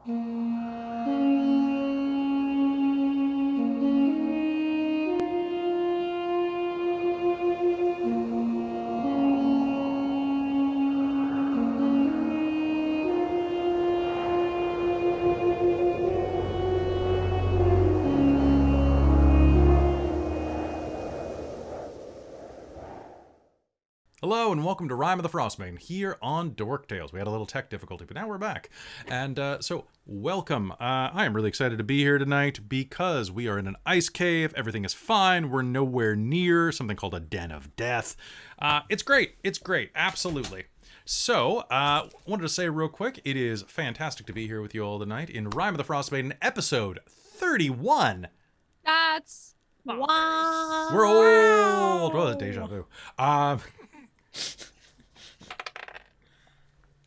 Hello and welcome to Rime of the Frostmaiden here on Dork Tales. We had a little tech difficulty, but now we're back. And so, welcome. I am really excited to be here tonight because we are in an ice cave. Everything is fine. We're nowhere near something called a den of death. It's great. It's great. Absolutely. So, wanted to say real quick, it is fantastic to be here with you all tonight in Rime of the Frostmaiden, episode 31. That's wow. We're old. Well, deja vu.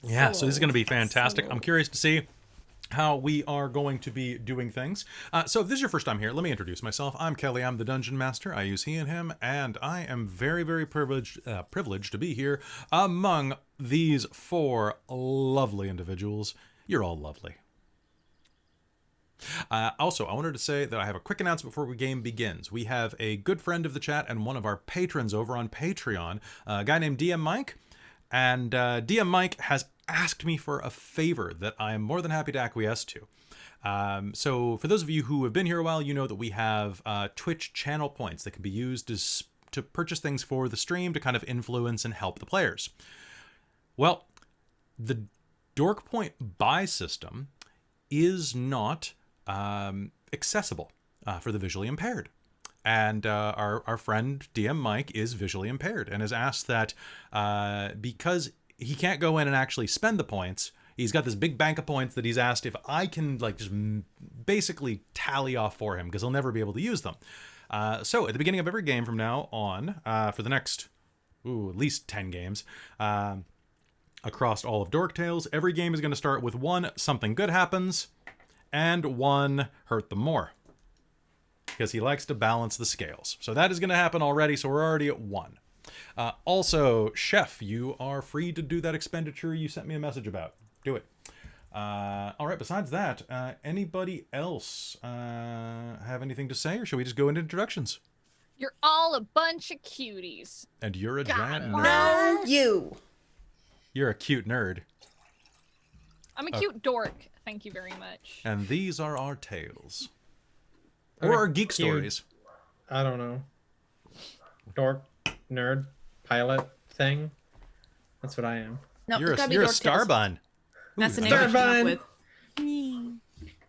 Yeah, so this is going to be fantastic. I'm curious to see how we are going to be doing things. So if this is your first time here, let me introduce myself. I'm Kelly. I'm the Dungeon Master. I use he and him, and I am very, very privileged to be here among these four lovely individuals. You're all lovely. Also, I wanted to say that I have a quick announcement before the game begins. We have a good friend of the chat and one of our patrons over on Patreon, a guy named DM Mike. And DM Mike has asked me for a favor that I am more than happy to acquiesce to. So for those of you who have been here a while, you know that we have Twitch channel points that can be used to purchase things for the stream to kind of influence and help the players. Well, the Dork Point buy system is not accessible for the visually impaired. And our friend DM Mike is visually impaired and has asked that because he can't go in and actually spend the points, he's got this big bank of points that he's asked if I can like just basically tally off for him because he'll never be able to use them. So at the beginning of every game from now on, for the next at least 10 games, across all of Dork Tales, every game is going to start with one something good happens and one hurt them more, because he likes to balance the scales. So that is going to happen already, so we're already at 1. Also, Chef, you are free to do that expenditure you sent me a message about. Do it. All right, besides that, anybody else have anything to say, or should we just go into introductions? You're all a bunch of cuties. And you're a giant nerd. No, you. You're a cute nerd. I'm a cute dork. Thank you very much. And these are our tales. Or our geek stories. I don't know. Dork, nerd, pilot thing. That's what I am. No, You're a starbun. That's the name I came up with.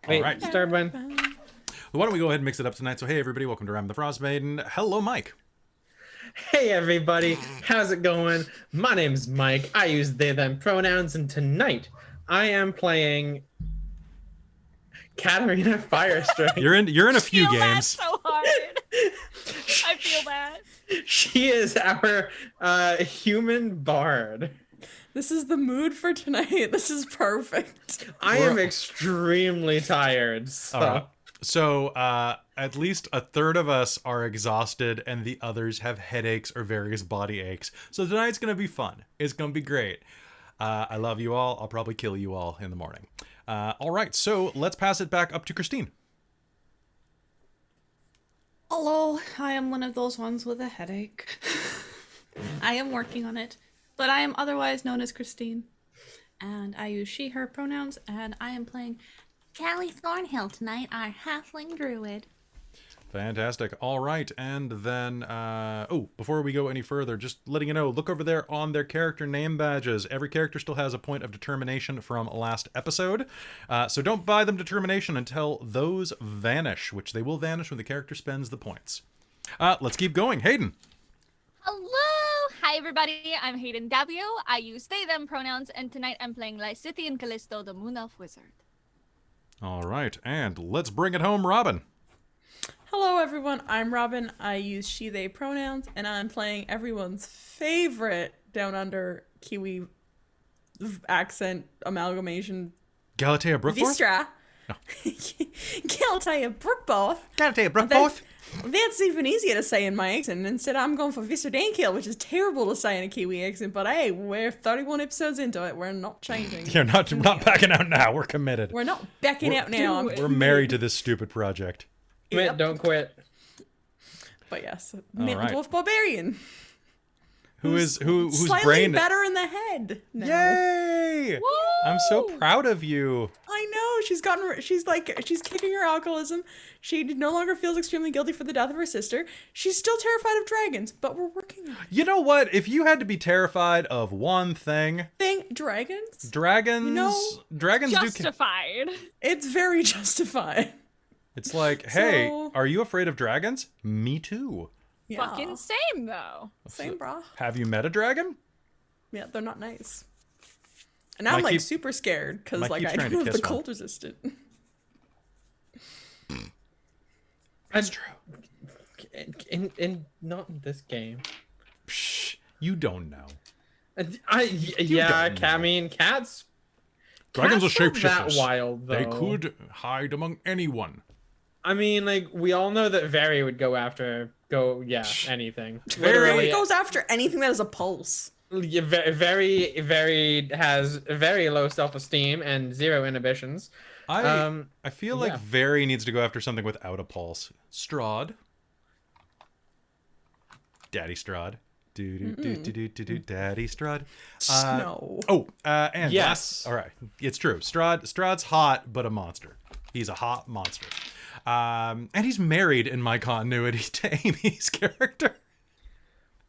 Wait, right. Starbun. Why don't we go ahead and mix it up tonight? So hey everybody, welcome to Rime of the Frostmaiden. Hello, Mike. Hey everybody, how's it going? My name's Mike. I use they them pronouns, and tonight I am playing Katarina Firestrike. You're in a few I feel games. that so hard. I feel that. She is our human bard. This is the mood for tonight. This is perfect. I am extremely tired. So at least a third of us are exhausted and the others have headaches or various body aches. So tonight's going to be fun. It's going to be great. I love you all. I'll probably kill you all in the morning. All right, so let's pass it back up to Christine. Hello, I am one of those ones with a headache. I am working on it, but I am otherwise known as Christine. And I use she, her pronouns, and I am playing Callie Thornhill tonight, our halfling druid. Fantastic. All right, and then, before we go any further, just letting you know, look over there on their character name badges. Every character still has a point of determination from last episode, so don't buy them determination until those vanish, which they will vanish when the character spends the points. Let's keep going. Hayden. Hello! Hi everybody, I'm Hayden Daviau. I use they, them pronouns, and tonight I'm playing Lysithian Callisto, the Moon Elf Wizard. All right, and let's bring it home, Robin. Hello everyone, I'm Robin. I use she, they pronouns, and I'm playing everyone's favorite down under Kiwi accent amalgamation. Galatea Brookforth? Vistra. No. Galatea Brookforth. Galatea Brookforth. That's even easier to say in my accent. Instead, I'm going for Visser Dankil, which is terrible to say in a Kiwi accent. But hey, we're 31 episodes into it. We're not changing. You're not backing out now. We're committed. We're not backing out now. We're married to this stupid project. Commit, don't quit. But yes, right. Dwarf Barbarian. Whose Slightly brain... better in the head now. Yay! Woo! I'm so proud of you. I know. She's kicking her alcoholism. She no longer feels extremely guilty for the death of her sister. She's still terrified of dragons, but we're working on it. You know what? If you had to be terrified of one thing... Dragons? Dragons... No. Dragons do... Justified. It's very justified. It's like, hey, So- are you afraid of dragons? Me too. Yeah. Fucking same though. Same, brah. Have you met a dragon? Yeah, they're not nice. And I'm Mike like keeps- super scared because Mike like keeps I trying to don't have kiss the one. cold resistant. That's true. In not in this game. Psh, you don't know. Yeah, don't know. I mean, cats. Dragons are cats aren't that shapeshifters. wild, though. They could hide among anyone. I mean, like, we all know that Very would anything. Literally, it goes after anything that has a pulse. Yeah, very has very low self-esteem and zero inhibitions. I feel like yeah. Very needs to go after something without a pulse. Strahd. Daddy Strahd. Do, Daddy Strahd. No. And Yes. all right, it's true. Strahd's hot, but a monster. He's a hot monster. And he's married in my continuity to Amy's character.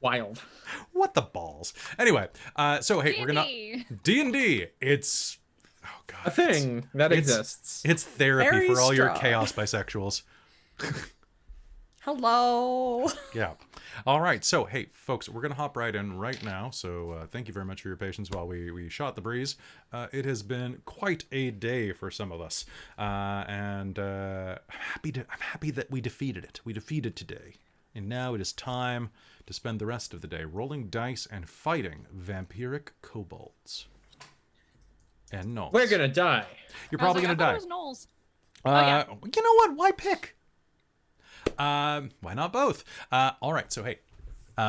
Wild. What the balls? Anyway, so hey, we're gonna D&D. It's god, A thing that exists. It's therapy Very for all your Strahd. chaos bisexuals. Hello. Yeah. All right. So, hey, folks, we're going to hop right in right now. So, thank you very much for your patience while we shot the breeze. It has been quite a day for some of us. And I'm happy that we defeated it. We defeated today. And now it is time to spend the rest of the day rolling dice and fighting vampiric kobolds. And gnolls. We're gonna die. You're probably going to die. It was Knowles. Yeah. You know what? Why pick? Why not both? All right. So, hey,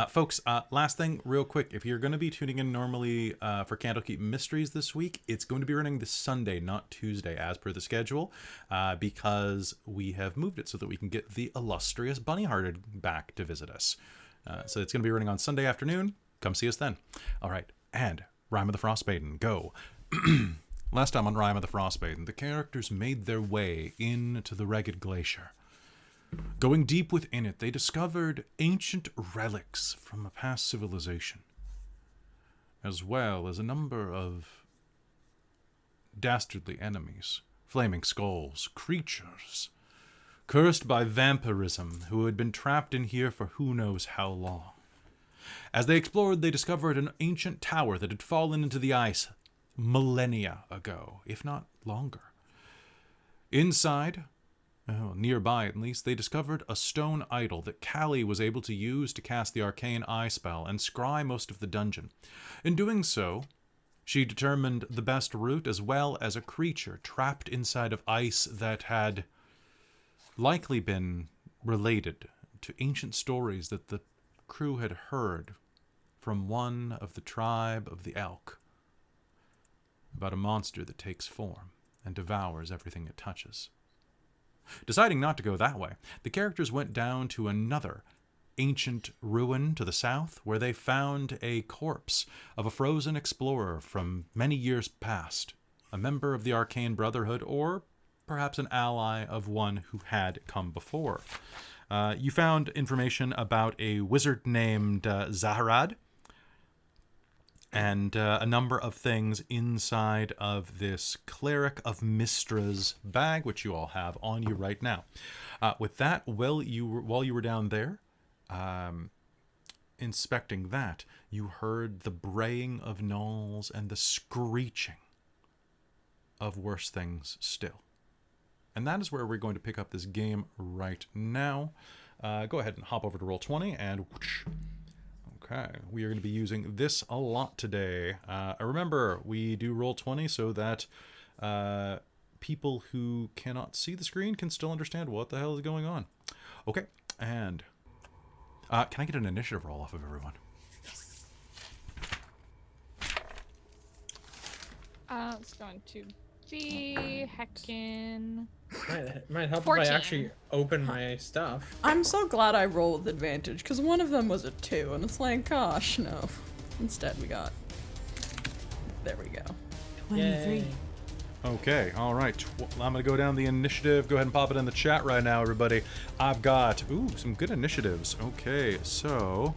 folks, last thing real quick. If you're going to be tuning in normally for Candlekeep Mysteries this week, it's going to be running this Sunday, not Tuesday, as per the schedule, because we have moved it so that we can get the illustrious Bunnyhearted back to visit us. So it's going to be running on Sunday afternoon. Come see us then. All right. And Rime of the Frostmaiden, go. Last time on Rime of the Frostmaiden, the characters made their way into the Ragged Glacier. Going deep within it, they discovered ancient relics from a past civilization, as well as a number of dastardly enemies, flaming skulls, creatures, cursed by vampirism, who had been trapped in here for who knows how long. As they explored, they discovered an ancient tower that had fallen into the ice millennia ago, if not longer. Inside, nearby at least, they discovered a stone idol that Callie was able to use to cast the arcane eye spell and scry most of the dungeon. In doing so, she determined the best route as well as a creature trapped inside of ice that had likely been related to ancient stories that the crew had heard from one of the tribe of the Elk about a monster that takes form and devours everything it touches. Deciding not to go that way, the characters went down to another ancient ruin to the south, where they found a corpse of a frozen explorer from many years past, a member of the Arcane Brotherhood, or perhaps an ally of one who had come before. You found information about a wizard named Zaharad, and a number of things inside of this Cleric of Mistra's bag, which you all have on you right now. With that, while you were down there inspecting that, you heard the braying of gnolls and the screeching of worse things still. And that is where we're going to pick up this game right now. Go ahead and hop over to Roll20 and whoosh. Okay, we are going to be using this a lot today. Remember, we do Roll20 so that people who cannot see the screen can still understand what the hell is going on. Okay, And can I get an initiative roll off of everyone? It's going to be heckin'. Might help 14. if I actually open my stuff. I'm so glad I rolled with advantage, because one of them was a 2, and it's like, gosh, no. Instead we got... There we go. 23. Yay. Okay, all right. I'm going to go down the initiative. Go ahead and pop it in the chat right now, everybody. I've got, some good initiatives. Okay, so...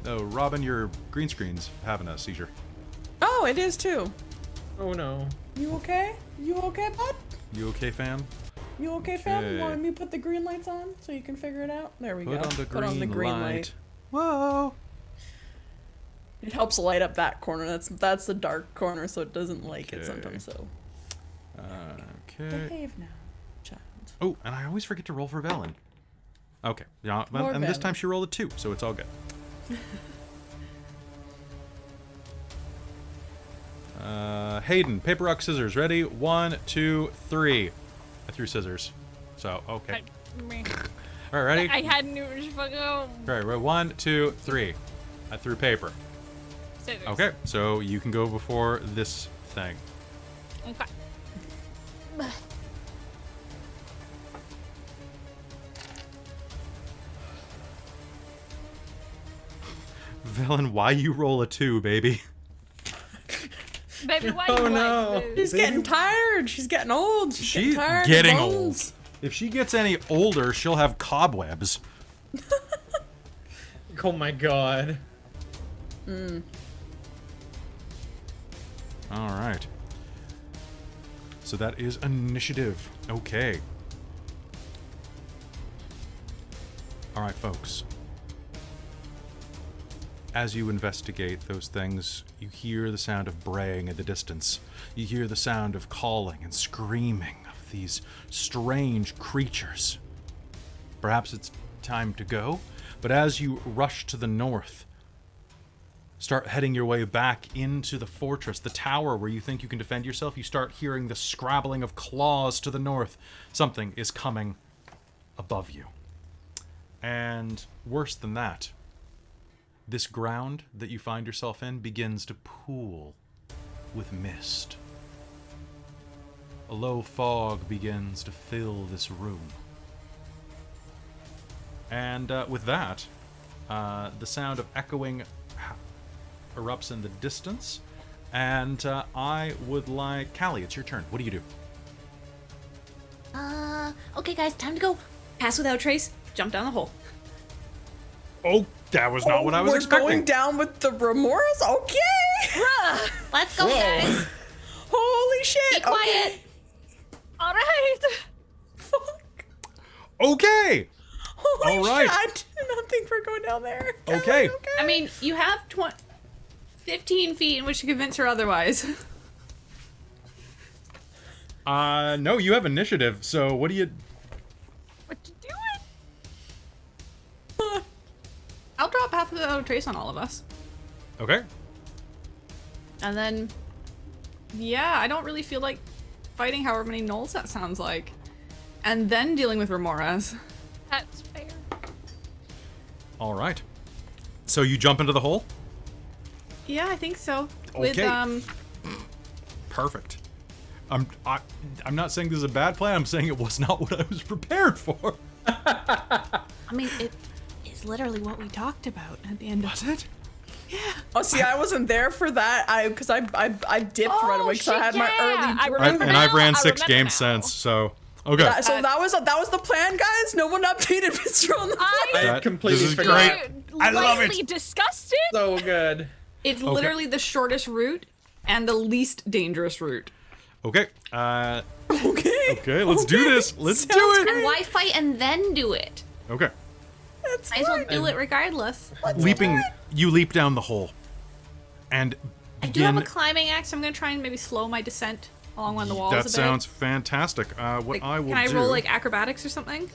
Oh, Robin, your green screen's having a seizure. Oh, it is too. Oh no. You okay? You okay, bud? You okay, fam? You okay, fam? Okay. You want me to put the green lights on so you can figure it out? There we go. Put on the green light. Whoa! It helps light up that corner. That's the dark corner, so it doesn't like it Okay. sometimes. So Okay. behave now, child. Oh, and I always forget to roll for Velen. Okay, yeah, More and this Velen. time she rolled a 2, so it's all good. Hayden, paper, rock, scissors. Ready? 1, 2, 3. I threw scissors. So, okay. All right, ready? I had new fucking All right, 1, 2, 3. I threw paper. scissors. Okay, so you can go before this thing. Okay. Velen, why you roll a 2, baby? Baby, why Oh, you no. like this? She's getting tired. She's getting old. She's getting tired. getting of old. bones. If she gets any older, she'll have cobwebs. Oh my god. All right. So that is initiative. Okay. All right, folks. As you investigate those things, you hear the sound of braying in the distance. You hear the sound of calling and screaming of these strange creatures. Perhaps it's time to go, but as you rush to the north, start heading your way back into the fortress, the tower where you think you can defend yourself, you start hearing the scrabbling of claws to the north. Something is coming above you. And worse than that, this ground that you find yourself in begins to pool with mist. A low fog begins to fill this room. And with that, the sound of echoing erupts in the distance. And I would like... Callie, it's your turn. What do you do? Okay, guys, time to go. Pass without trace. Jump down the hole. Oh, that was not what I was We're expecting. going down with the Remoras? Okay! Let's go, Whoa. guys. Holy shit! Be quiet. Okay. All right. Fuck. Okay! Holy All right. shit! I did not think we're going down there. Okay. I mean, you have 15 feet in which to convince her otherwise. No, you have initiative, so what do you... What you doing? I'll drop pass without trace on all of us. Okay. And then, yeah, I don't really feel like fighting however many gnolls that sounds like. And then dealing with remoras. That's fair. All right. So you jump into the hole? Yeah, I think so. Okay. With, Perfect. I'm not saying this is a bad plan. I'm saying it was not what I was prepared for. I mean, it is literally what we talked about at the end of Was it? Oh, see, I wasn't there for that. Because I dipped right away because I had my early. I remember And I've now, ran I 6 remember games now. since, so okay. So that was the plan, guys. No one updated Mr. on the I That- completely this is forgot. great. I love it. lightly discussed it. So good. It's literally the shortest route and the least dangerous route. Okay. Okay. Let's do this. Let's do Sounds it. And why fight and then do it? Okay. That's Might as well fine. do it regardless. You leap down the hole and I do have begin. a climbing axe. I'm gonna try and maybe slow my descent along one of the walls a That bit. sounds fantastic. What Like, I will can I do. roll like acrobatics or something?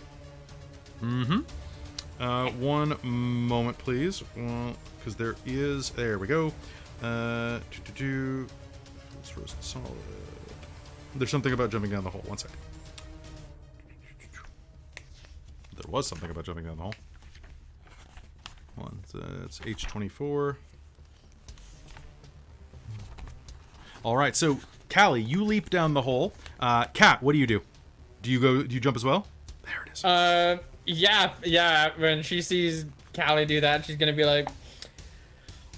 One moment, please. Well, because there is. There we go. Let's roast solid. There's something about jumping down the hole. One sec. There was something about jumping down the hole. It's H24. All right, so Callie, you leap down the hole. Kat, what do? Do you jump as well? There it is. Yeah. When she sees Callie do that, she's gonna be like,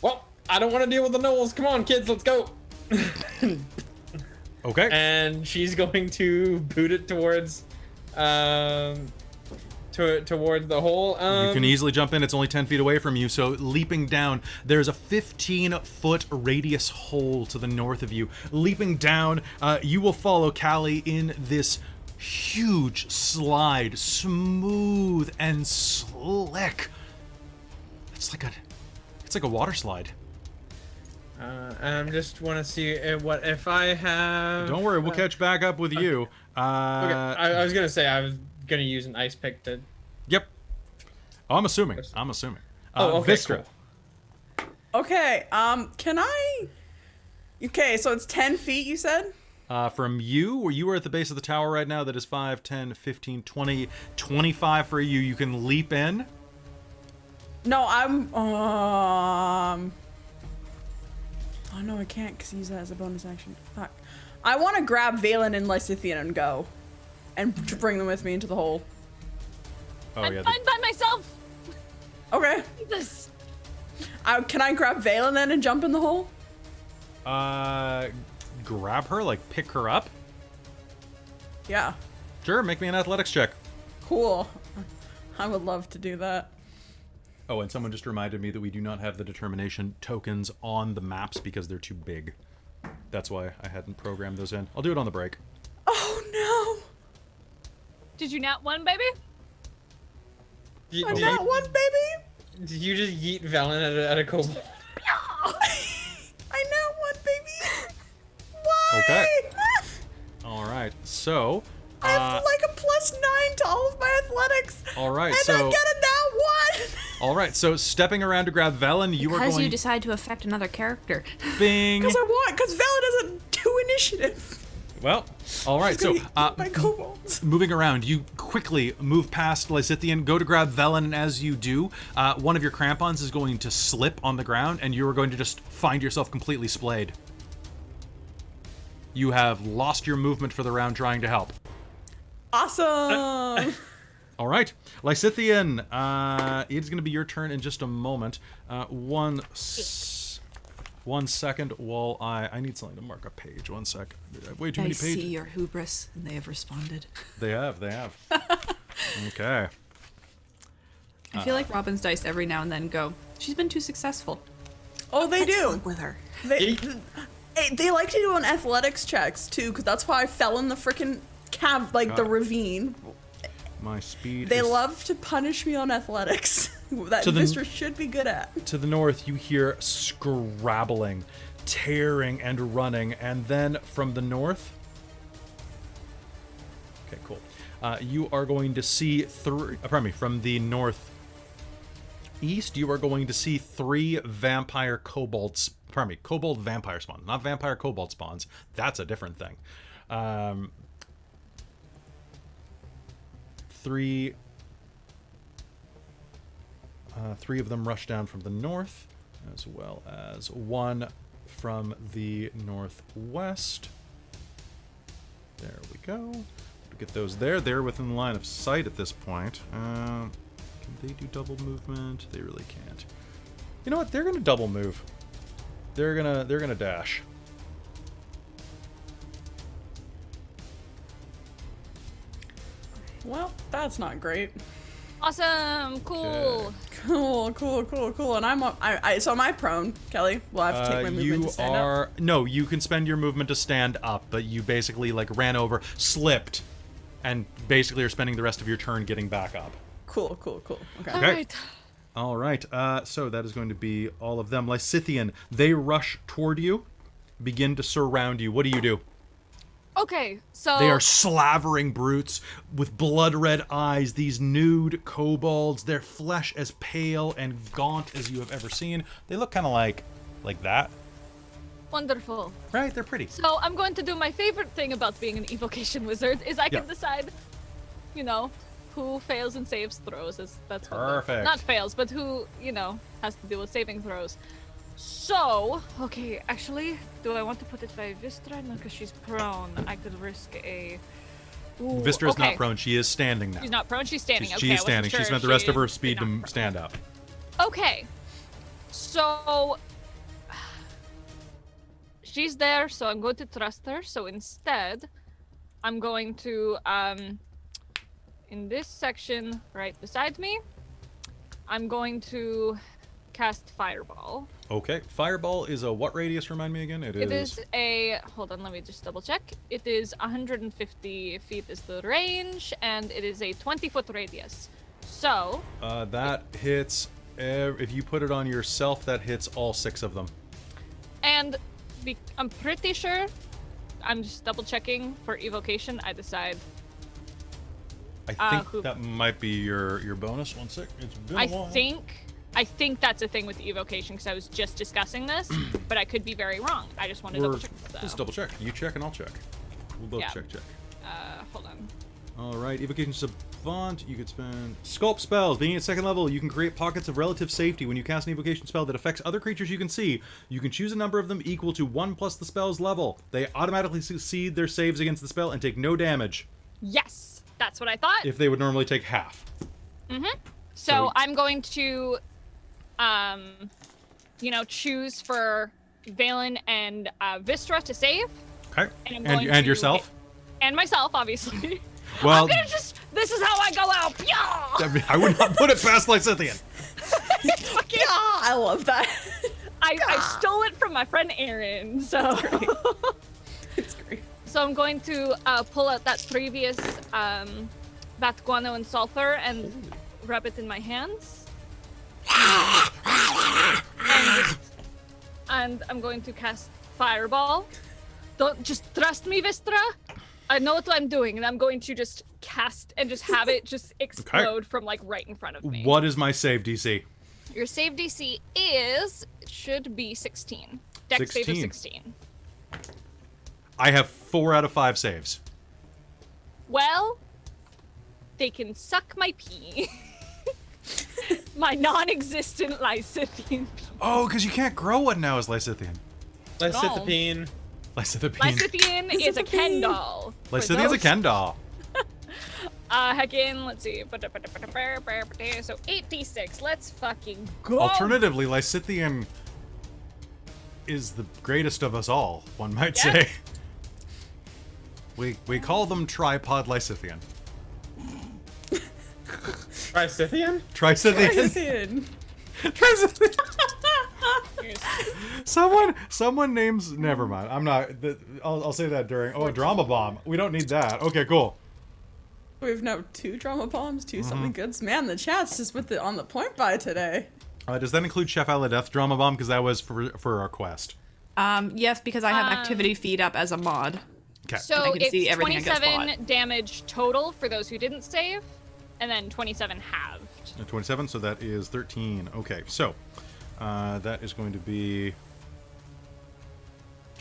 "Well, I don't want to deal with the gnolls. Come on, kids, let's go." Okay. And she's going to boot it towards towards the hole. You can easily jump in. It's only 10 feet away from you. So leaping down, there's a 15-foot radius hole to the north of you. Leaping down, you will follow Callie in this huge slide, smooth and slick. It's like a water slide. I just want to see what if I have. Don't worry, we'll catch back up with you. Okay, I was gonna say I was gonna use an ice pick to. Yep. Oh, I'm assuming. Okay, Vistra. cool. Okay, can I... Okay, so it's 10 feet, you said? From you, where you are at the base of the tower right now, that is 5, 10, 15, 20, 25 for you. You can leap in. No, I'm... Oh, no, I can't, because use that as a bonus action. Fuck. I want to grab Valen and Lysithian and go. And bring them with me into the hole. Oh, I'm yeah. fine by myself. Okay. Jesus. Can I grab Valen then and jump in the hole? Grab her, like pick her up? Yeah. Sure, make me an athletics check. Cool. I would love to do that. Oh, and someone just reminded me that we do not have the determination tokens on the maps because they're too big. That's why I hadn't programmed those in. I'll do it on the break. Oh, no. Did you nat one, baby? I'm not one, baby. Did you just yeet Valen at a kobold? I know one, baby. Why? Okay. All right, so... I have like a +9 to all of my athletics. All right, and so... I get a nat 1. All right, so stepping around to grab Velen, you are Because going... you decide to affect another character. Bing! Because Valen doesn't do initiative. Well, all right, so my kobolds. moving around, you quickly move past Lysithian, go to grab Velen, and as you do, one of your crampons is going to slip on the ground, and you are going to just find yourself completely splayed. You have lost your movement for the round trying to help. Awesome. All right, Lysithian, it's going to be your turn in just a moment. One second while I need something to mark a page. 1 sec. I have way too many I pages. see your hubris, and they have responded. They have. Okay. I feel like Robin's dice every now and then go, she's been too successful. Oh, they Let's do. fuck with her. They like to do on athletics checks too, because that's why I fell in the freaking the ravine. My speed They is... love to punish me on athletics. That Vistra should be good at. To the north, you hear scrabbling, tearing, and running, and then from the north... Okay, cool. You are going to see from the northeast, you are going to see 3 vampire kobold vampire spawns. Not vampire kobold spawns. That's a different thing. 3 of them rush down from the north, as well as 1 from the northwest. There we go. Get those there. They're within line of sight at this point. Can they do double movement? They really can't. You know what? They're gonna double move. They're gonna dash. Well, that's not great. Awesome. Cool. Okay. Cool. And so am I prone, Kelly? Will I have to take my movement to stand up? No, you can spend your movement to stand up, but you basically like ran over, slipped, and basically are spending the rest of your turn getting back up. Cool. Okay. Okay. All right. So that is going to be all of them. Lysithian, they rush toward you, begin to surround you. What do? Okay, so They are slavering brutes with blood-red eyes, these nude kobolds, their flesh as pale and gaunt as you have ever seen. They look kind of like that. wonderful. Right? They're pretty. So I'm going to do my favorite thing about being an evocation wizard is I can Yeah. decide, who fails and saves throws. That's what Perfect. not fails, but who, has to deal with saving throws. So, okay, actually, do I want to put it by Vistra? No, because she's prone. I could risk a... Ooh, Vistra's okay. not prone. She is standing now. She's not prone, she's standing. She Okay, I is wasn't standing. sure She if spent the rest of her she speed did not to prone. stand up. Okay. So she's there, so I'm going to trust her. So instead, I'm going to in this section right beside me, I'm going to cast Fireball. Okay. Fireball is a what radius? Remind me again. It is a hold on, let me just double check. It is 150 feet is the range, and it is a 20-foot radius. So that hits. If you put it on yourself, that hits all 6 of them. And I'm pretty sure, I'm just double checking for evocation, I decide. I think that might be your bonus. 1 sec. It's been a while. I think that's a thing with evocation because I was just discussing this, but I could be very wrong. I just want to double check this. Just double check. You check and I'll check. We'll both Yeah. check. Hold on. All right, evocation savant. You could spend sculpt spells. Being at 2nd level, you can create pockets of relative safety. When you cast an evocation spell that affects other creatures you can see, you can choose a number of them equal to 1 plus the spell's level. They automatically succeed their saves against the spell and take no damage. Yes, that's what I thought. If they would normally take half. So I'm going to, choose for Valen and Vistra to save. Okay. And I'm going and to yourself. And myself, obviously. Well, I'm gonna this is how I go out. Yeah! I would not put it past Lysithian. Yeah, I love that. I stole it from my friend Aaron, so. It's great. So I'm going to pull out that previous bat guano and sulfur and rub it in my hands. And I'm going to cast Fireball. Don't just trust me, Vistra. I know what I'm doing, and I'm going to just cast and just have it just explode from like right in front of me. What is my save DC? Your save DC should be 16. Dex save of 16. I have 4 out of 5 saves. Well, they can suck my pee. My non-existent Lysithian pee. Oh, because you can't grow one now as Lysithian. Lysithipine. Lysithian is a Ken doll. Lysithian's a Ken doll. Again, let's see. So 8d6. Let's fucking go. Alternatively, Lysithian is the greatest of us all, one might Yes. say. We call them tripod Lysithian. Trysithian? Trisithian. Listen. Someone names. Never mind. I'm not. I'll say that during. Oh, a drama bomb. We don't need that. Okay, cool. We have now 2 drama bombs, 2 something goods. Man, the chat's just with it on the point by today. Does that include Chef Aladeth drama bomb? Because that was for our quest. Yes, because I have activity feed up as a mod. Okay. So I can see it's everything I just 27 damage total for those who didn't save, and then 27 halved. 27. So that is 13. Okay. So that is going to be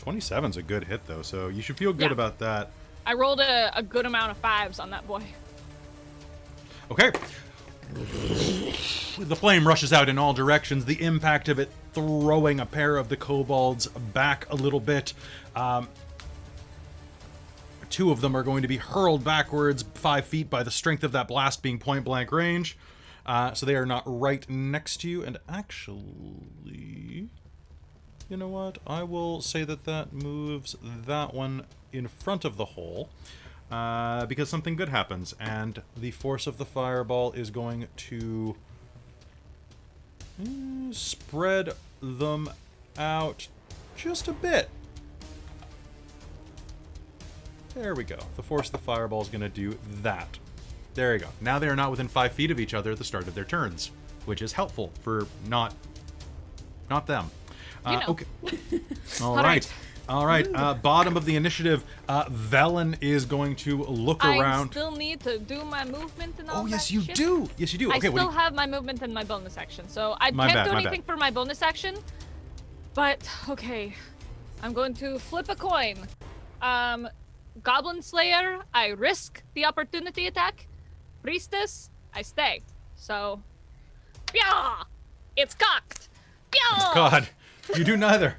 27's a good hit though. So you should feel good Yeah. about that. I rolled a good amount of 5s on that boy. Okay. The flame rushes out in all directions, the impact of it throwing a pair of the kobolds back a little bit. 2 of them are going to be hurled backwards 5 feet by the strength of that blast being point blank range. So they are not right next to you. And actually, you know what? I will say that moves that one in front of the hole. Because something good happens, and the force of the fireball is going to spread them out just a bit. There we go. The force of the fireball is going to do that. There you go. Now they are not within 5 feet of each other at the start of their turns, which is helpful for not them. Okay. All right. All right, bottom of the initiative, Velen is going to look around. I still need to do my movement and all Oh, yes, that you shit. do. Yes, you do. I Okay, still have my movement and my bonus action, so I My can't bad, do my anything bad. for my bonus action. But, okay. I'm going to flip a coin. Goblin Slayer, I risk the opportunity attack. priestess, I stay. So, yeah, it's cocked. Yeah. God, you do neither.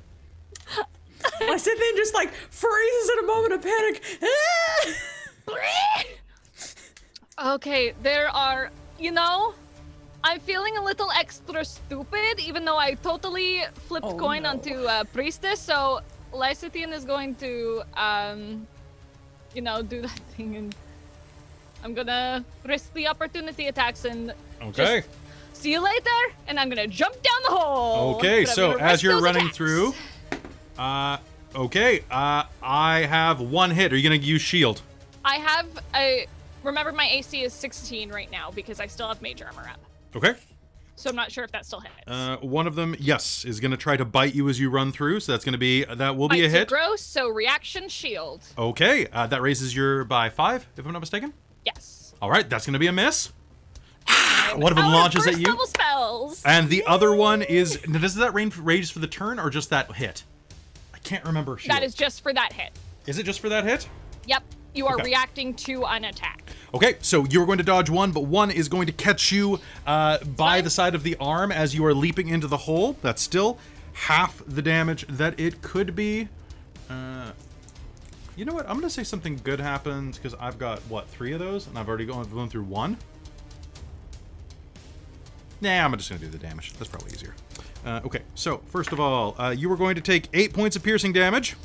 Lysithian just like freezes in a moment of panic. Okay, there are, I'm feeling a little extra stupid, even though I totally flipped coin onto priestess. So Lysithian is going to, do that thing, and I'm gonna risk the opportunity attacks and Okay. just see you later. And I'm gonna jump down the hole. Okay, But I'm so gonna as risk you're those running attacks. through, I have one hit. Are you gonna use shield? I have remember my AC is 16 right now because I still have mage armor up. Okay. So I'm not sure if that still hits. One of them, yes, is gonna try to bite you as you run through. So that will be a Bites hit. gross, so reaction shield. Okay, that raises your by 5, if I'm not mistaken. Yes. All right, that's gonna be a miss. One of them launches at first you, level spells. and the other one is. Now, does that rage for the turn or just that hit? I can't remember. Shield. That is just for that hit. Is it just for that hit? Yep. You are Okay. reacting to an attack. Okay, so you're going to dodge one, but one is going to catch you by the side of the arm as you are leaping into the hole. That's still half the damage that it could be. You know what? I'm going to say something good happens because I've got, 3 of those? And I've already gone through 1. Nah, I'm just going to do the damage. That's probably easier. Okay, so first of all, you are going to take 8 points of piercing damage.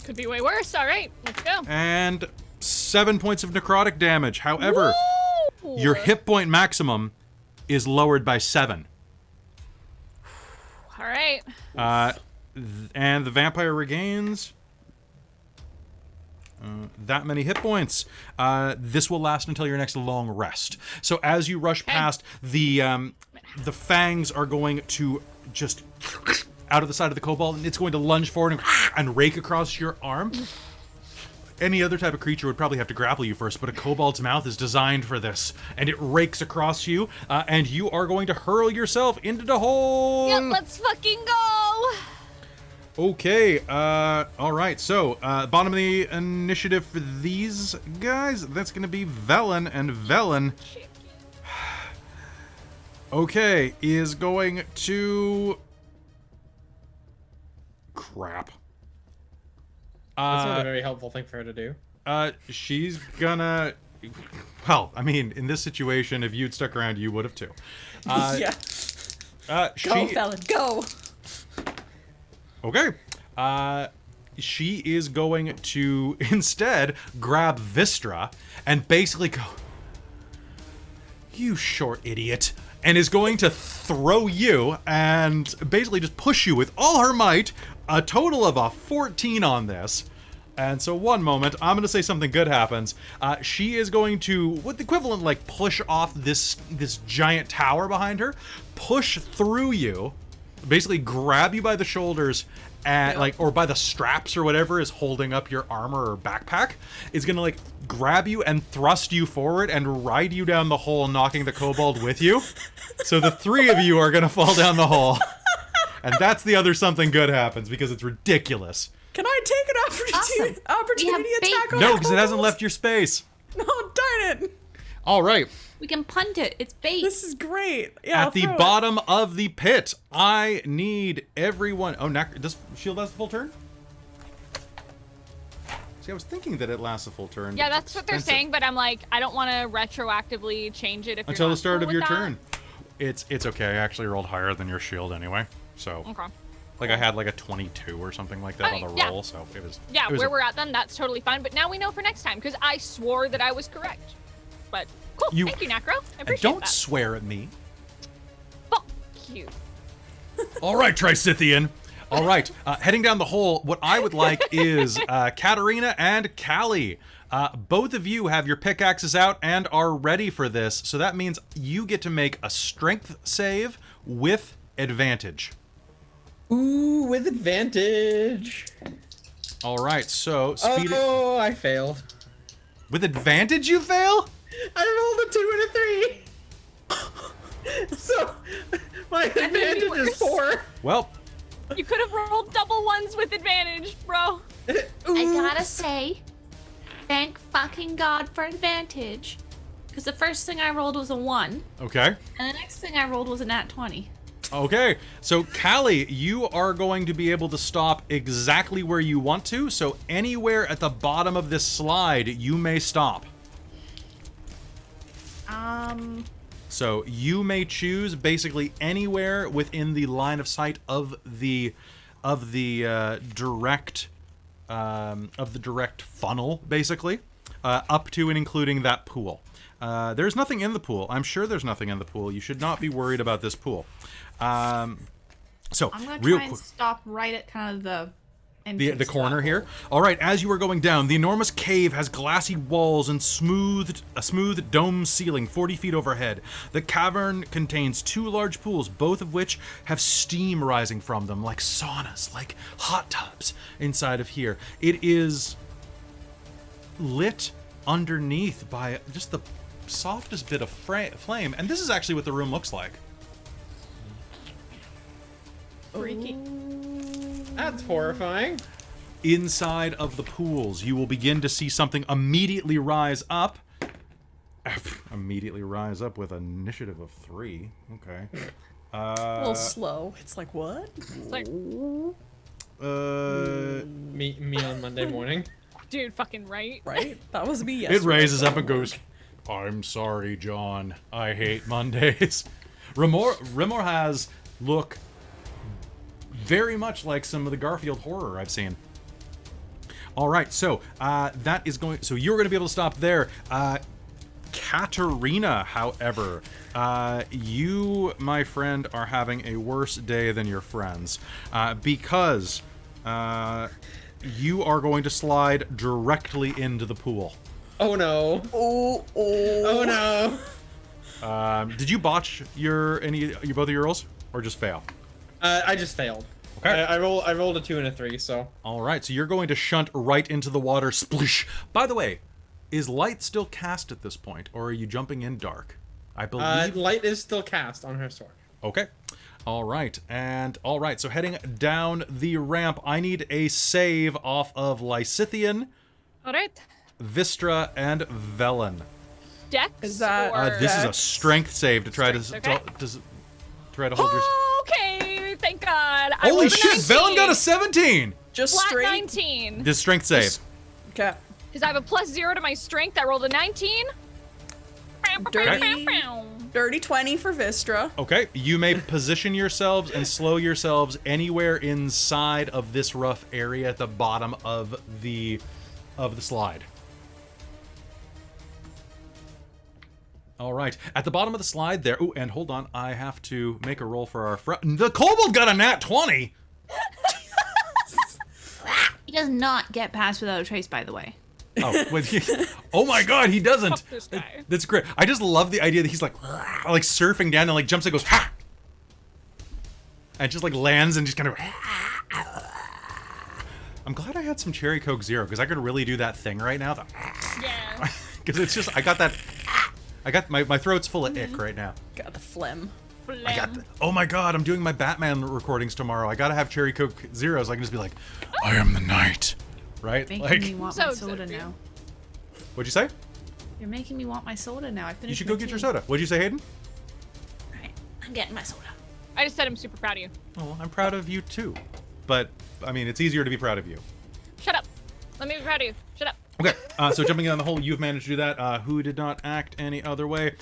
Could be way worse. All right, let's go. And 7 points of necrotic damage. However, Woo! your hit point maximum is lowered by 7. All right. And the vampire regains that many hit points. This will last until your next long rest. So as you rush past, the fangs are going to just out of the side of the kobold, and it's going to lunge forward and rake across your arm. Any other type of creature would probably have to grapple you first, but a kobold's mouth is designed for this, and it rakes across you, and you are going to hurl yourself into the hole. Yep, let's fucking go. Okay, all right, so bottom of the initiative for these guys, that's going to be Velen, and Velen, okay, is going to... Crap. That's not a very helpful thing for her to do. She's gonna... Well, I mean, in this situation, if you'd stuck around, you would have too. Yeah. Go, Felon, go. Okay. She is going to instead grab Vistra and basically go, "You short idiot," and is going to throw you and basically just push you with all her might. A total of a 14 on this. And so one moment, I'm going to say something good happens. She is going to, what the equivalent, like push off this giant tower behind her, push through you, basically grab you by the shoulders, and or by the straps or whatever is holding up your armor or backpack, is going to grab you and thrust you forward and ride you down the hole, knocking the kobold with you. So the 3 of you are going to fall down the hole. And that's the other something good happens because it's ridiculous. Can I take an opportunity attack on No, because it hasn't left your space. No, darn it. All right. We can punt it. It's bait. This is great. Yeah, At the bottom of the pit, I need everyone... Oh, does shield last a full turn? See, I was thinking that it lasts a full turn. Yeah, but that's it's what they're expensive. saying, but I'm like, I don't want to retroactively change it if Until you're the not start cool of your with that. turn. It's okay. I actually rolled higher than your shield anyway. So, Okay. I had a 22 or something like that on the Okay, yeah. roll. So it was... Yeah, it was where we're at then, that's totally fine. But now we know for next time, because I swore that I was correct. But cool, thank you, Necro. I appreciate Don't that. swear at me. Fuck you. All right, Trisithian. All right, heading down the hole, what I would like is Katarina and Callie. Both of you have your pickaxes out and are ready for this, so that means you get to make a strength save with advantage. Ooh, with advantage. All right, so speed. Oh, I failed. With advantage, you fail? I rolled a 2 and a 3. So my advantage is worse. 4. Well, You could have rolled double ones with advantage, bro. I gotta say, thank fucking God for advantage. Because the first thing I rolled was a 1, Okay. and the next thing I rolled was a nat 20. Okay, so Callie, you are going to be able to stop exactly where you want to, so anywhere at the bottom of this slide, you may stop. So you may choose basically anywhere within the line of sight of the direct funnel, basically, up to and including that pool. There's nothing in the pool. I'm sure there's nothing in the pool. You should not be worried about this pool. So I'm gonna try and stop right at kind of the corner here. All right, as you are going down, the enormous cave has glassy walls and a smooth dome ceiling 40 feet overhead. The cavern contains 2 large pools, both of which have steam rising from them, like saunas, like hot tubs inside of here. It is lit underneath by just the softest bit of flame, and this is actually what the room looks like. freaky. That's horrifying. Inside of the pools, you will begin to see something immediately rise up. Immediately rise up with an initiative of 3. Okay. A little slow. It's like, what? It's like, Me on Monday morning. dude, fucking right. Right? That was me yesterday. It raises up and goes, "I'm sorry, John. I hate Mondays." Rimor has look very much like some of the Garfield horror I've seen. All right, so that is going. So you're going to be able to stop there. Katerina, however, you, my friend, are having a worse day than your friends because you are going to slide directly into the pool. Oh no. Oh no. Did you botch both of your rolls, or just fail? I just failed. Okay. I rolled a 2 and a 3, so. All right, so you're going to shunt right into the water. Splish. By the way, is light still cast at this point, or are you jumping in dark? I believe. Light is still cast on her sword. Okay. All right, so heading down the ramp, I need a save off of Lysithian, All right. Vistra, and Velen. Dex. Is that- or... This is a strength save to try to Strength, okay. try to hold your. Okay, thank God. I Holy rolled a shit! 19. Velen got a 17. Just Flat straight. 19. This strength save. Okay. Because I have a +0 to my strength. I rolled a 19. Dirty 20 for Vistra. Okay, you may position yourselves and slow yourselves anywhere inside of this rough area at the bottom of the slide. All right, at the bottom of the slide there. Oh, and hold on, I have to make a roll for our friend. The kobold got a nat 20. He does not get past without a trace, by the way. Oh, oh my God, he doesn't. Fuck this guy. That's great. I just love the idea that he's like surfing down and like jumps and goes ha, and just like lands and just kind of. I'm glad I had some Cherry Coke Zero because I could really do that thing right now. Yeah. Because it's just I got my throat's full of ick right now. Got the phlegm. I got oh my God, I'm doing my Batman recordings tomorrow. I gotta have Cherry Coke Zero so I can just be like, I am the knight, right? Making Like, me want So my soda excited. now. what'd you say? You're making me want my soda now. I finished You should my go get your tea. soda. What'd you say, Hayden? Alright, I'm getting my soda. I just said I'm super proud of you. Oh, well, I'm proud of you too, but I mean, it's easier to be proud of you. Shut up. Let me be proud of you. Shut up. Okay, so jumping in on the hole, you've managed to do that. Who did not act any other way?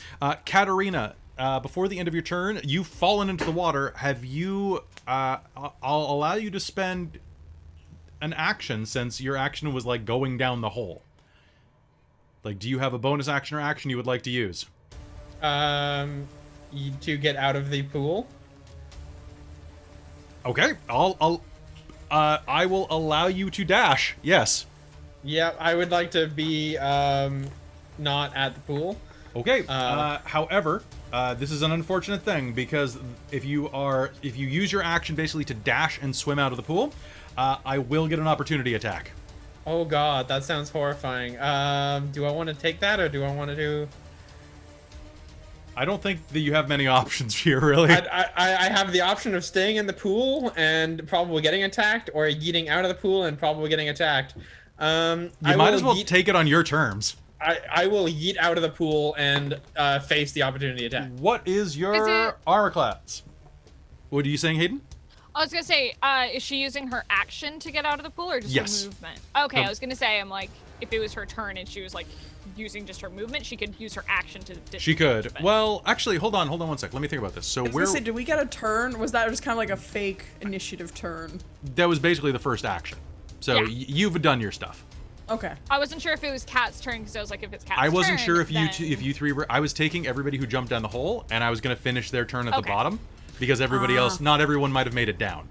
Katerina, before the end of your turn, you've fallen into the water. Have you... I'll allow you to spend an action since your action was, like, going down the hole. Like, do you have a bonus action or action you would like to use? To get out of the pool. Okay, I will allow you to dash. Yes. Yeah, I would like to be not at the pool. Okay. However, this is an unfortunate thing because if you use your action basically to dash and swim out of the pool, I will get an opportunity attack. Oh God, that sounds horrifying. Do I want to take that or do I want to do? I don't think that you have many options here, really. I have the option of staying in the pool and probably getting attacked, or yeeting out of the pool and probably getting attacked. You might as well take it on your terms. I will yeet out of the pool and face the opportunity attack. What is your armor class? What are you saying, Hayden? I was gonna say, is she using her action to get out of the pool or just Yes. her movement? Okay, I was gonna say, I'm like, if it was her turn and she was like using just her movement, she could use her action to. She could. But... Well, actually, hold on 1 sec. Let me think about this. So I was gonna say, did we get a turn? Was that just kind of like a fake initiative turn? that was basically the first action. So Yeah. you've done your stuff. Okay. I wasn't sure if it was Kat's turn because I was like, if it's Kat's turn. I wasn't sure if then... you three were. I was taking everybody who jumped down the hole, and I was going to finish their turn at the Okay. bottom because everybody else, not everyone might have made it down.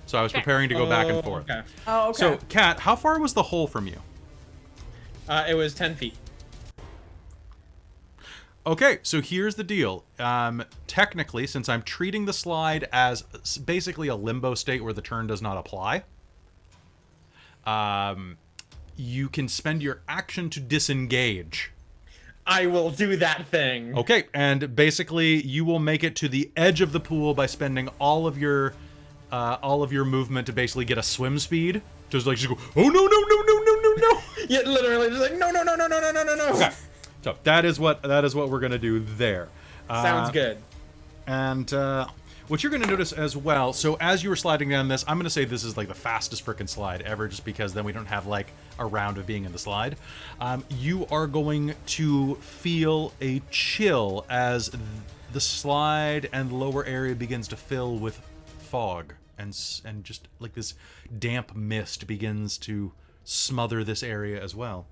So I was Okay. preparing to go back and forth. Okay. Oh, okay. So, Kat, how far was the hole from you? It was 10 feet. Okay, so here's the deal. Technically, since I'm treating the slide as basically a limbo state where the turn does not apply, you can spend your action to disengage. I will do that thing. Okay, and basically you will make it to the edge of the pool by spending all of your movement to basically get a swim speed. Just go, oh no. Yeah, literally, just like no. Okay, so that is what we're gonna do there. Sounds good. And what you're going to notice as well, so as you were sliding down this, I'm going to say this is like the fastest frickin' slide ever, just because then we don't have like a round of being in the slide. You are going to feel a chill as the slide and lower area begins to fill with fog, and just like this damp mist begins to smother this area as well.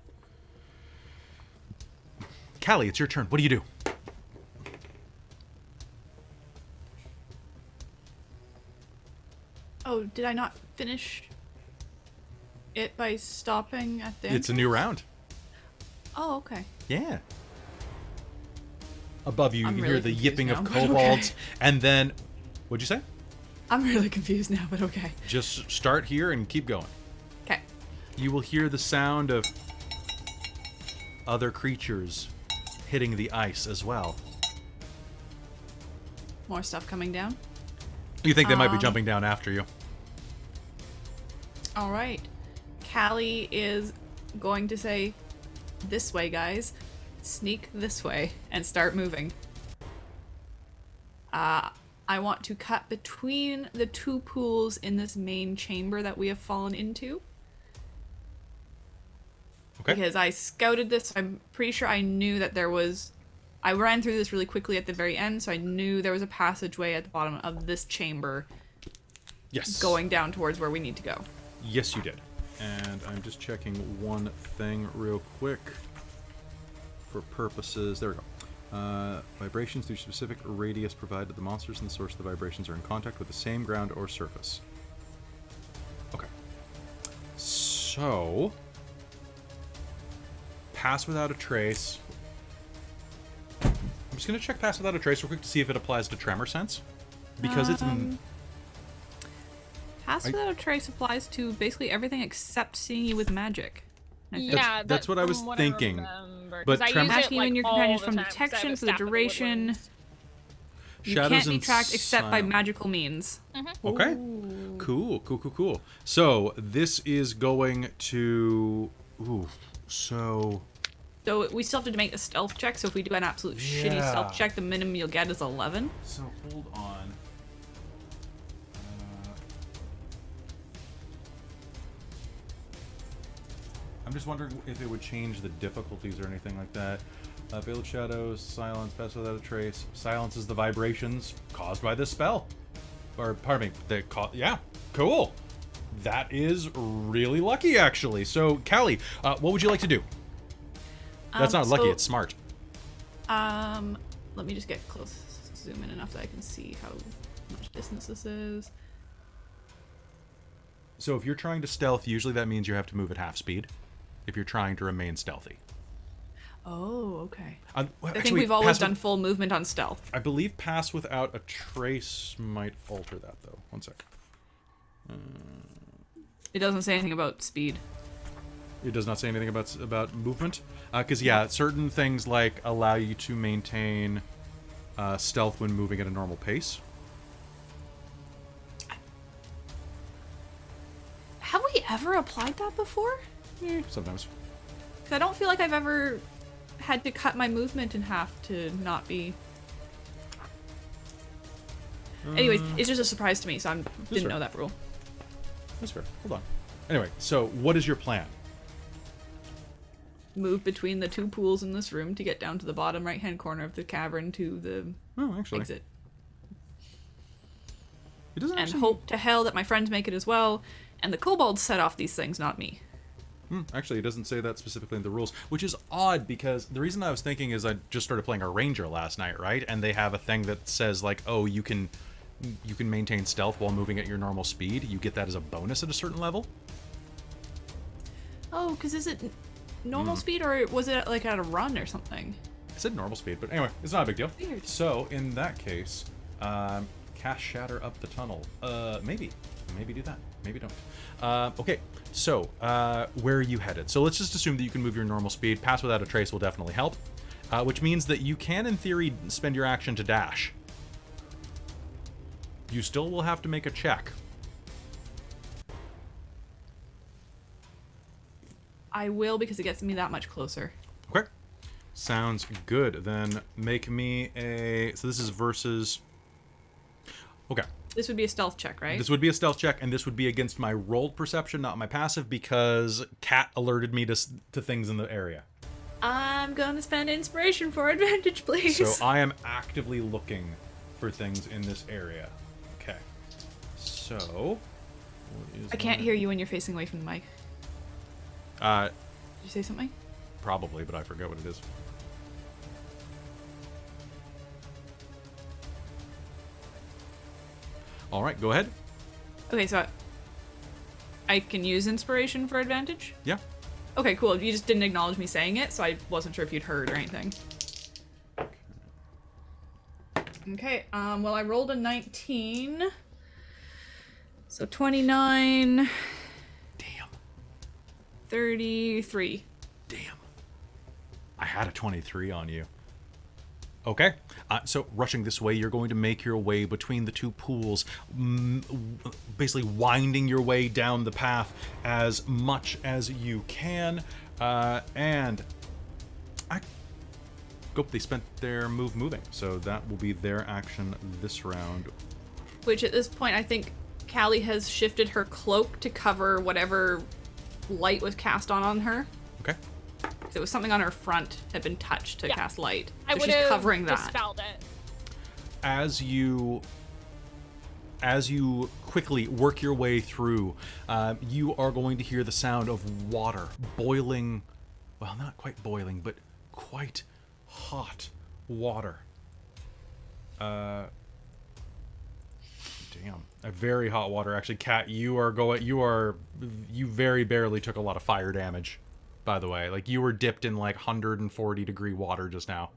Callie, it's your turn. What do you do? Oh, did I not finish it by stopping at the It's a new round. Oh, okay. Yeah. Above you, I'm you really hear the confused yipping now, of but okay. kobolds, and then, what'd you say? I'm really confused now, but okay. Just start here and keep going. Okay. You will hear the sound of other creatures hitting the ice as well. More stuff coming down. You think they might be jumping down after you. All right. Callie is going to say, this way, guys. Sneak this way and start moving. I want to cut between the two pools in this main chamber that we have fallen into. Okay. Because I scouted this, I'm pretty sure I knew that there was... I ran through this really quickly at the very end, so I knew there was a passageway at the bottom of this chamber Yes. going down towards where we need to go. Yes, you did. And I'm just checking one thing real quick for purposes. There we go. Vibrations through specific radius provided the monsters and the source of the vibrations are in contact with the same ground or surface. Okay. So, pass without a trace. I'm just going to check pass without a trace real quick to see if it applies to tremor sense. Because it's... Pass without a trace applies to basically everything except seeing you with magic. I think. Yeah, That's what I was from what thinking. remember, But 'cause I tremor- use it, Masking you like, and your all companions the from time 'cause I have detection a for the staff of duration. wounds. You Shadows can't be and tracked except by silence. magical means. Okay. Cool. So this is going to. Ooh. So. So we still have to make a stealth check, so if we do an absolute shitty Yeah. stealth check, the minimum you'll get is 11. So hold on. I'm just wondering if it would change the difficulties or anything like that. Veil of Shadows, Silence, Pass Without a Trace. Silence is the vibrations caused by this spell. Or, pardon me, yeah, cool. That is really lucky, actually. So, Callie, what would you like to do? That's not lucky, it's smart. Let me just get close, zoom in enough that I can see how much distance this is. So if you're trying to stealth, usually that means you have to move at half speed. If you're trying to remain stealthy. Oh, okay. Well, I think actually, we've always pass done with- full movement on stealth. I believe pass without a trace might alter that, though. One sec. It doesn't say anything about speed. It does not say anything about movement, because yeah, certain things like allow you to maintain stealth when moving at a normal pace. Have we ever applied that before? Sometimes. 'Cause I don't feel like I've ever had to cut my movement in half to not be... Anyways, it's just a surprise to me, so I didn't know that rule. That's fair. Hold on. Anyway, so what is your plan? Move between the two pools in this room to get down to the bottom right-hand corner of the cavern to the exit. It doesn't And actually... hope to hell that my friends make it as well. And the kobolds set off these things, not me. Actually, it doesn't say that specifically in the rules, which is odd because the reason I was thinking is I just started playing a ranger last night, right? And they have a thing that says like, oh, you can maintain stealth while moving at your normal speed. You get that as a bonus at a certain level. Oh, because is it normal speed or was it like at a run or something? I said normal speed, but anyway, it's not a big deal. Weird. So in that case, cast Shatter up the tunnel. Maybe do that. Maybe don't. Okay, so where are you headed? So let's just assume that you can move your normal speed. Pass without a trace will definitely help, which means that you can, in theory, spend your action to dash. You still will have to make a check. I will because it gets me that much closer. Okay. Sounds good. Then make me a... So this is versus... Okay. This would be a stealth check, right? This would be a stealth check, and this would be against my rolled perception, not my passive, because Cat alerted me to things in the area. I'm gonna spend inspiration for advantage, please. So I am actively looking for things in this area. Okay. So... what is I can't that? hear you when you're facing away from the mic. Did you say something? Probably, but I forget what it is. All right, go ahead. Okay, so I can use inspiration for advantage? Yeah. Okay, cool. You just didn't acknowledge me saying it, so I wasn't sure if you'd heard or anything. Okay, well, I rolled a 19. So 29... Damn. 33. Damn. I had a 23 on you. Okay. So rushing this way, you're going to make your way between the two pools, basically winding your way down the path as much as you can. And they spent their move moving, so that will be their action this round. Which at this point, I think Callie has shifted her cloak to cover whatever light was cast on her. Okay. So it was something on her front had been touched to cast light. I So would she's have covering that. dispelled it. As you quickly work your way through, you are going to hear the sound of water boiling. Well, not quite boiling, but quite hot water. Damn, a very hot water. Actually, Kat, you very barely took a lot of fire damage. By the way, like you were dipped in like 140 degree water just now.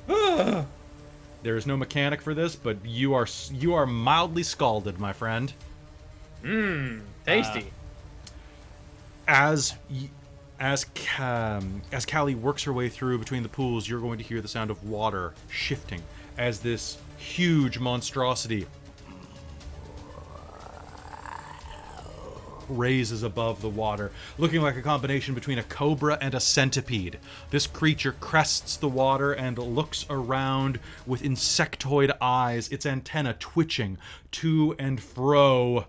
There is no mechanic for this, but you are mildly scalded, my friend. Tasty. As Callie works her way through between the pools, you're going to hear the sound of water shifting as this huge monstrosity raises above the water, looking like a combination between a cobra and a centipede. This creature crests the water and looks around with insectoid eyes, its antenna twitching to and fro.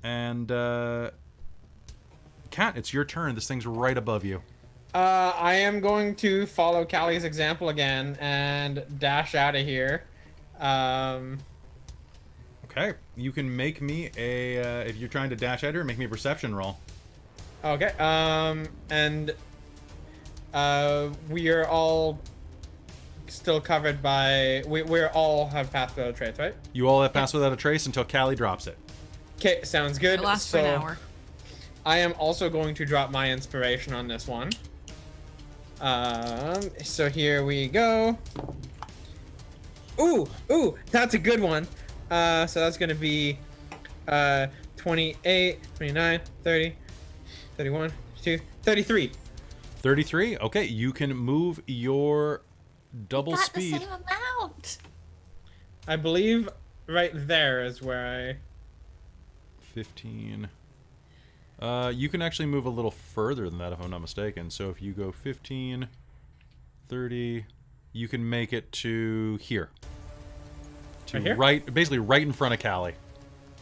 And, Kat, it's your turn. This thing's right above you. I am going to follow Callie's example again and dash out of here. Okay, you can make me a, if you're trying to dash at her, make me a perception roll. Okay, and we are all still covered by, we're all have pass without a trace, right? You all have passed without a trace until Callie drops it. Okay, sounds good. It lasts for an hour. I am also going to drop my inspiration on this one. So here we go. Ooh, that's a good one. So that's going to be 28, 29, 30, 31, 32, 33. 33? Okay, you can move your double speed. The same amount. I believe right there is where 15. You can actually move a little further than that if I'm not mistaken. So if you go 15, 30, you can make it to here. To Right here? right, basically right in front of Callie.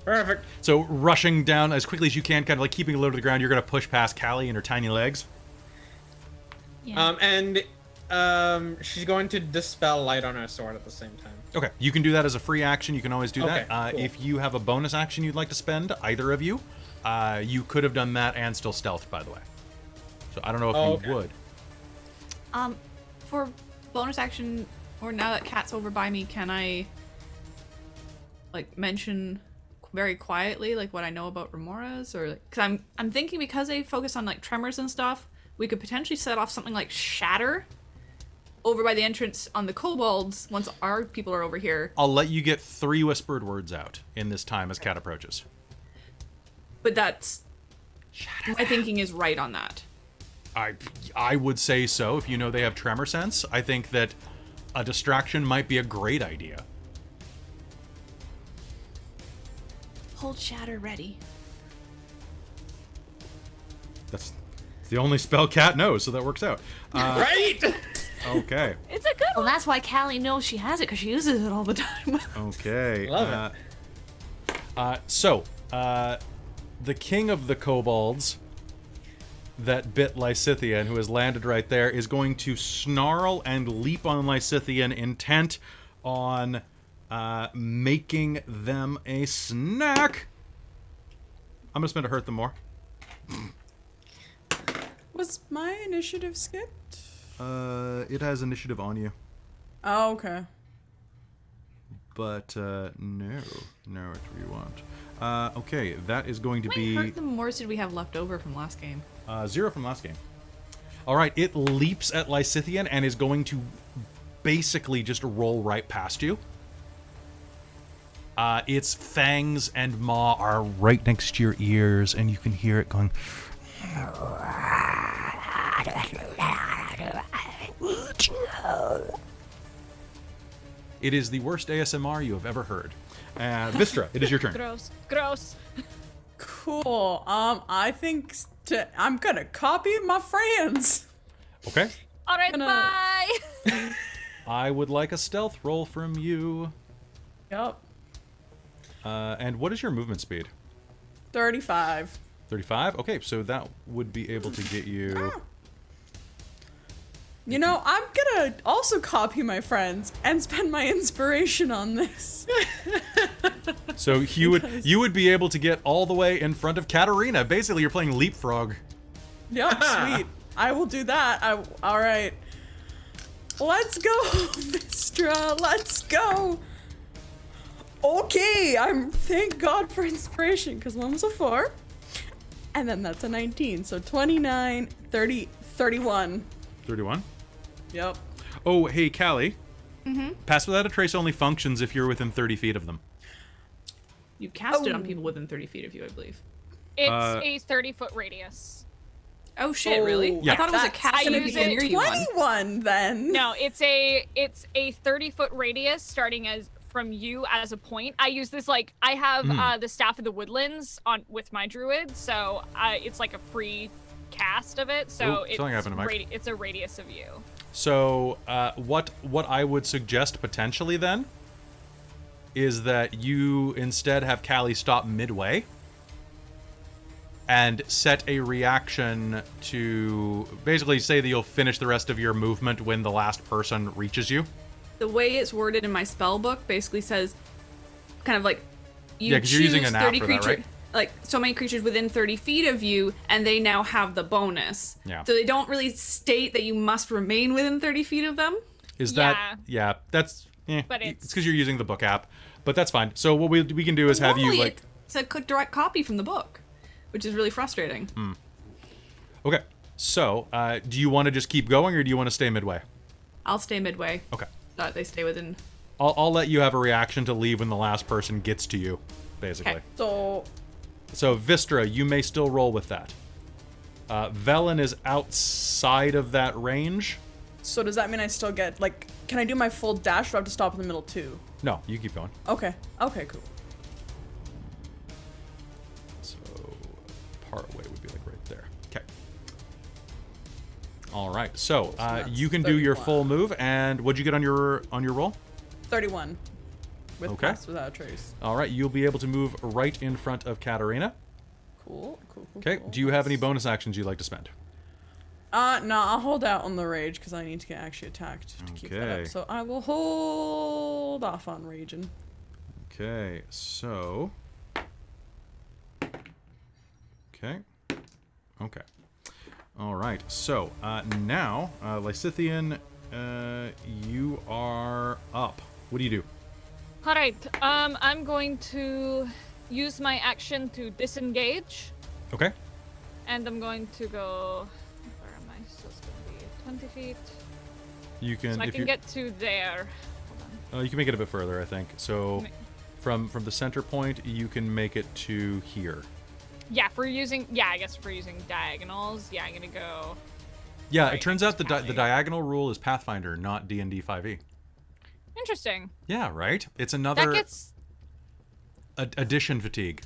Perfect. So rushing down as quickly as you can, kind of like keeping it low to the ground, you're going to push past Callie and her tiny legs. Yeah. She's going to dispel light on her sword at the same time. Okay, you can do that as a free action. You can always do Okay, that. cool. If you have a bonus action you'd like to spend, either of you, you could have done that and still stealthed, by the way. So I don't know if you would. For bonus action, or now that Kat's over by me, can I like mention very quietly like what I know about remoras, or because I'm thinking because they focus on like tremors and stuff, we could potentially set off something like shatter over by the entrance on the kobolds once our people are over here. I'll let you get 3 whispered words out in this time as Cat approaches. But that's my thinking is right on that. I would say so. If you know they have tremor sense, I think that a distraction might be a great idea. Hold shatter ready. That's the only spell Cat knows, so that works out. Right? Okay. It's a good Well, one. that's why Callie knows she has it, because she uses it all the time. Okay. Love The king of the kobolds that bit Lysithian, who has landed right there, is going to snarl and leap on Lysithian, intent on making them a snack. I'm gonna spend a hurt them more. Was my initiative skipped? It has initiative on you, Oh, okay. but no, it's where you want. Okay, that is going to How many be hurt them more did we have left over from last game? 0 from last game. All right, it leaps at Lysithian and is going to basically just roll right past you. Its fangs and maw are right next to your ears, and you can hear it going. It is the worst ASMR you have ever heard. Vistra, it is your turn. Gross. Gross. Cool. I think I'm gonna copy my friends. Okay. All right, Gonna- bye. I would like a stealth roll from you. Yep. And what is your movement speed? 35. 35? Okay, so that would be able to get you... You know, I'm gonna also copy my friends and spend my inspiration on this. So you would be able to get all the way in front of Katarina. Basically, you're playing leapfrog. Yep, sweet. I will do that. All right. Let's go, Vistra. Let's go. Okay, thank God for inspiration, because one was a 4. And then that's a 19. So 29, 30, 31. 31. Yep. Oh, hey, Callie. Pass Without a Trace only functions if you're within 30 feet of them. You cast it on people within 30 feet of you, I believe. It's a 30-foot radius. Oh shit, really? Yeah. I thought it was a That's- cast on I people use it near you one. 21 then. No, it's a 30-foot radius starting as from you as a point. I use this like I have the Staff of the Woodlands on with my druid, so it's like a free cast of it. So Ooh, something happened to Mike. it's a radius of you. So what I would suggest potentially then is that you instead have Callie stop midway and set a reaction to basically say that you'll finish the rest of your movement when the last person reaches you. The way it's worded in my spell book basically says kind of like you Yeah, 'cause you're using an app 30 for that, creature, right? like so many creatures within 30 feet of you, and they now have the bonus. Yeah. So they don't really state that you must remain within 30 feet of them. Is that that's But it's because you're using the book app, but that's fine. So what we can do is have you Normally like it's a quick direct copy from the book, which is really frustrating. okay. So do you want to just keep going or do you want to stay midway? I'll stay midway. Okay. They stay within. I'll let you have a reaction to leave when the last person gets to you, basically. Okay. So Vistra, you may still roll with that. Velen is outside of that range. So does that mean I still get, like, can I do my full dash or do I have to stop in the middle too? No, you keep going. Okay. Okay, cool. So part way All right. So that's you can do your 31. full move, and what'd you get on your roll? 31. With Okay. Pass Without a Trace. All right. You'll be able to move right in front of Katarina. Cool. Okay. Cool. Do you have any bonus actions you'd like to spend? No, I'll hold out on the rage because I need to get actually attacked to keep that Okay. up. So I will hold off on raging. Okay. So. Okay. Okay. All right. So now, Lysithian, you are up. What do you do? All right. I'm going to use my action to disengage, Okay. and I'm going to go. Where am I? So it's going to be 20 feet. You can. So I if can you, get to there. Hold on. you can make it a bit further, I think. So, Ma- from the center point, you can make it to here. Yeah, if we're using. Yeah, I guess if we're using diagonals. Yeah, I'm gonna go. Yeah. Right It turns next out the to Callie. diagonal rule is Pathfinder, not D&D 5e. Interesting. Yeah. Right. It's That another gets. addition fatigue.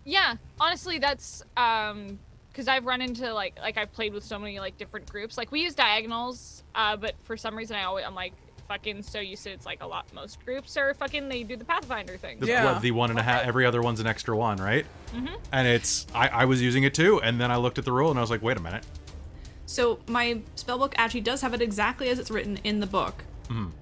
Yeah, honestly, that's because I've run into like I've played with so many like different groups. Like we use diagonals, but for some reason I'm like fucking so used to it's like a lot. Most groups are fucking they do the Pathfinder thing. Yeah. The 1.5. Every other one's an extra one, right? Mm-hmm. And it's I was using it too, and then I looked at the rule and I was like, wait a minute. So my spellbook actually does have it exactly as it's written in the book. Mhm.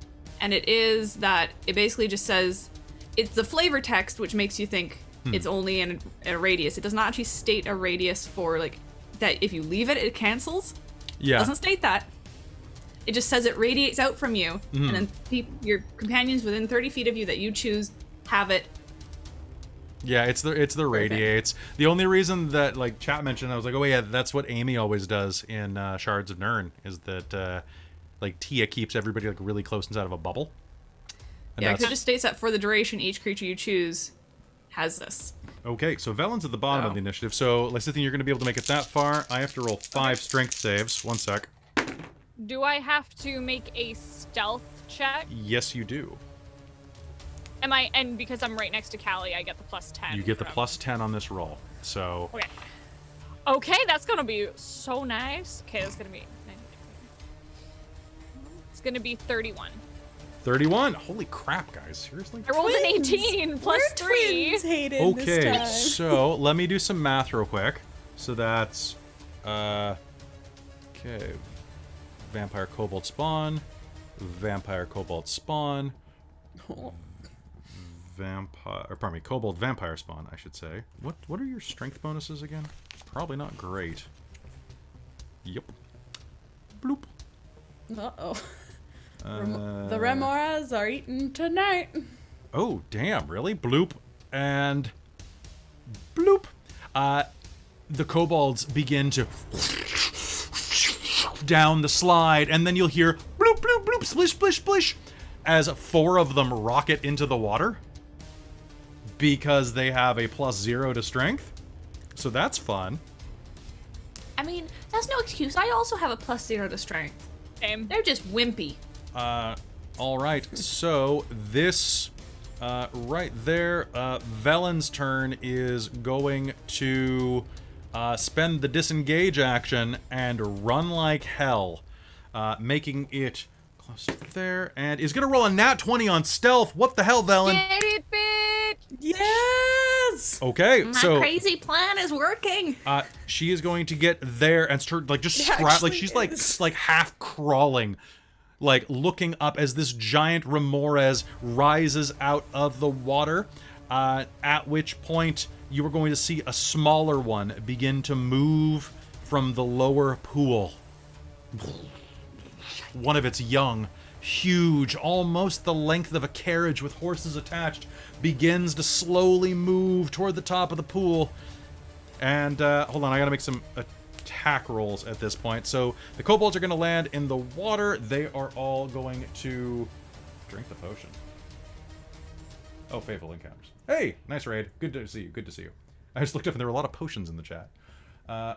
And it is that it basically just says it's the flavor text, which makes you think it's only in a radius. It does not actually state a radius for like that. If you leave it, it cancels. Yeah. It doesn't state that. It just says it radiates out from you, and then your companions within 30 feet of you that you choose have it. Yeah, it's the radiates. The only reason that like chat mentioned, I was like, oh yeah, that's what Amy always does in Shards of Nirn, is that like Tia keeps everybody like really close inside of a bubble. And Yeah, that's- because it just states that for the duration, each creature you choose has this. Okay, so Velen's at the bottom of Oh. the initiative. So Lysithian, you're going to be able to make it that far. I have to roll 5 strength saves. 1 sec. Do I have to make a stealth check? Yes, you do. Am I? And because I'm right next to Callie, I get the plus 10. You get the from- plus 10 on this roll. So Okay. Okay, that's gonna be so nice. Okay, that's gonna be. It's gonna be 31. 31. Holy crap, guys! Seriously? I rolled an Twins! 18 plus We're 3. twins, Hayden, this Okay, time. so let me do some math real quick. So that's okay. Vampire Kobold spawn, Vampire Kobold spawn, Kobold Vampire spawn, I should say. What are your strength bonuses again? Probably not great. Yep. Bloop. Uh-oh. The remoras are eaten tonight. Oh, damn, really? Bloop and bloop. The kobolds begin to down the slide, and then you'll hear bloop, bloop, bloop, splish, splish, splish, as 4 of them rocket into the water because they have a +0 to strength. So that's fun. I mean, that's no excuse. I also have a +0 to strength. Same. They're just wimpy. All right, so this right there, Velen's turn is going to spend the disengage action and run like hell, making it close to there, and is going to roll a nat 20 on stealth. What the hell, Velen? Get it, bitch! Yes! Okay, My so crazy plan is working. she is going to get there and start like just It scrap, like actually she's is. like half crawling, like looking up as this giant remorez rises out of the water. At which point you are going to see a smaller one begin to move from the lower pool. One of its young, huge, almost the length of a carriage with horses attached, begins to slowly move toward the top of the pool. And, hold on, I gotta make some attack rolls at this point. So, the kobolds are gonna land in the water. They are all going to drink the potion. Oh, Faithful Encounters. Hey, nice raid. Good to see you, good to see you. I just looked up and there were a lot of potions in the chat.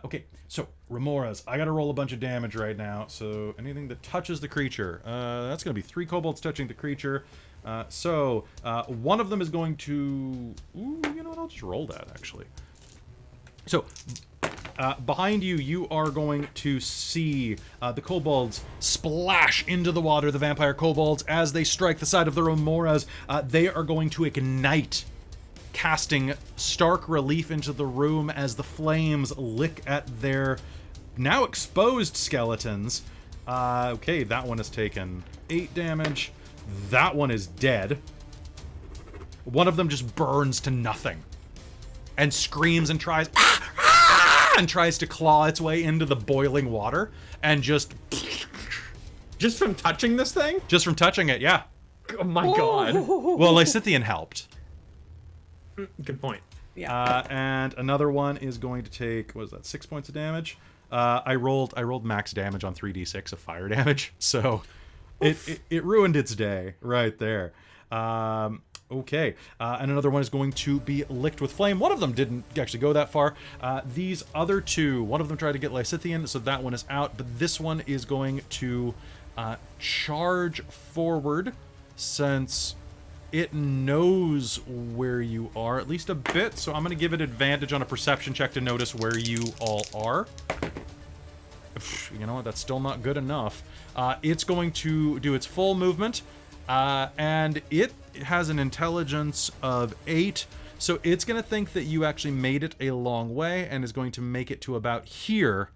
Okay, so, Remoras. I gotta roll a bunch of damage right now. So, anything that touches the creature. That's gonna be 3 kobolds touching the creature. So, one of them is going to... Ooh, you know what? I'll just roll that, actually. So, Behind you, you are going to see the kobolds splash into the water, the vampire kobolds, as they strike the side of the remoras. They are going to ignite, casting stark relief into the room as the flames lick at their now exposed skeletons. Okay, that one has taken 8 damage. That one is dead. One of them just burns to nothing and screams and tries to claw its way into the boiling water and just Just from touching this thing? just from touching it, yeah. Oh my god. Well, Lysithian helped. Good point. Yeah. And another one is going to take, what is that, 6 points of damage? I rolled max damage on 3d6 of fire damage, so it ruined its day right there. Okay, and another one is going to be licked with flame. One of them didn't actually go that far. These other two, one of them tried to get Lysithian, so that one is out, but this one is going to charge forward since it knows where you are, at least a bit, so I'm going to give it advantage on a perception check to notice where you all are. You know what, that's still not good enough. It's going to do its full movement, and it has an intelligence of 8, so it's going to think that you actually made it a long way and is going to make it to about here,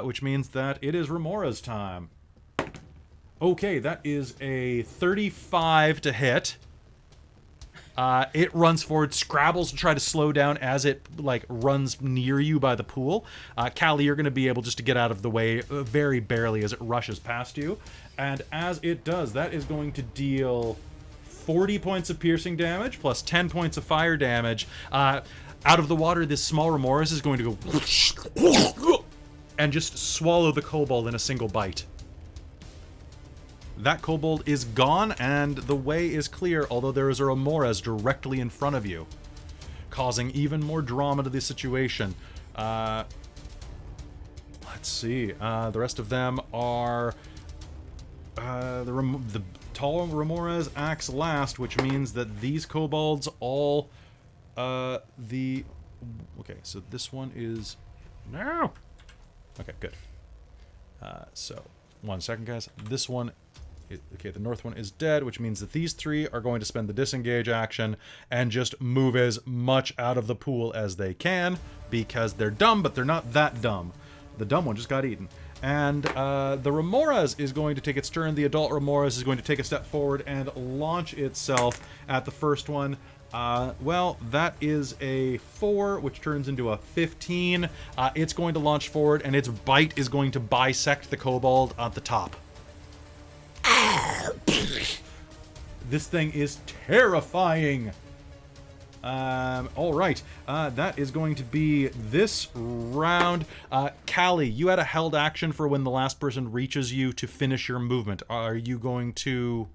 which means that it is Remora's time. Okay, that is a 35 to hit. It runs forward, scrabbles to try to slow down as it, like, runs near you by the pool. Callie, you're going to be able just to get out of the way very barely as it rushes past you. And as it does, that is going to deal 40 points of piercing damage plus 10 points of fire damage. Out of the water, this small Remoras is going to go and just swallow the kobold in a single bite. That kobold is gone, and the way is clear, although there is a Remoras directly in front of you, causing even more drama to the situation. Let's see. The rest of them are... the tall Remoras acts last, which means that these kobolds all... Okay, so this one is... No! Okay, good. So, 1 second, guys. This one... Okay, the north one is dead, which means that these three are going to spend the disengage action and just move as much out of the pool as they can, because they're dumb, but they're not that dumb. The dumb one just got eaten. And the Remoras is going to take its turn. The adult Remoras is going to take a step forward and launch itself at the first one. Well, that is a 4, which turns into a 15. It's going to launch forward, and its bite is going to bisect the kobold at the top. This thing is terrifying. All right. That is going to be this round. Callie, you had a held action for when the last person reaches you to finish your movement. Are you going to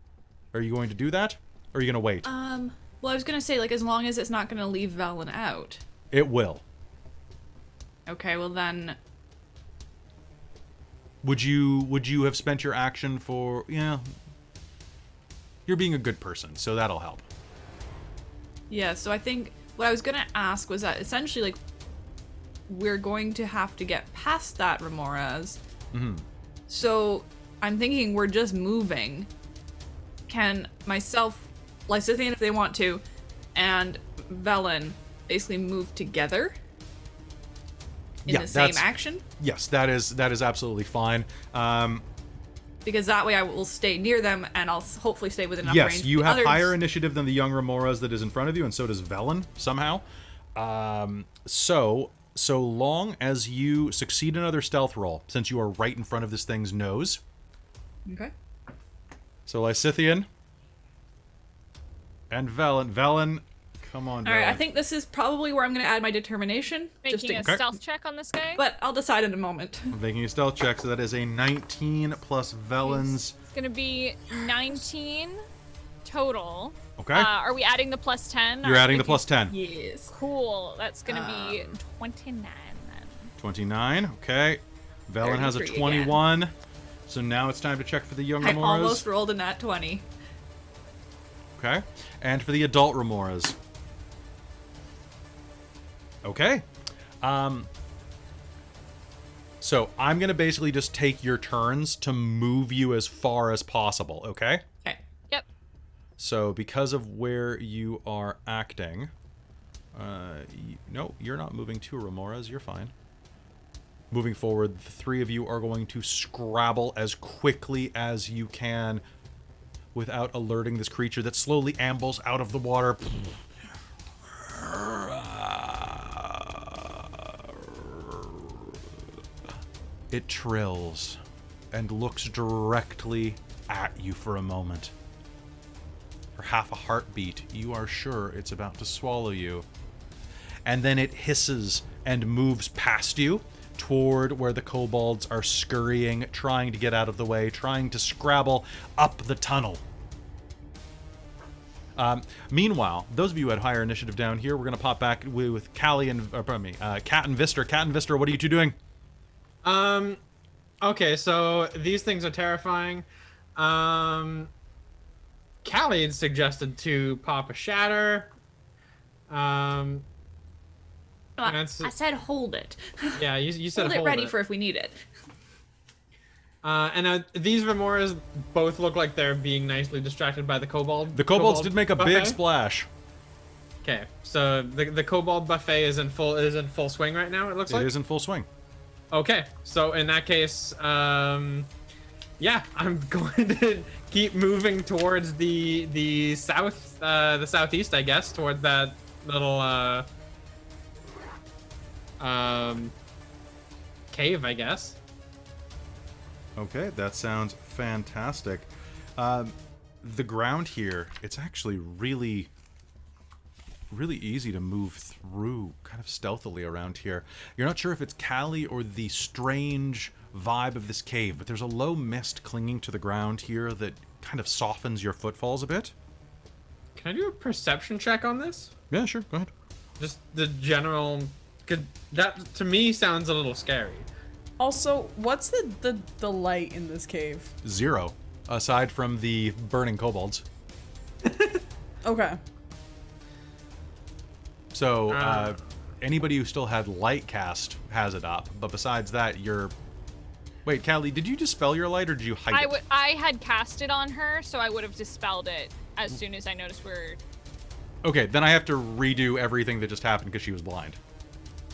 do that? Or are you going to wait? Well, I was going to say, like, as long as it's not going to leave Valen out. It will. Okay, well then... Would you have spent your action for... Yeah. You're being a good person, so that'll help. Yeah, so I think what I was going to ask was that essentially, like, we're going to have to get past that Remoras. Mm-hmm. So I'm thinking we're just moving. Can myself, Lysithian if they want to, and Velen basically move together in the same action? Yes, that is absolutely fine. Because that way I will stay near them, and I'll hopefully stay within enough range. Yes, you have higher initiative than the young Remoras that is in front of you, and so does Velen, somehow. So long as you succeed another stealth roll, since you are right in front of this thing's nose. Okay. So Lysithian and Velen. Velen, come on, Velen. Alright, I think this is probably where I'm going to add my determination. Making a stealth check on this guy. But I'll decide in a moment. I'm making a stealth check, so that is a 19 plus Velen's. It's gonna be 19 total. Okay. Are we adding the plus 10? You're adding the plus 10. Yes. Cool. That's gonna be 29 then. 29, okay. Velen has a 21. So now it's time to check for the young I Remoras. almost rolled a nat 20. Okay. And for the adult Remoras. Okay. So I'm going to basically just take your turns to move you as far as possible, okay? Okay. Yep. So because of where you are acting... no, you're not moving too, Remoras. You're fine. Moving forward, the three of you are going to scrabble as quickly as you can without alerting this creature that slowly ambles out of the water. It trills and looks directly at you for a moment. For half a heartbeat, you are sure it's about to swallow you. And then it hisses and moves past you toward where the kobolds are scurrying, trying to get out of the way, trying to scrabble up the tunnel. Meanwhile, those of you who had higher initiative down here, we're going to pop back with Callie and, Cat and Vistor. Cat and Vistor, what are you two doing? Okay, so these things are terrifying. Callie had suggested to pop a shatter. I said hold it. Yeah, you said Hold it ready for if we need it. And these Remoras both look like they're being nicely distracted by the kobold. The kobolds did make a big buffet. splash. Okay, so the kobold buffet is in full swing right now. It looks like It is in full swing. Okay, so in that case, yeah, I'm going to keep moving towards the southeast, I guess, towards that little cave, I guess. Okay, that sounds fantastic. The ground here, it's actually really easy to move through kind of stealthily around here. You're not sure if it's Callie or the strange vibe of this cave, but there's a low mist clinging to the ground here that kind of softens your footfalls a bit. Can I do a perception check on this? Yeah, sure, go ahead. Just the general... That, to me, sounds a little scary. Also, what's the light in this cave? 0, aside from the burning kobolds. Okay. So, anybody who still had light cast has it up, but besides that, you're... Wait, Callie, did you dispel your light or did you hide it? I had cast it on her, so I would have dispelled it as soon as I noticed we're... Okay, then I have to redo everything that just happened because she was blind.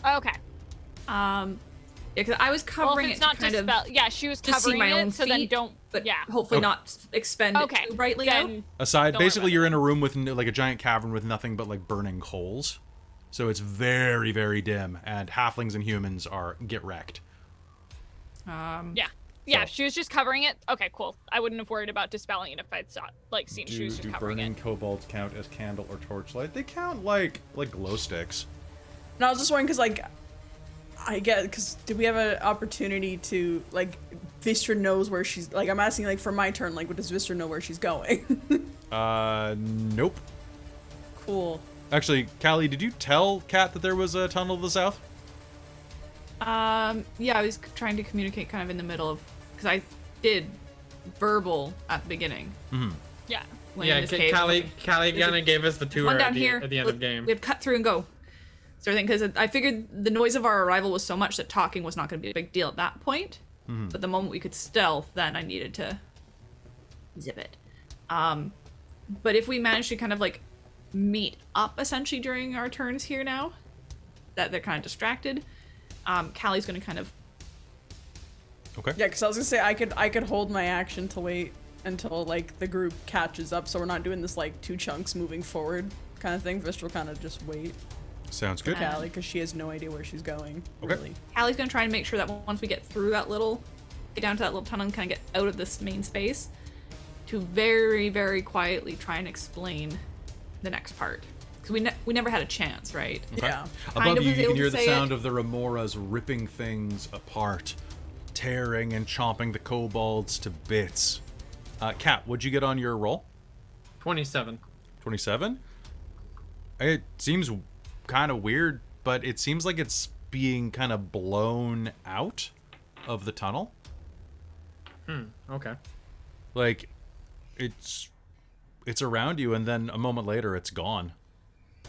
Okay. Yeah, because I was covering Well, if it's it not to kind dispel... of Yeah, she was to see covering my own it, so then feet, don't... but yeah. hopefully Okay. not expend Okay. it too brightly out. Then Aside, don't worry basically about you're in a room with like a giant cavern with nothing but like burning coals. So it's very, very dim, and halflings and humans get wrecked. Yeah. Yeah, So- she was just covering it. Okay, cool. I wouldn't have worried about dispelling it if I'd seen she was just Do covering burning it. kobolds count as candle or torchlight? They count like glow sticks. And I was just wondering, because, like, did we have an opportunity to, like, Vistra knows where she's, like, I'm asking, like, for my turn, like, does Vistra know where she's going? Nope. Cool. Actually, Callie, did you tell Kat that there was a tunnel to the south? Yeah, I was trying to communicate kind of in the middle of, because I did verbal at the beginning. Yeah. when Yeah, in this cave. Callie kind of gave us the tour One down at the, here. at the end of the game. We have to cut through and go. Sort of thing, because I figured the noise of our arrival was so much that talking was not going to be a big deal at that point. But the moment we could stealth, then I needed to zip it. But if we manage to kind of like meet up essentially during our turns here now, that they're kind of distracted, Callie's going to kind of... Okay. Yeah, because I was gonna say I could hold my action to wait until like the group catches up, so we're not doing this like two chunks moving forward kind of thing. Vistra will kind of just wait Sounds good. for Callie because she has no idea where she's going. Okay. Really. Callie's going to try and make sure that once we get through that little... get down to that little tunnel and kind of get out of this main space, to very, very quietly try and explain the next part. Because we never had a chance, right? Okay. Yeah. Kind Above of you, was you able can to hear the say sound it. of the remoras ripping things apart, tearing and chomping the kobolds to bits. Kat, what'd you get on your roll? 27. 27? It seems kind of weird, but it seems like it's being kind of blown out of the tunnel. Okay. Like, it's around you, and then a moment later, it's gone.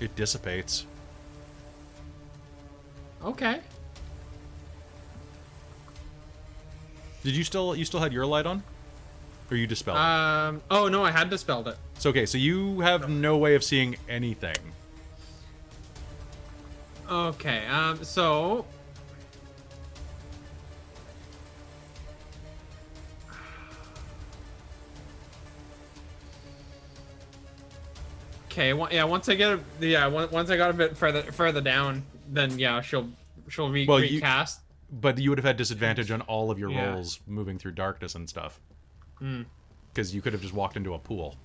It dissipates. Okay. Did you still had your light on? Or you dispelled it? Oh no, I had dispelled it. So okay, so you have no way of seeing anything. Okay, so... Okay, yeah, once I got a bit further down, then yeah, she'll recast. But you would have had disadvantage on all of your rolls moving through darkness and stuff. Because you could have just walked into a pool.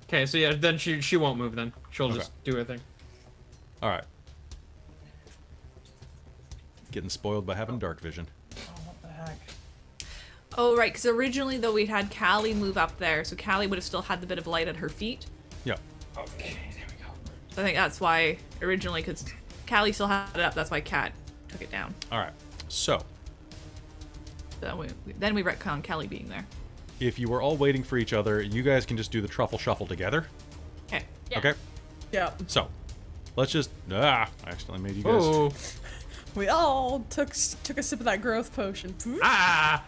Okay, so yeah, then she won't move then. She'll just do her thing. Alright. Getting spoiled by having dark vision. Oh, what the heck? Oh, right, because originally, though, we'd had Callie move up there, so Callie would have still had the bit of light at her feet. Yeah. Okay, there we go. So I think that's why, originally, because Callie still had it up, that's why Kat took it down. Alright. So, Then we retcon Callie being there. if you were all waiting for each other, you guys can just do the truffle shuffle together. Okay. Yeah. Okay? Yep. So, let's just... I accidentally made you guys... Oh. We all took a sip of that growth potion. Ah!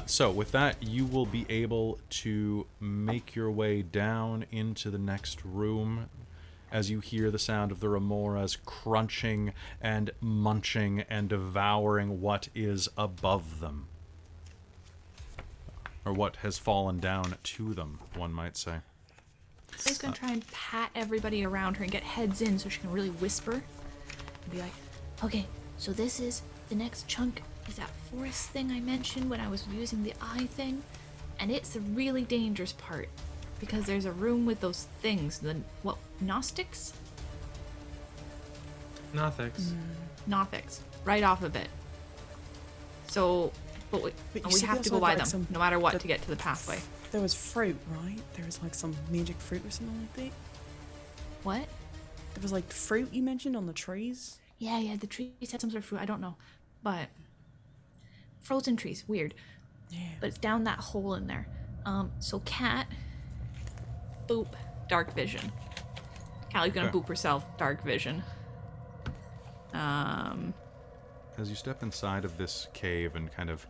So with that, you will be able to make your way down into the next room as you hear the sound of the remoras crunching and munching and devouring what is above them. Or what has fallen down to them, one might say. She's gonna try and pat everybody around her and get heads in so she can really whisper. And be like, okay, so this is the next chunk. Is that forest thing I mentioned when I was using the eye thing? And it's the really dangerous part. Because there's a room with those things. Gnostics? Nothics. Nothics. Right off of it. So, but But you we said have there to was, go by like, them, some- no matter what, to get to the pathway. There was fruit, right? There was like some magic fruit or something like that. What? There was like fruit you mentioned on the trees. Yeah, the trees had some sort of fruit, I don't know. But frozen trees, weird. Yeah. But it's down that hole in there. So Cat, boop, dark vision. Callie's gonna Okay. boop herself, dark vision. As you step inside of this cave and kind of...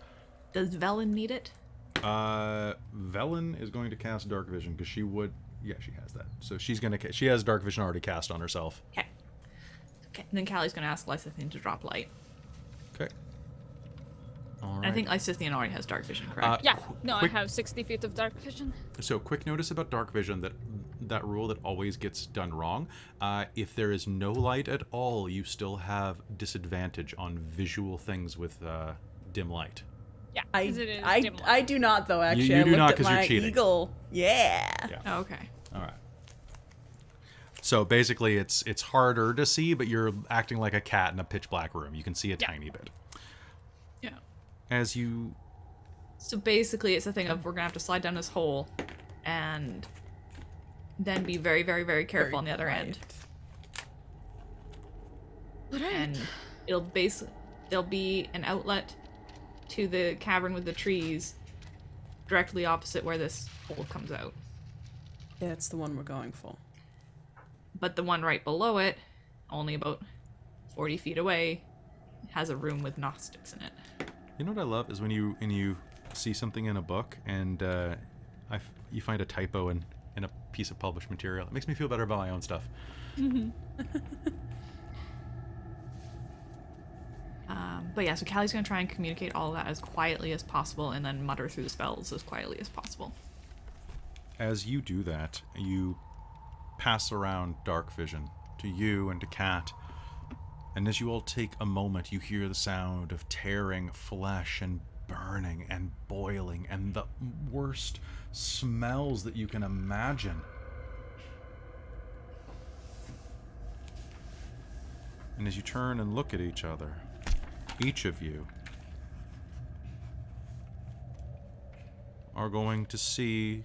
Does Velen need it? Velen is going to cast dark vision because she would... Yeah, she has that. So she's going to... She has dark vision already cast on herself. Okay. And then Callie's gonna ask Lysithian to drop light. Okay. All And right. I think Lysithian already has dark vision, correct? Yeah. No, quick- I have 60 feet of dark vision. So, quick notice about dark vision, that rule that always gets done wrong. If there is no light at all, you still have disadvantage on visual things with dim light. Yeah, I 'cause it is dim light. I do not though. Actually, you I do looked not at 'cause you're my cheating. eagle. Yeah. Yeah. Oh, okay. All right. So basically, it's harder to see, but you're acting like a cat in a pitch black room. You can see a tiny bit. Yeah. As you... So basically, it's a thing of we're gonna have to slide down this hole, and then be very, very, very careful on the other end. And there'll be an outlet to the cavern with the trees directly opposite where this hole comes out. Yeah, it's the one we're going for. But the one right below it, only about 40 feet away, has a room with Gnostics in it. You know what I love is when you see something in a book and you find a typo in a piece of published material. It makes me feel better about my own stuff. But yeah, so Callie's gonna try and communicate all of that as quietly as possible and then mutter through the spells as quietly as possible. As you do that, you pass around dark vision to you and to Kat. And as you all take a moment, you hear the sound of tearing flesh and burning and boiling and the worst smells that you can imagine. And as you turn and look at each other, each of you are going to see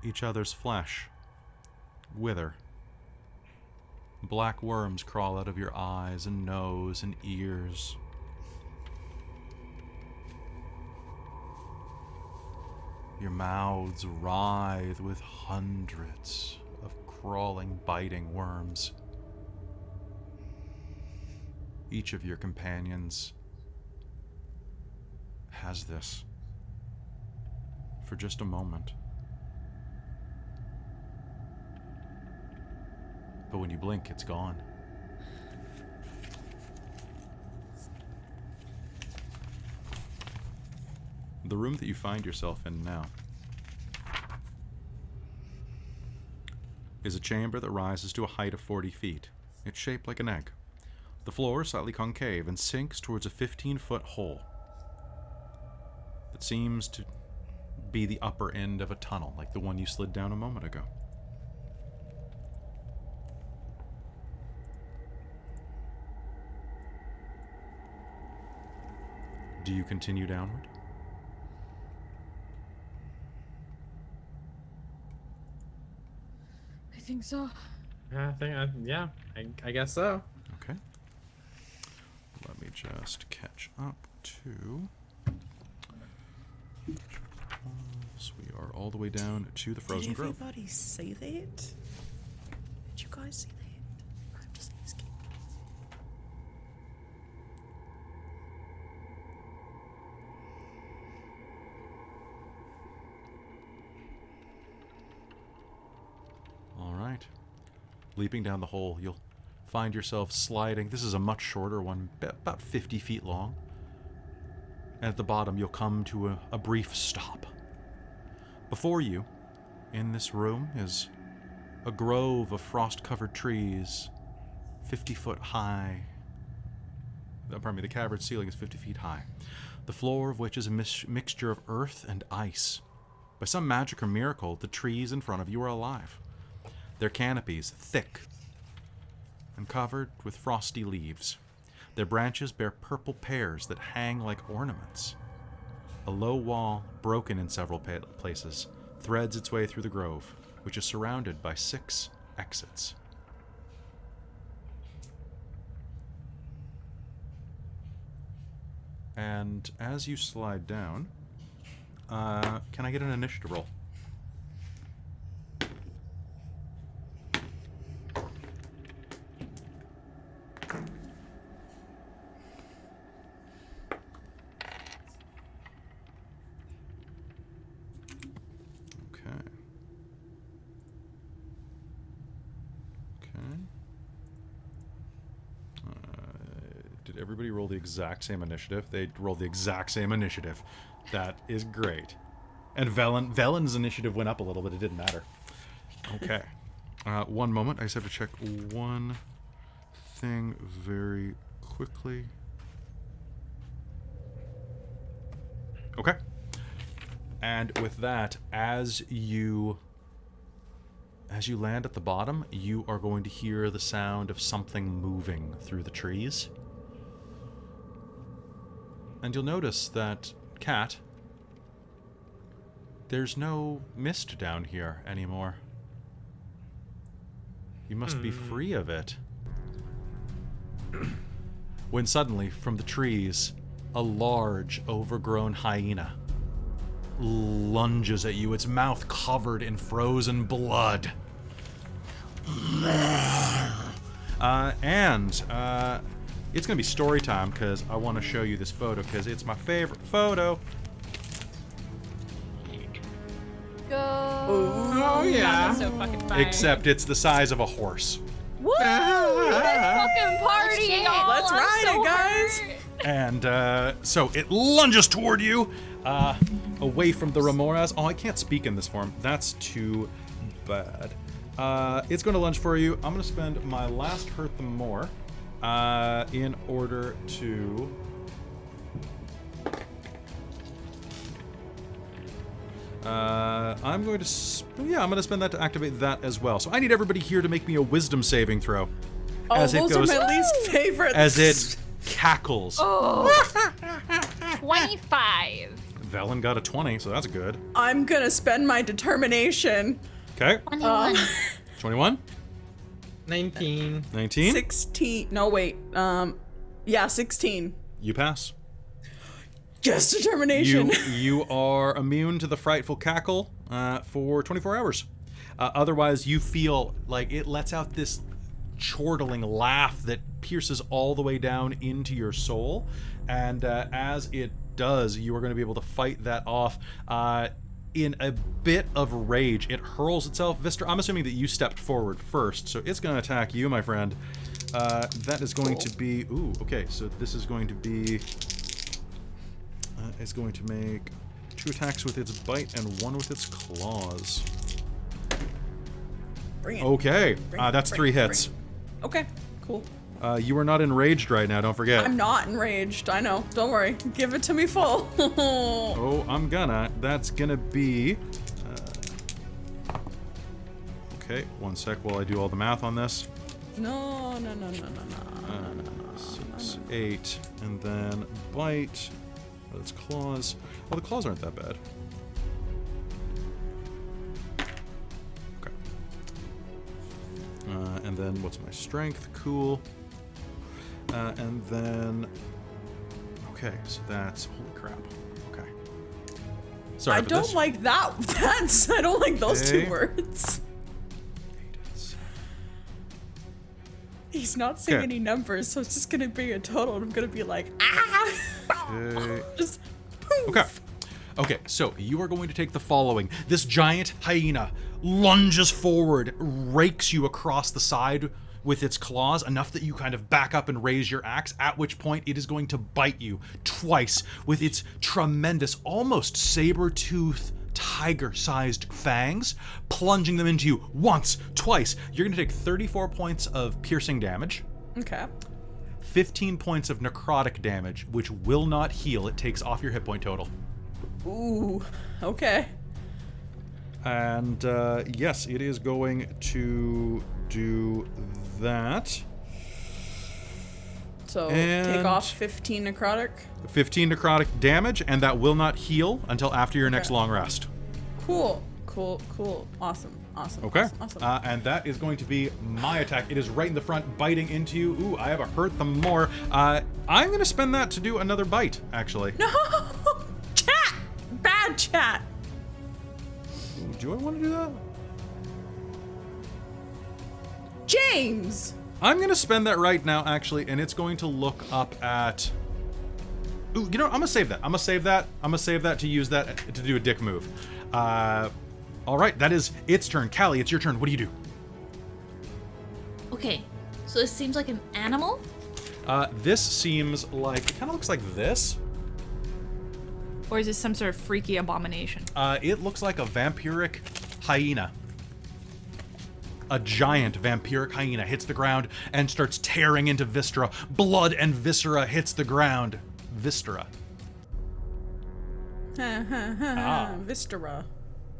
each other's flesh wither. Black worms crawl out of your eyes and nose and ears. Your mouths writhe with hundreds of crawling, biting worms. each of your companions has this for just a moment. But when you blink, it's gone. The room that you find yourself in now is a chamber that rises to a height of 40 feet. It's shaped like an egg. The floor is slightly concave and sinks towards a 15-foot hole that seems to be the upper end of a tunnel, like the one you slid down a moment ago. Do you continue downward? I think so. I guess so. Okay. Let me just catch up to... So we are all the way down to the Frozen Did Grove. everybody say that? Did you guys say that? I'm just asking. All right. Leaping down the hole, you'll find yourself sliding. This is a much shorter one, about 50 feet long. And at the bottom, you'll come to a brief stop. Before you, in this room, is a grove of frost-covered trees, 50 foot high. Pardon me, the cavern ceiling is 50 feet high. The floor of which is a mixture of earth and ice. By some magic or miracle, the trees in front of you are alive. Their canopies thick and covered with frosty leaves. Their branches bear purple pears that hang like ornaments. A low wall, broken in several places, threads its way through the grove, which is surrounded by 6 exits. And as you slide down, can I get an initiative roll? Did everybody roll the exact same initiative? They rolled the exact same initiative. That is great. And Velen's initiative went up a little, but it didn't matter. Okay. One moment. I just have to check one thing very quickly. Okay. And with that, as you land at the bottom, you are going to hear the sound of something moving through the trees. And you'll notice that, Cat, there's no mist down here anymore. You must be free of it. When suddenly, from the trees, a large, overgrown hyena lunges at you, its mouth covered in frozen blood. It's going to be story time because I want to show you this photo because it's my favorite photo. Go. Oh, yeah. That's so fucking fire. Except it's the size of a horse. Woo! Fucking party, y'all. Let's I'm ride so it, guys. hurt. And so it lunges toward you, away from the remoras. Oh, I can't speak in this form. That's too bad. It's going to lunge for you. I'm going to spend my last hurt them more in order to... I'm going to spend that to activate that as well. So I need everybody here to make me a wisdom saving throw. Oh, as those it goes, are my least favorite. as it cackles. Oh. 25. Velen got a 20, so that's good. I'm gonna spend my determination. Okay. 21. 21? 19. 19? 16. No, wait. Yeah, 16. You pass. Just determination. You are immune to the frightful cackle for 24 hours. Otherwise, you feel like it lets out this chortling laugh that pierces all the way down into your soul. And as it does, you are going to be able to fight that off. In a bit of rage, it hurls itself. Vistra, I'm assuming that you stepped forward first, so it's going to attack you, my friend. That is going to be... Ooh, okay, so this is going to be... it's going to make 2 attacks with its bite and 1 with its claws. Bring it. Okay, Bring it, that's bring 3 it, bring hits. it. Okay, cool. You are not enraged right now, don't forget. I'm not enraged. I know. Don't worry. Give it to me full. Oh, I'm gonna. That's gonna be... okay, 1 sec while I do all the math on this. No. 6, 8, and then bite. That's claws. Well, the claws aren't that bad. Okay. And then what's my strength? Cool. And then... okay, so that's... holy crap. Okay. Sorry I for don't this. like that. I don't like those Okay. 2 words. 8, 7. He's not saying Okay. any numbers, so it's just gonna be a total. And I'm gonna be like, ah! Okay. Just poof. Okay. Okay, so you are going to take the following. This giant hyena lunges forward, rakes you across the side with its claws, enough that you kind of back up and raise your axe, at which point it is going to bite you twice with its tremendous, almost saber-toothed, tiger-sized fangs, plunging them into you once, twice. You're going to take 34 points of piercing damage. Okay. 15 points of necrotic damage, which will not heal. It takes off your hit point total. Ooh. Okay. And yes, it is going to do that. So And- take off 15 necrotic. 15 necrotic damage, and that will not heal until after your next Okay. long rest. Cool. Awesome. Okay. Awesome. And that is going to be my attack. It is right in the front, biting into you. Ooh, I have a hurt them more. I'm going to spend that to do another bite, actually. No! Chat! Bad chat! Ooh, do I want to do that? James! I'm going to spend that right now, actually, and it's going to look up at... Ooh, you know what? I'm going to save that. I'm going to save that to use that to do a dick move. All right, that is its turn. Callie, it's your turn. What do you do? Okay, so this seems like an animal. This seems like... it kind of looks like this. Or is this some sort of freaky abomination? It looks like a vampiric hyena. A giant vampiric hyena hits the ground and starts tearing into Viscera. Blood and viscera hits the ground. Viscera. Ah. Vistera.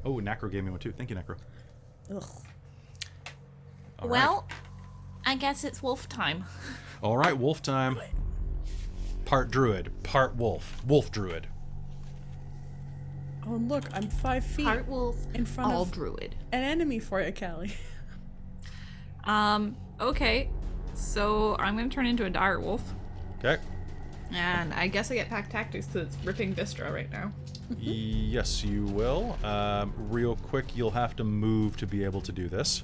Oh, Necro gave me one too. Thank you, Necro. Ugh. All right. Well, I guess it's wolf time. All right, wolf time. Part druid, part wolf. Wolf druid. Oh, look, I'm 5 feet Part wolf, in front all of druid. an enemy for you, Callie. Okay. So I'm gonna turn into a dire wolf. Okay. And I guess I get pack tactics because it's ripping Vistra right now. Yes, you will. Real quick, you'll have to move to be able to do this.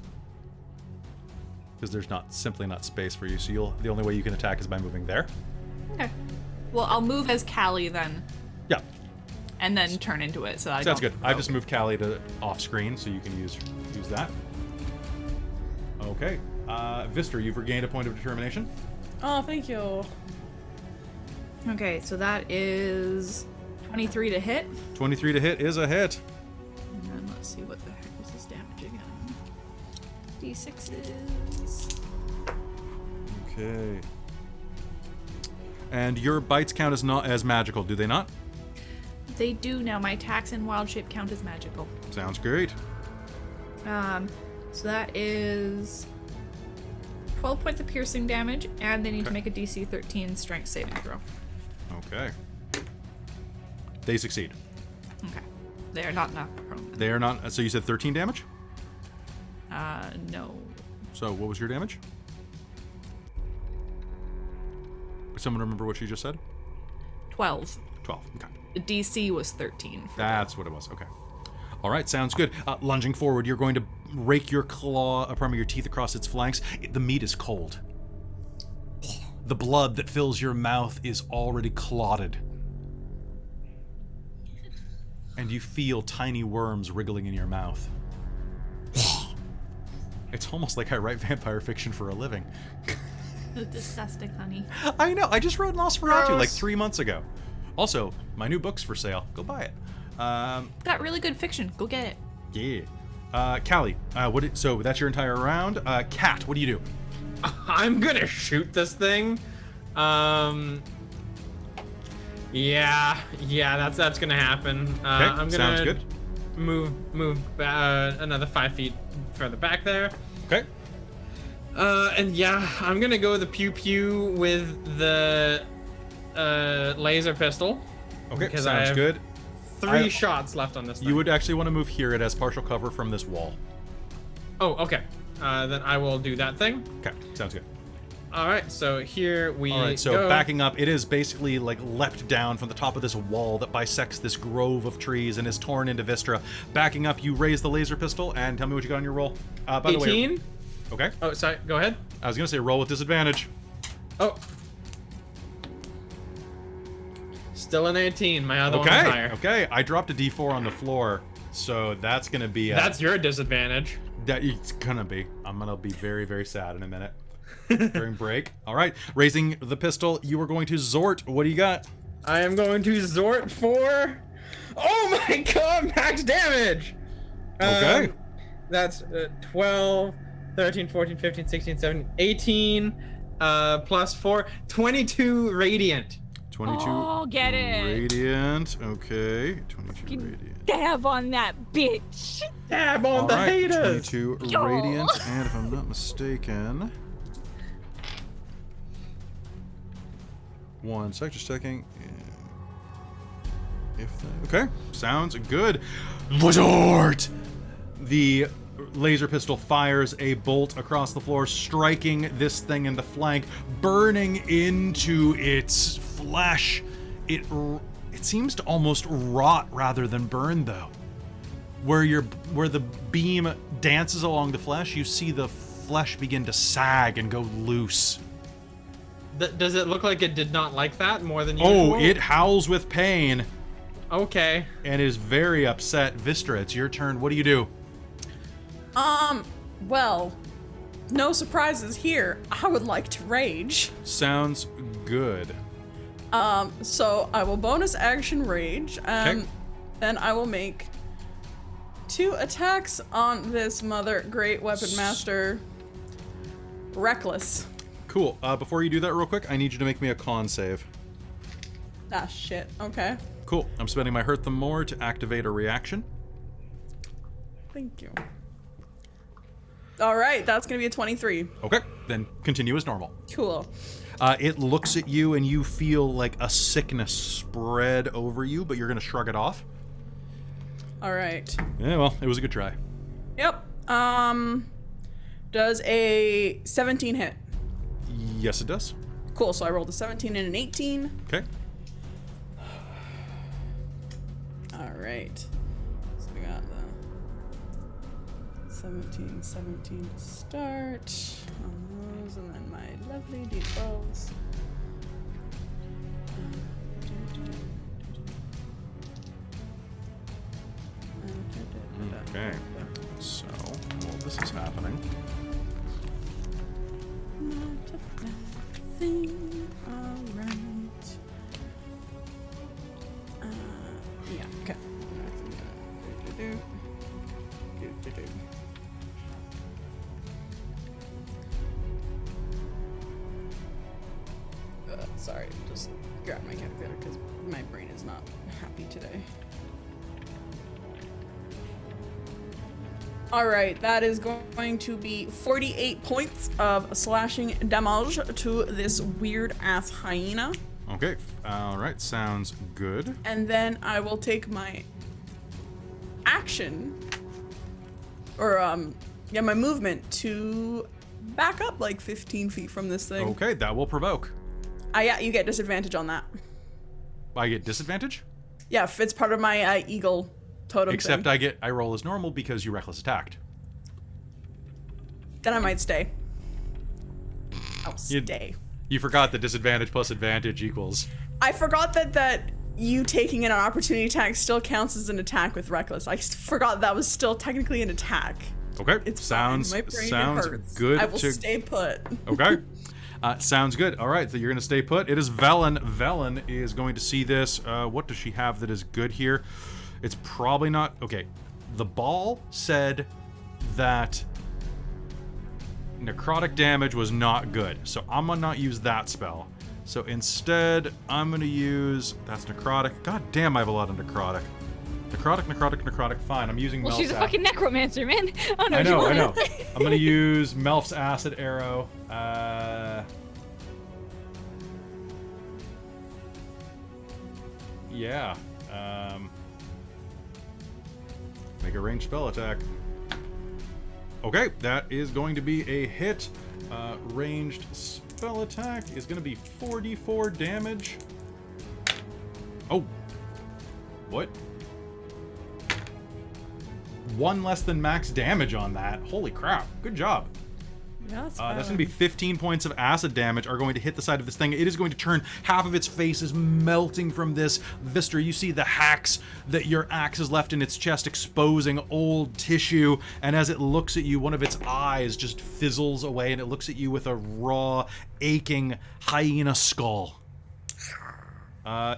Because there's simply not space for you, so the only way you can attack is by moving there. Okay. Well, I'll move as Callie then, Yeah, and then turn into it. So I sounds don't- good. I've just moved Callie to off screen, so you can use that. Okay. Vistra, you've regained a point of determination. Oh, thank you. Okay, so that is 23 to hit. 23 to hit is a hit. And then let's see what the heck was this damage again. D6s. Okay. And your bites count as magical, do they not? They do now. My attacks in wild shape count as magical. Sounds great. So that is 12 points of piercing damage, and they need to Okay. make a DC 13 strength saving throw. Okay. They succeed. Okay. They are not knocked prone. They are not. So you said 13 damage? No. So what was your damage? Someone remember what you just said? 12. 12. Okay. The DC was 13. That's what it was. Okay. All right, sounds good. Lunging forward, you're going to rake your your teeth across its flanks. The meat is cold. The blood that fills your mouth is already clotted. And you feel tiny worms wriggling in your mouth. It's almost like I write vampire fiction for a living. Disgusting, honey. I know. I just wrote Nosferatu Gross. like 3 months ago. Also, my new book's for sale. Go buy it. Got really good fiction. Go get it. Yeah. Callie, so that's your entire round. Kat, what do you do? I'm gonna shoot this thing. Yeah, that's gonna happen. I'm gonna sounds good. move another 5 feet further back there. Okay. And yeah, I'm gonna go the pew pew with the laser pistol. Okay, Because I sounds have good. 3 shots left on this thing. You would actually want to move here. It has partial cover from this wall. Oh, okay. Then I will do that thing. Okay, sounds good. All right, so here we All right, so go. backing up, it is basically like leapt down from the top of this wall that bisects this grove of trees and is torn into viscera. Backing up, you raise the laser pistol and tell me what you got on your roll. By the way, 18. okay. Oh, sorry. Go ahead. I was gonna say roll with disadvantage. Oh. Still an 18. My other one Okay, was higher. okay. I dropped a D4 on the floor, so that's gonna be. That's your disadvantage. That it's gonna be. I'm gonna be very, very sad in a minute. During break. All right, raising the pistol, you are going to Zort. What do you got? I am going to Zort for... Oh my god, max damage! Okay. That's 12, 13, 14, 15, 16, 17, 18, plus 4, 22 radiant. 22 Oh, get it. radiant. Okay, 22 radiant. Dab on that bitch. Dab on All the right, haters! 22 Yo. radiant, and if I'm not mistaken, one sec, just checking. Okay, sounds good. Zort! The laser pistol fires a bolt across the floor, striking this thing in the flank, burning into its flesh. It seems to almost rot rather than burn, though. Where the beam dances along the flesh, you see the flesh begin to sag and go loose. Does it look like it did not like that more than usual? Oh, it howls with pain Okay. and is very upset. Vistra, it's your turn. What do you do? Well, no surprises here. I would like to rage. Sounds good. So I will bonus action rage, and Okay. then I will make 2 attacks on this mother great weapon master. Reckless. Cool. Before you do that real quick, I need you to make me a con save. Ah, shit. Okay. Cool. I'm spending my hurt them more to activate a reaction. Thank you. All right, that's gonna be a 23. Okay. Then continue as normal. Cool. It looks at you and you feel like a sickness spread over you, but you're gonna shrug it off. All right. Yeah, well, it was a good try. Yep. Does a 17 hit? Yes, it does. Cool. So I rolled a 17 and an 18. Okay. All right. So we got the 17 to start on those, and then my lovely d12s. Okay. So, while this is happening, Not a bad thing. All right. Yeah. Okay. Sorry, just grab my calculator because my brain is not happy today. Alright, that is going to be 48 points of slashing damage to this weird ass hyena. okay. All right. Sounds good. And then I will take my action, or my movement to back up like 15 feet from this thing. Okay, that will provoke. Yeah, you get disadvantage on that. I get disadvantage? Yeah, if it's part of my eagle totem Except thing. I roll as normal because you reckless attacked. Then I might stay. I'll You- stay. You forgot that disadvantage plus advantage equals. I forgot that you taking an opportunity attack still counts as an attack with reckless. I forgot that was still technically an attack. Okay. It's sounds fine. My brain sounds hurts. good. I will stay put. Okay. Sounds good. All right, so you're going to stay put. It is Velen. Velen is going to see this. What does she have that is good here? It's probably not... Okay. The ball said that necrotic damage was not good. So I'm going to not use that spell. So instead, I'm going to use... That's necrotic. God damn, I have a lot of necrotic. Necrotic. Fine, I'm using Well, Melf's she's a acid. fucking necromancer, man. Oh, no, I know. you I'm going to use Melf's acid arrow. Yeah. Make a ranged spell attack. Okay, that is going to be a hit. Ranged spell attack is going to be 44 damage. Oh. What? One less than max damage on that. Holy crap. Good job. Yeah, that's That's going to be 15 points of acid damage are going to hit the side of this thing. It is going to turn. Half of its face is melting from this. Vistra, you see the hacks that your axe has left in its chest, exposing old tissue. And as it looks at you, one of its eyes just fizzles away, and it looks at you with a raw, aching hyena skull.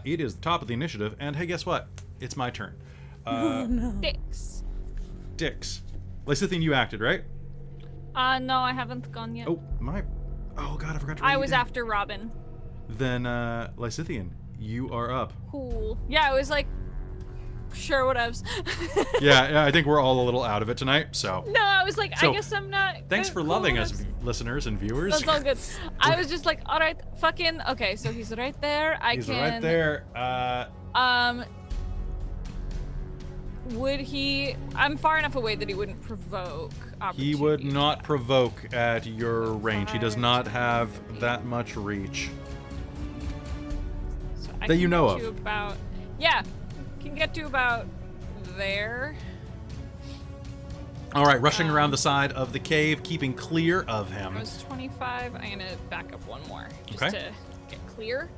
It is the top of the initiative, and hey, guess what? It's my turn. Dicks. Dix. Lysithian, you acted, right? No, I haven't gone yet. Oh, my... Oh, God, I forgot to I write you was down. after Robin. Then, Lysithian, you are up. Cool. Yeah, I was like, sure, whatevs. Yeah, I think we're all a little out of it tonight, so... No, I was like, So, I guess I'm not. Thanks for cool, loving us, whatevs. listeners and viewers. That's all good. I was just like, all right, fucking. Okay, so he's right there. He's right there. Would he? I'm far enough away that he wouldn't provoke. He would opportunity. not provoke at your range. He does not have that much reach. So I that you can know get of. to about, yeah, can get to about there. All right, rushing around the side of the cave, keeping clear of him. I was 25. I'm gonna back up one more just Okay. to get clear.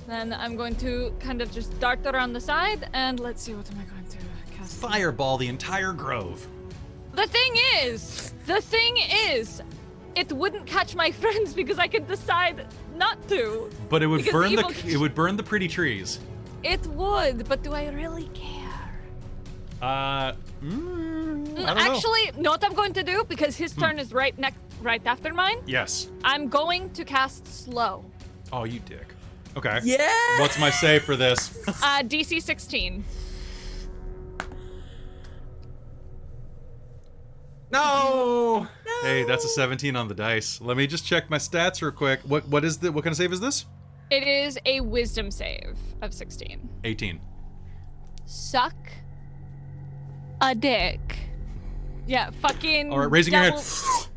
Then I'm going to kind of just dart around the side and let's see, what am I going to cast? Fireball the entire grove. The thing is, it wouldn't catch my friends because I could decide not to. But it would Because burn evil- it would burn the pretty trees. It would, but do I really care? I don't know. Actually, know what I'm going to do? Because his turn is right after mine. Yes. I'm going to cast slow. Oh, you dick. Okay. Yeah. What's my save for this? DC 16. No. Hey, that's a 17 on the dice. Let me just check my stats real quick. What kind of save is this? It is a wisdom save of 16. 18. Suck a dick. Yeah, fucking. All right, raising your head. devil-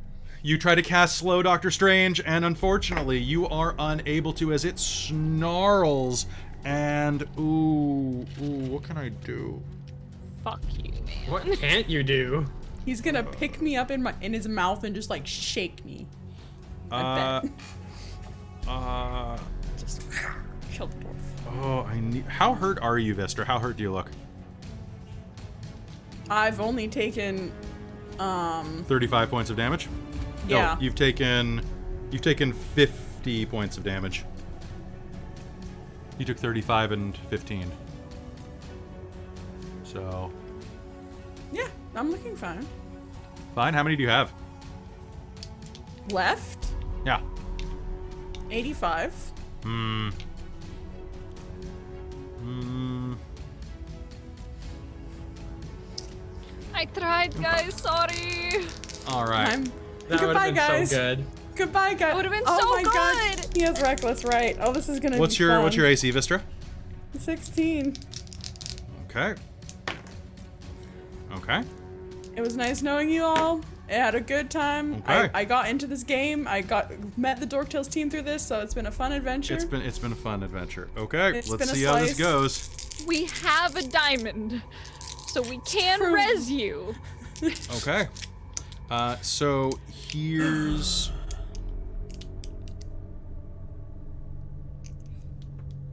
You try to cast slow, Doctor Strange, and unfortunately, you are unable to as it snarls. And ooh, what can I do? Fuck you, man. What can't you do? He's gonna pick me up in his mouth and just like shake me. I bet. Just kill the dwarf. Oh, How hurt are you, Vistra? How hurt do you look? I've only taken 35 points of damage. yeah. No, you've taken 50 points of damage. You took 35 and 15. So, Yeah, I'm looking fine. fine. How many do you have? Left, Yeah. 85. I tried, guys. Sorry. All right. That would Goodbye, have been guys. so good. Goodbye, guys. Would've been oh so my God. good. He has reckless, right? Oh, this is gonna What's be your fun. What's your AC, Vistra? 16. Okay. Okay. It was nice knowing you all. I had a good time. Okay. I got into this game. I met the Dorktales team through this, so it's been a fun adventure. It's been a fun adventure. Okay, It's let's been a see how this slice. goes. We have a diamond, so we can True. res you. Okay. So here's...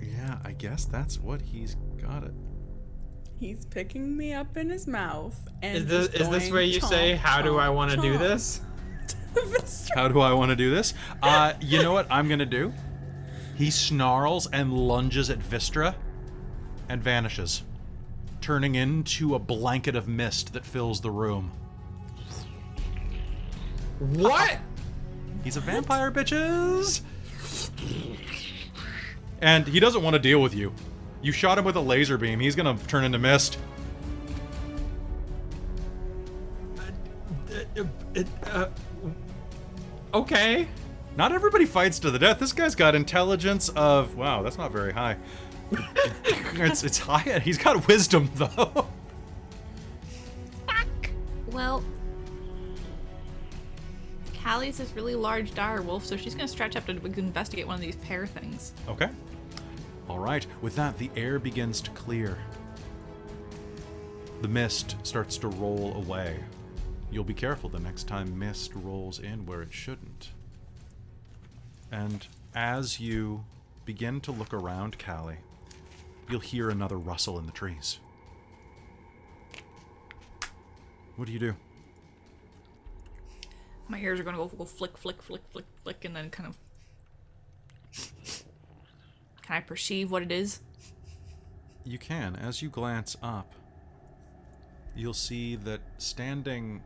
Yeah, I guess that's what he's got it. He's picking me up in his mouth. And Is this going where you say, chomp, how do I chomp, want to do chomp. this? How do I want to do this? You know what I'm going to do? He snarls and lunges at Vistra and vanishes, turning into a blanket of mist that fills the room. What? He's a vampire, bitches! And he doesn't want to deal with you. You shot him with a laser beam. He's gonna turn into mist. Okay. Not everybody fights to the death. This guy's got intelligence of... Wow, that's not very high. It's high. He's got wisdom, though. Well, Callie's this really large dire wolf, so she's gonna stretch up to investigate one of these pear things. Okay. All right. With that, the air begins to clear. The mist starts to roll away. You'll be careful the next time mist rolls in where it shouldn't. And as you begin to look around, Callie, you'll hear another rustle in the trees. What do you do? My ears are gonna go flick, flick, flick, flick, flick, and then kind of... Can I perceive what it is? You can. As you glance up, you'll see that standing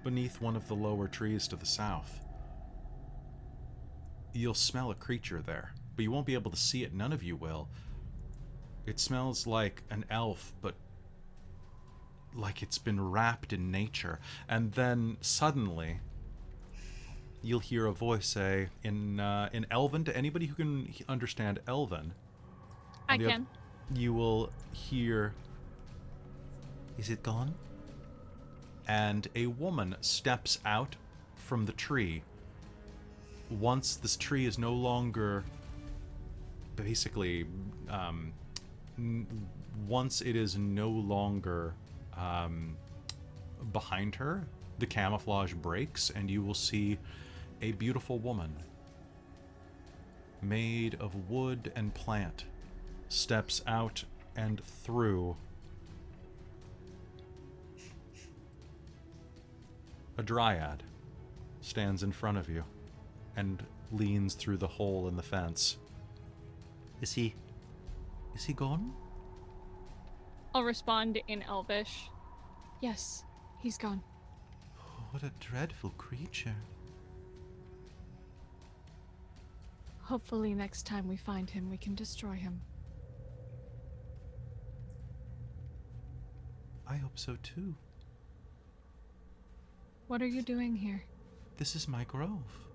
beneath one of the lower trees to the south, you'll smell a creature there, but you won't be able to see it. None of you will. It smells like an elf, but like it's been wrapped in nature. And then suddenly, you'll hear a voice say in Elven, to anybody who can understand Elven. I can. You will hear, "Is it gone?" And a woman steps out from the tree. Once this tree is no longer, basically, once it is no longer behind her, the camouflage breaks, and you will see a beautiful woman made of wood and plant steps out and through. A dryad stands in front of you and leans through the hole in the fence. Is he gone? I'll respond in Elvish. Yes, he's gone. Oh, what a dreadful creature. Hopefully next time we find him, we can destroy him. I hope so too. What are you doing here? This is my grove.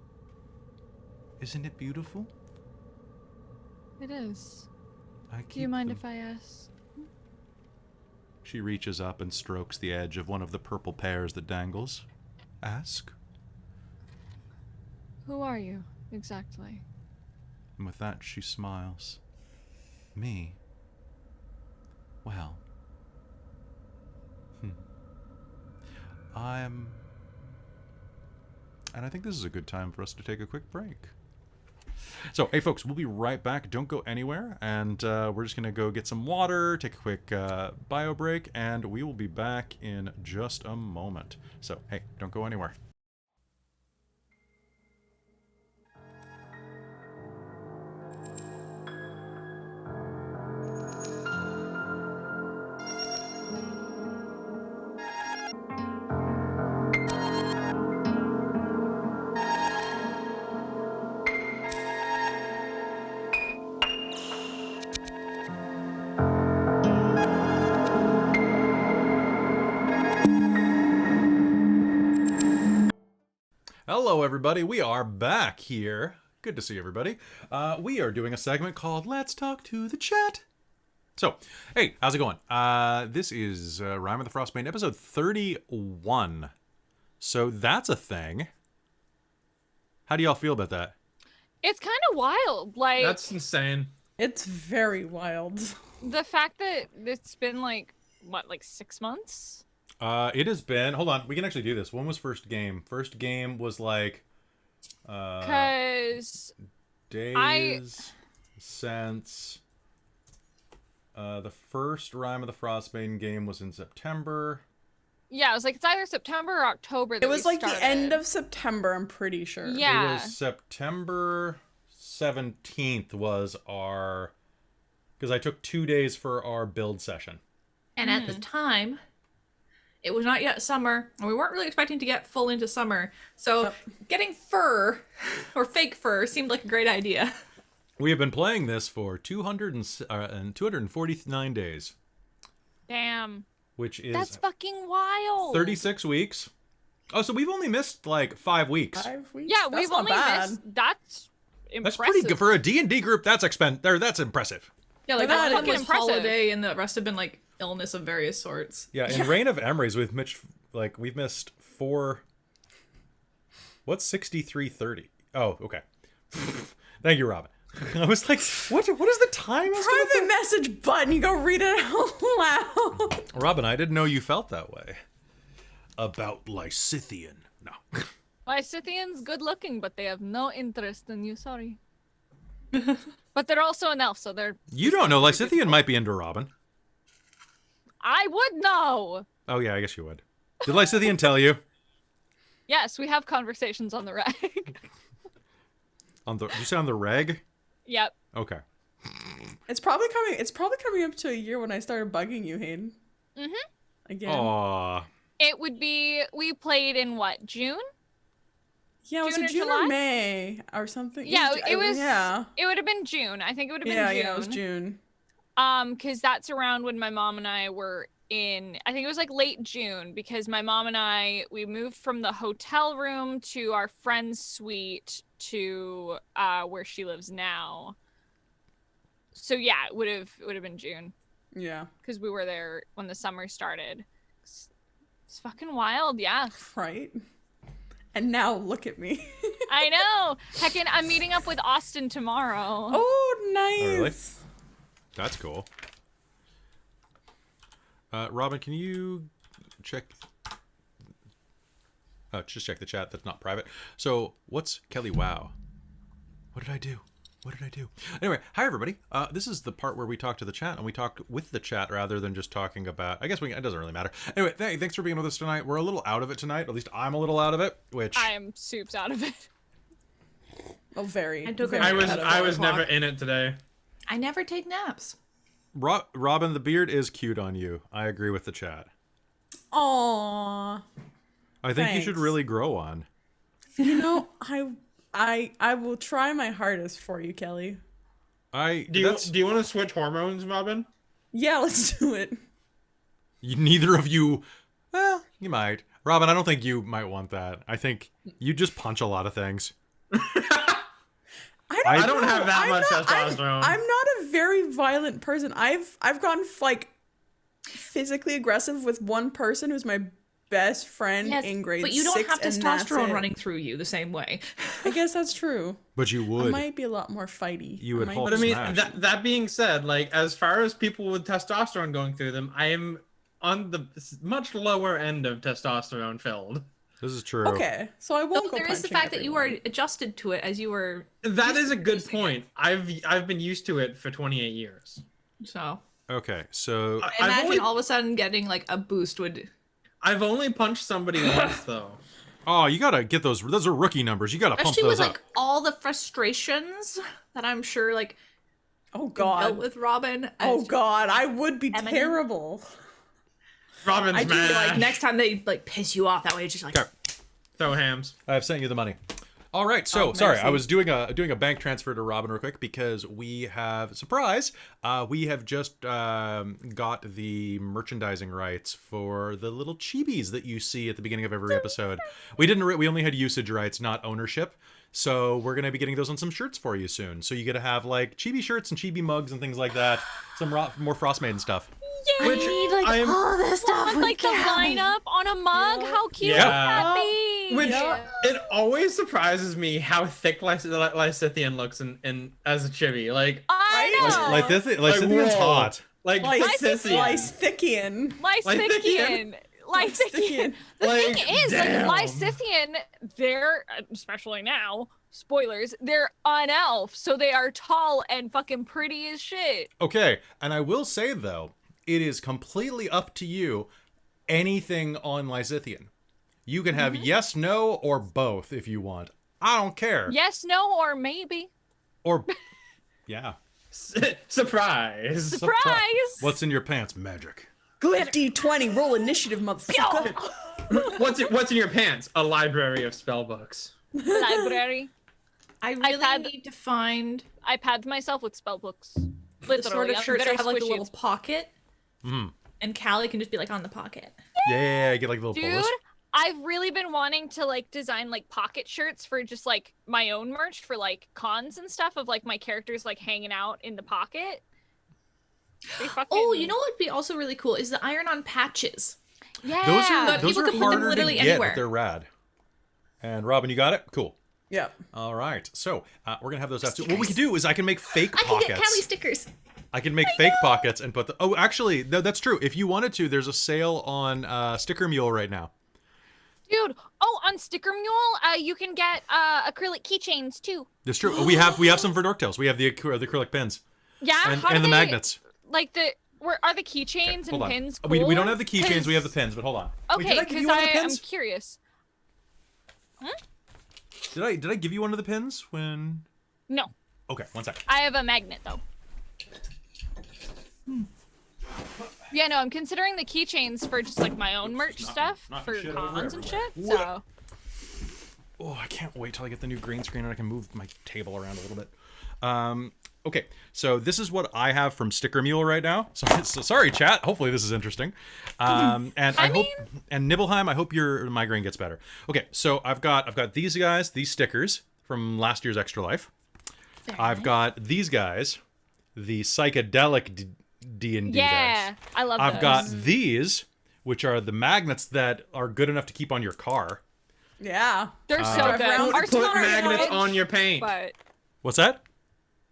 Isn't it beautiful? It is. I Do you mind if I ask? She reaches up and strokes the edge of one of the purple pears that dangles. Ask. Who are you, exactly? And with that, she smiles. Me? Well. And I think this is a good time for us to take a quick break. So, hey folks, we'll be right back. Don't go anywhere. And we're just going to go get some water, take a quick bio break, and we will be back in just a moment. So, hey, don't go anywhere. Hello, everybody. We are back here. Good to see everybody. We are doing a segment called Let's Talk to the Chat. So, hey, how's it going? This is Rime of the Frostmaiden, episode 31. So that's a thing. How do y'all feel about that? It's kind of wild. Like, That's insane. It's very wild. the fact that it's been like 6 months? It has been. Hold on, we can actually do this. When was first game? First game was like. Because days since. The first Rime of the Frostmaiden game was in September. yeah, it was like it's either September or October. That It was we like the started. end of September, I'm pretty sure. Yeah. It was September 17th was our. Because I took 2 days for our build session. And at the time, it was not yet summer, and we weren't really expecting to get full into summer. So getting fur, or fake fur, seemed like a great idea. We have been playing this for 249 days, Damn. which is That's fucking wild. 36 weeks. Oh, so we've only missed like 5 weeks. 5 weeks? Yeah, That's we've not only bad. missed. That's impressive. That's pretty good for a D&D group. That's that's impressive. Yeah, like That one fucking was impressive. holiday, and the rest have been like illness of various sorts. Yeah, in Reign of Emery's, we've missed 4. What's 6330? Oh, okay. Thank you, Robin. I was like, what is the time? Private message button. You go read it out loud. Robin, I didn't know you felt that way about Lysithian. No. Lysithians good looking, but they have no interest in you. Sorry. But they're also an elf, so they're. You don't know. Lysithian might be into Robin. I would know. Oh, yeah, I guess you would. Did Lysithian tell you? Yes, we have conversations on the reg. Did you say on the reg? Yep. Okay. It's probably coming up to a year when I started bugging you, Hayden. Mhm. Again. Aw. It would be. We played in what, June? Yeah, was June it or June July? or May or something? Yeah, it was. Yeah. It would have been June. I think it would have been Yeah, June. yeah, it was June. Because that's around when my mom and I were in. I think it was like late June because my mom and we moved from the hotel room to our friend's suite to where she lives now. So yeah, it would have been June Yeah. because we were there when the summer started. It's fucking wild, yeah. Right. And now look at me. I know. Heckin', I'm meeting up with Austin tomorrow. Oh, nice. Oh, really? That's cool. Robin, can you check? Just check the chat. That's not private. So, what's Kelly? Wow. What did I do? What did I do? Anyway, hi everybody. This is the part where we talk to the chat, and we talk with the chat rather than just talking about. I guess it doesn't really matter. Anyway, thanks for being with us tonight. We're a little out of it tonight. At least I'm a little out of it. Which I am soups out of it. Oh, very. I took very I was out of I it. was never in it today. I never take naps. Robin, the beard is cute on you. I agree with the chat. Aww. I think you should Thanks. really grow on. You know, I will try my hardest for you, Kelly. Do you want to switch hormones, Robin? Yeah, let's do it. Neither of you. Well, you might. Robin, I don't think you might want that. I think you just punch a lot of things. I don't have that I'm much not- testosterone. I'm not a very violent person. I've gotten like physically aggressive with one person who's my best friend in grade 6. but you don't have and that's testosterone it. running through you the same way. I guess that's true. But you I would. might be a lot more fighty. You would I might hold But I mean, Smash. that being said, like as far as people with testosterone going through them, I am on the much lower end of testosterone filled. This is true. Okay, so I won't So go there is the punching fact that you were everyone. adjusted to it as you were. That is a good point. I've been used to it for 28 years. So Okay, so I've imagine only, all of a sudden getting like a boost would. I've only punched somebody once though. oh, you gotta get those. Those are rookie numbers. You gotta pump Especially those with up. like all the frustrations that I'm sure like Oh you've God. dealt with Robin. Oh as- God, I would be Eminem? terrible. Robin's I do mad. like next time they like piss you off that way. It's just like Okay, Throw hams. I've sent you the money. All right, so Oh, sorry, merci. I was doing a bank transfer to Robin real quick because we have surprise. We have just got the merchandising rights for the little chibis that you see at the beginning of every episode. We only had usage rights, not ownership. So we're gonna be getting those on some shirts for you soon. So you get to have like chibi shirts and chibi mugs and things like that. Some more Frostmaiden stuff. Yay! Which I'm all this stuff. With, like the lineup on a mug. How cute Yeah. would that be? Which Yeah. it always surprises me how thick Lysithian looks in as a chibi. Like I Right? know. Lysithian's whoa. hot. like Like sissy. Lysithian. Lysithian. Lysithian. The Like, thing is, damn. like, Lysithian, they're, especially now, spoilers, they're an elf, so they are tall and fucking pretty as shit. Okay, and I will say though, it is completely up to you. Anything on Lysithian, you can have yes, no, or both if you want. I don't care. Yes, no, or maybe. Or, yeah. Surprise. Surprise! What's in your pants? Magic. Good D20, roll initiative, motherfucker. What's in your pants? A library of spell books. Library. I really iPad. need to find I padded myself with spell books. the Literally, sort of I'm shirts very that have like a squishy. little pocket. And Callie can just be like on the pocket. Yeah, get like little Dude, polos. I've really been wanting to like design like pocket shirts for just like my own merch for like cons and stuff of like my characters like hanging out in the pocket. They fucking... Oh, you know what would be also really cool is the iron-on patches. Yeah. But Those people are can put them harder to literally get, anywhere. but they're rad. And Robin, you got it? Cool. Yep. All right. So we're gonna have those out too. What we can do is I can make fake I can pockets. get Callie stickers. I can make fake pockets and put the. Oh, actually, that's true. If you wanted to, there's a sale on Sticker Mule right now. Dude, oh, on Sticker Mule, you can get acrylic keychains too. That's true. We have some for Dork Tales. We have the acrylic pins Yeah, and, how do and the they- magnets. Like are the keychains Hold and on. pins cool? We don't have the keychains. We have the pins. But hold on. Wait, Okay, did I give because you one of the I'm pins? curious. Did I give you one of the pins when? No, Okay, one second. I have a magnet though. Yeah, no, I'm considering the keychains for just like my own merch stuff knocking for shit over cons and shit. everywhere. So Oh, I can't wait till I get the new green screen and I can move my table around a little bit. Okay, so this is what I have from Sticker Mule right now. Sorry, chat. Hopefully this is interesting. And I hope, and Nibelheim, I hope your migraine gets better. Okay, so I've got these guys, these stickers from last year's Extra Life. I've got these guys, the psychedelic D&D yeah, guys. I love I've those. got these, which are the magnets that are good enough to keep on your car. Yeah. They're so Drive good. around, Ours Put don't have magnets edge, on your paint. But What's that?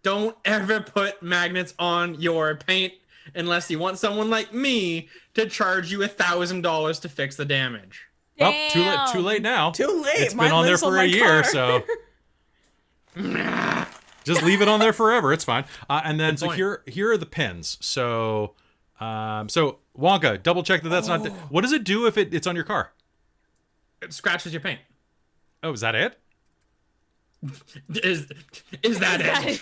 Don't ever put magnets on your paint unless you want someone like me to charge you $1,000 to fix the damage. Oh, too damn. late now. Too late. It's Mine been on there lives for my a year, car. so just leave it on there forever. It's fine. And then Good so point. here are the pins. So so Wonka, double check that that's not. What does it do if it's on your car? It scratches your paint. Oh, is that it? Is that it?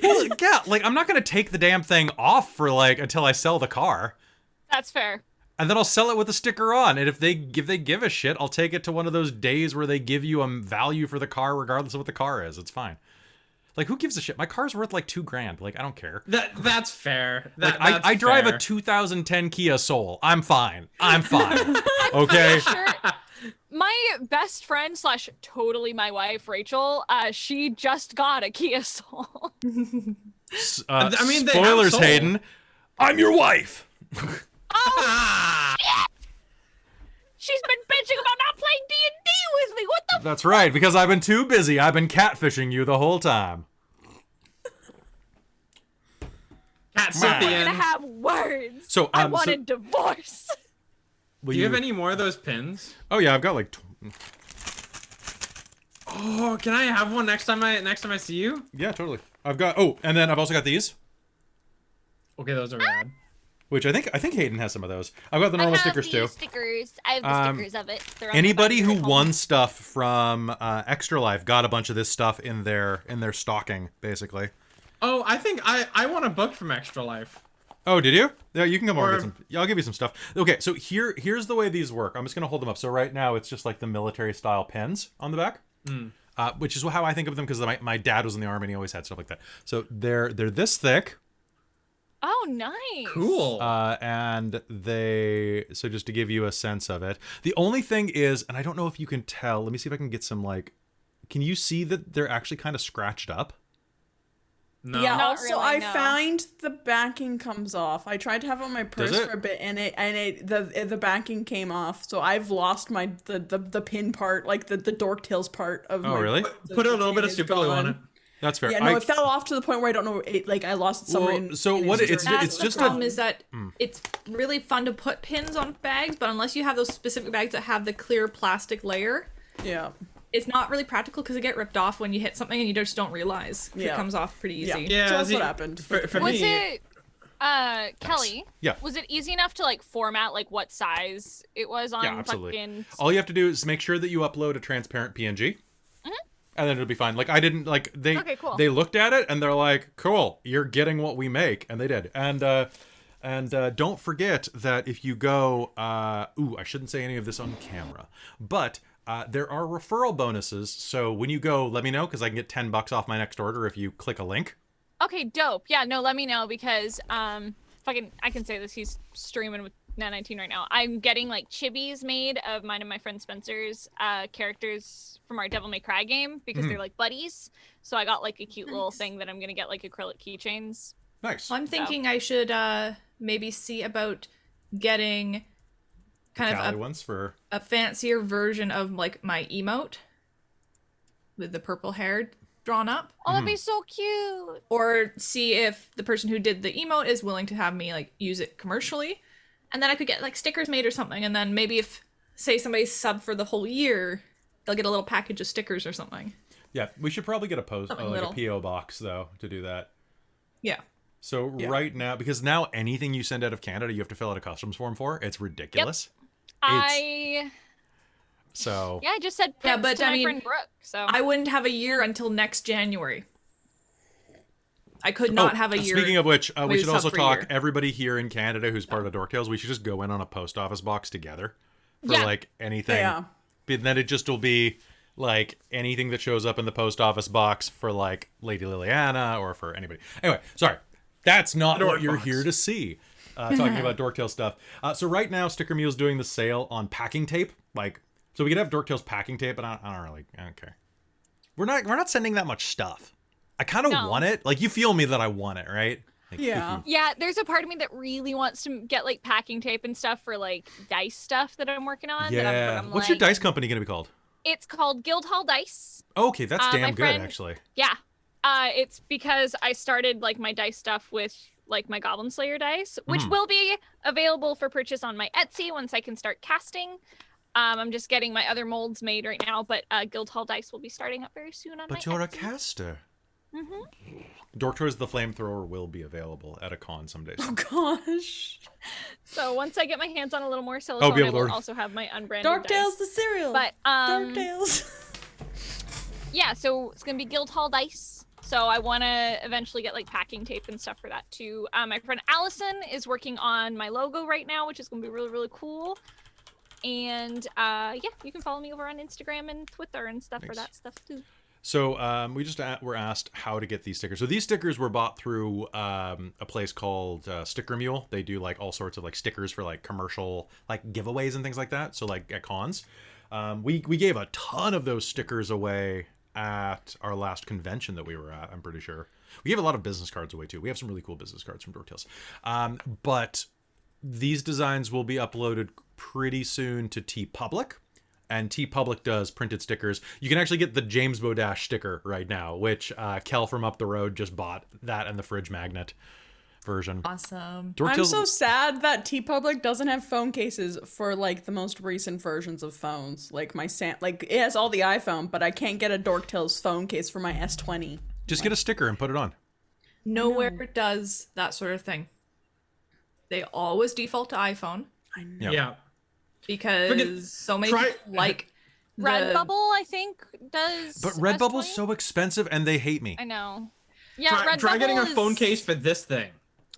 Well, yeah. Like I'm not gonna take the damn thing off for like until I sell the car, That's fair. and then I'll sell it with a sticker on. And if they give a shit, I'll take it to one of those days where they give you a value for the car, regardless of what the car is. It's fine. Like who gives a shit? My car's worth like $2,000. Like I don't care. That's fair. Like That's I drive fair. a 2010 Kia Soul. I'm fine. I'm fine. Okay. Sure. My best friend / totally my wife, Rachel, she just got a Kia Soul. I mean, they have spoilers, soul. Hayden. I'm your wife. Ah! She's been bitching about not playing D&D with me. What the That's right, because I've been too busy. I've been catfishing you the whole time. Cat We're gonna Scythian. have words. So, I so- want a divorce. Will Do you have any more of those pins? Oh yeah, I've got like. Oh, can I have one next time I see you? Yeah, totally. I've got. Oh, and then I've also got these, Okay, those are rad. which I think Hayden has some of those. I've got the I normal have stickers these too. stickers. I have the stickers of it. They're on my Anybody who binder at home. won stuff from Extra Life got a bunch of this stuff in their stocking, basically. Oh, I think I want a book from Extra Life. Oh, did you? Yeah, you can come over and Or- get some. Yeah, I'll give you some stuff. Okay, so here's the way these work. I'm just gonna hold them up. So right now it's just like the military style pins on the back, which is how I think of them because my dad was in the army and he always had stuff like that. So they're this thick, Oh, nice. Cool. and so just to give you a sense of it. The only thing is, and I don't know if you can tell. Let me see if I can get some like. Can you see that they're actually kind of scratched up? No. Yeah. Not Also, really, I no. find the backing comes off. I tried to have it on my purse it? for a bit, and the backing came off. So I've lost the pin part, like the Dork Tales part of. Oh, my, really? the- Put a the little bit pin of is super glue on gone. it. That's fair. Yeah, no, it fell off to the point where I don't know. Like I lost it somewhere. That's just the problem is that it's really fun to put pins on bags, but unless you have those specific bags that have the clear plastic layer, yeah, it's not really practical because they get ripped off when you hit something and you just don't realize. It comes off pretty easy. Yeah, so that's what happened. For Was me, it Kelly? Yeah. Was it easy enough to like format like what size it was on? Yeah, absolutely. Fucking... All you have to do is make sure that you upload a transparent PNG. And then it'll be fine. Like I didn't like they Okay, cool. they looked at it and they're like, "Cool, you're getting what we make," and they did. And don't forget that if you go, I shouldn't say any of this on camera, but there are referral bonuses. So when you go, let me know because I can get $10 off my next order if you click a link. Okay, dope. Yeah, no, let me know because I can say this. He's streaming with Nat19 right now. I'm getting like chibis made of mine and my friend Spencer's characters from our Devil May Cry game because they're like buddies. So I got like a cute little thing that I'm gonna get like acrylic keychains. Nice. I'm thinking I should maybe see about getting kind of ones for a fancier version of like my emote with the purple hair drawn up. Oh, that'd be so cute. Or see if the person who did the emote is willing to have me like use it commercially. And then I could get like stickers made or something. And then maybe if, say, somebody's sub for the whole year, they'll get a little package of stickers or something. Yeah, we should probably get a little. a PO box though to do that. Yeah. So right now, because now anything you send out of Canada, you have to fill out a customs form for. It's ridiculous. I just said Yeah, but to I my mean, friend Brooke. So I wouldn't have a year until next January. I could not have a year. Speaking of which, we should also talk. year. Everybody here in Canada who's part of Dork Tales, we should just go in on a post office box together for like anything. Yeah. And then it just will be like anything that shows up in the post office box for like Lady Liliana or for anybody. Anyway, sorry, that's not what you're here to see. Talking about Dork Tales stuff. So right now, Sticker Mule's doing the sale on packing tape. Like, so we could have Dork Tales packing tape, but I don't care. We're not sending that much stuff. I kind of want it. Like, you feel me that I want it, right? Like, Yeah. Yeah, there's a part of me that really wants to get like packing tape and stuff for like dice stuff that I'm working on. Yeah. I'm What's your dice company going to be called? It's called Guildhall Dice. Okay, that's damn my good, friend- actually. Yeah. It's because I started like my dice stuff with like my Goblin Slayer dice, which will be available for purchase on my Etsy once I can start casting. I'm just getting my other molds made right now, but Guildhall Dice will be starting up very soon on my But you're a Etsy. caster. Dork Tales the Flamethrower will be available at a con someday. Oh gosh. So once I get my hands on a little more silicone, be I able will to- also have my unbranded Dark dice. Tales the cereal. But Dark Tales. yeah, so it's gonna be Guildhall Dice. So I want to eventually get like packing tape and stuff for that too. My friend Allison is working on my logo right now, which is gonna be really, really cool. And yeah, you can follow me over on Instagram and Twitter and stuff for that stuff too. So we just were asked how to get these stickers. So these stickers were bought through a place called Sticker Mule. They do like all sorts of like stickers for like commercial like giveaways and things like that. So like at cons, we gave a ton of those stickers away at our last convention that we were at. I'm pretty sure we gave a lot of business cards away too. We have some really cool business cards from Dork Tales. But these designs will be uploaded pretty soon to TeePublic. And TeePublic does printed stickers. You can actually get the James Bodash sticker right now, which Kel from up the road just bought that and the fridge magnet version. Awesome. Dork I'm Tales- so sad that TeePublic doesn't have phone cases for like the most recent versions of phones. Like my like it has all the iPhone, but I can't get a Dork Tales phone case for my S20. Just get a sticker and put it on. Nowhere does that sort of thing. They always default to iPhone I know. Yeah. because so many people like Redbubble, I think, does. But Redbubble's S20? so expensive and they hate me. I know. Yeah, Try getting a Redbubble phone is- case for this thing.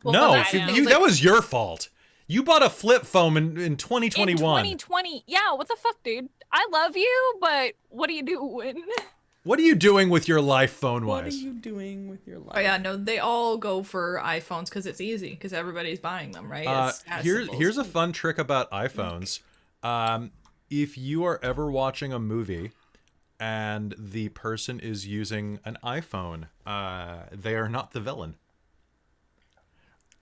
Well, No, that's- I know. that was your fault. You bought a flip phone in 2021. In 2020. Yeah, what the fuck, dude? I love you, but what are you doing? What are you doing with your life What are phone-wise? you doing with your life? Oh yeah, no, they all go for iPhones because it's easy because everybody's buying them, right? It's status symbols. Here's a fun trick about iPhones. If you are ever watching a movie and the person is using an iPhone, they are not the villain.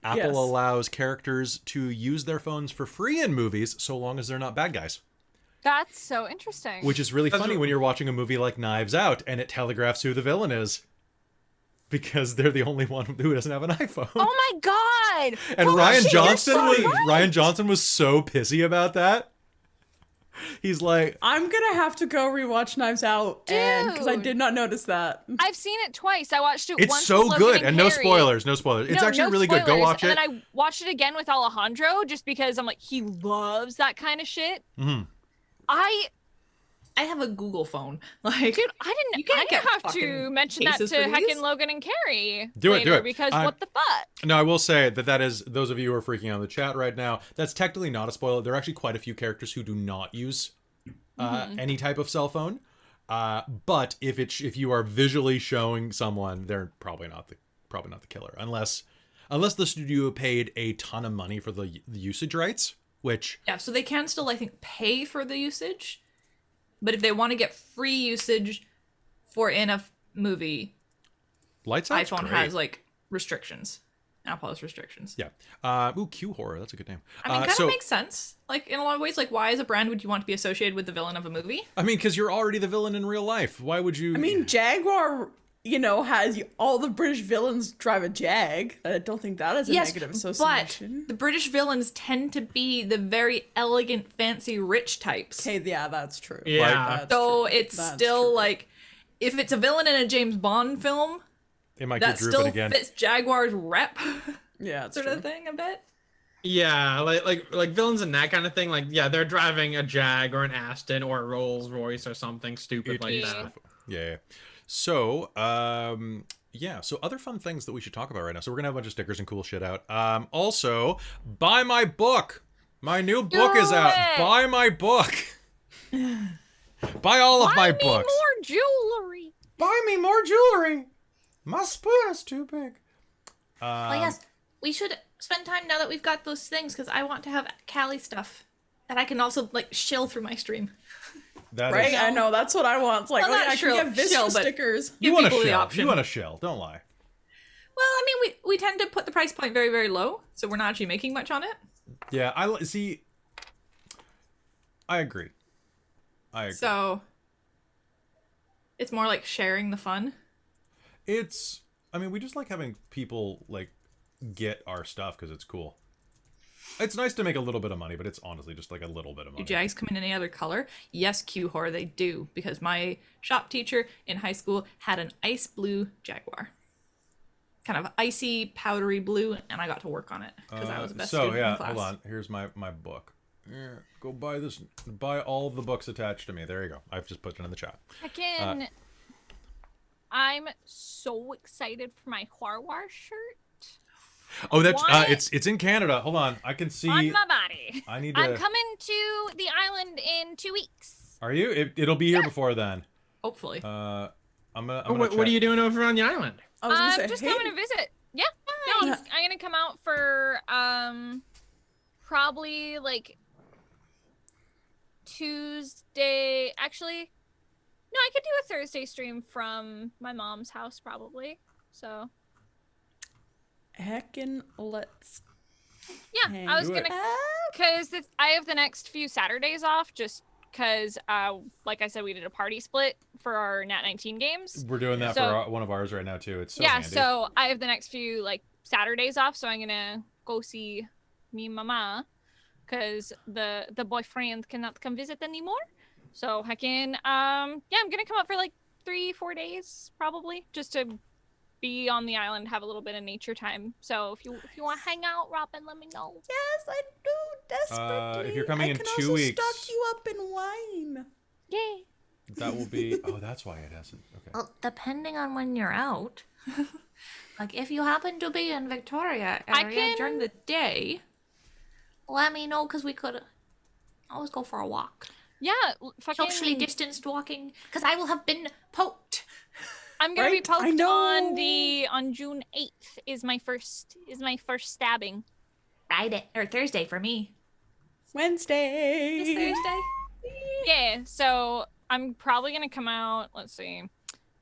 Apple Yes. allows characters to use their phones for free in movies so long as they're not bad guys. That's so interesting. Which is really That's funny what- when you're watching a movie like Knives Out and it telegraphs who the villain is. because they're the only one who doesn't have an iPhone. Oh my god! And Holy Ryan shit, Johnson you're so was right. Ryan Johnson was so pissy about that. He's like, I'm gonna have to go rewatch Knives Out, and because I Dude. did not notice that. I've seen it twice. I watched it it's once so with good, Logan and no Carey. spoilers, no spoilers. It's No, actually no really good. Go spoilers. watch it. And then I watched it again with Alejandro just because I'm like, he loves that kind of shit. Mhm. I have a Google phone. Like, Dude, I You didn't can't get have to fucking mention that to cases for these? heckin' Logan and Carrie Do it, later do it. because I'm- what the fuck? No, I will say that is those of you who are freaking out in the chat right now. That's technically not a spoiler. There are actually quite a few characters who do not use any type of cell phone. But if you are visually showing someone, they're probably not the killer, unless the studio paid a ton of money for the usage rights, which yeah, so they can still, I think, pay for the usage. But if they want to get free usage for in a movie, Lights Out's iPhone great. has, like, restrictions. Apple has restrictions. Yeah. Q Horror. That's a good name. I mean, kind so of makes sense. Like, in a lot of ways, like, why as a brand would you want to be associated with the villain of a movie? I mean, because you're already the villain in real life. Why would you? I mean, Jaguar, has all the British villains drive a Jag. I don't think that is a negative association. but the British villains tend to be the very elegant, fancy, rich types. Okay, yeah, that's true. Yeah. That's So true. it's That's still, true. like, if it's a villain in a James Bond film, it might get that drooping still again. fits Jaguar's rep Yeah, it's sort true. of thing a bit. Yeah, like villains and that kind of thing. Like, yeah, they're driving a Jag or an Aston or a Rolls Royce or something stupid like that. Yeah. So, so other fun things that we should talk about right now. So we're gonna have a bunch of stickers and cool shit out. Also, buy my book. My new book is out. it. Buy my book. Buy all of my Buy me books. more jewelry. Buy me more jewelry. My spoon is too big. Oh yes, we should spend time now that we've got those things because I want to have Callie stuff that I can also like shill through my stream. That Right? is- I know, that's what I want. It's like, Well, oh yeah, not I shrill- can get shill, Vistra but- stickers. You give want a people the shell. option. You want a shell. Don't lie. Well, I mean, we tend to put the price point very, very low, so we're not actually making much on it. Yeah, see. I agree. So it's more like sharing the fun. I mean, we just like having people like get our stuff because it's cool. It's nice to make a little bit of money, but it's honestly just like a little bit of money. Do Jags come in any other color? Yes, Q Horror, they do, because my shop teacher in high school had an ice blue Jaguar. Kind of icy, powdery blue, and I got to work on it because I was the best student in class. Hold on. Here's my book. Yeah, go buy this. Buy all the books attached to me. There you go. I've just put it in the chat. Heckin', I'm so excited for my Harwar shirt Oh, that's What? it's in Canada. Hold on. I can see. on my body. I need to. I'm coming to the island in 2 weeks. Are you? It'll be here before then. Hopefully. I'm gonna. What are you doing over on the island? I was gonna say, I'm just hey, coming to visit. Yeah. No, I'm gonna come out for probably like Tuesday. Actually, no, I could do a Thursday stream from my mom's house probably. So heckin' let's yeah, hang I was Do it. gonna because I have the next few Saturdays off just because like I said, we did a party split for our Nat 19 games. We're doing that So- for one of ours right now too. It's so yeah, handy. so I have the next few like Saturdays off, so I'm gonna go see me mama because the boyfriend cannot come visit anymore. So heckin', I'm gonna come up for like 3-4 days probably just to be on the island, have a little bit of nature time. So if you want to hang out, Robin, let me know. Yes, I do desperately. if you're coming I in can 2 also weeks- stock you up in wine. Yay! that will be. Oh, that's why it hasn't. Okay. Well, depending on when you're out. Like, if you happen to be in Victoria I area can- during the day, let me know, because we could always go for a walk. Yeah, fucking. Socially distanced walking, because I will have been poked. I'm gonna be Right? I poked know. on June 8th is my first stabbing. Friday, or Thursday for me. Wednesday. This Thursday. Yeah, so I'm probably gonna come out. Let's see.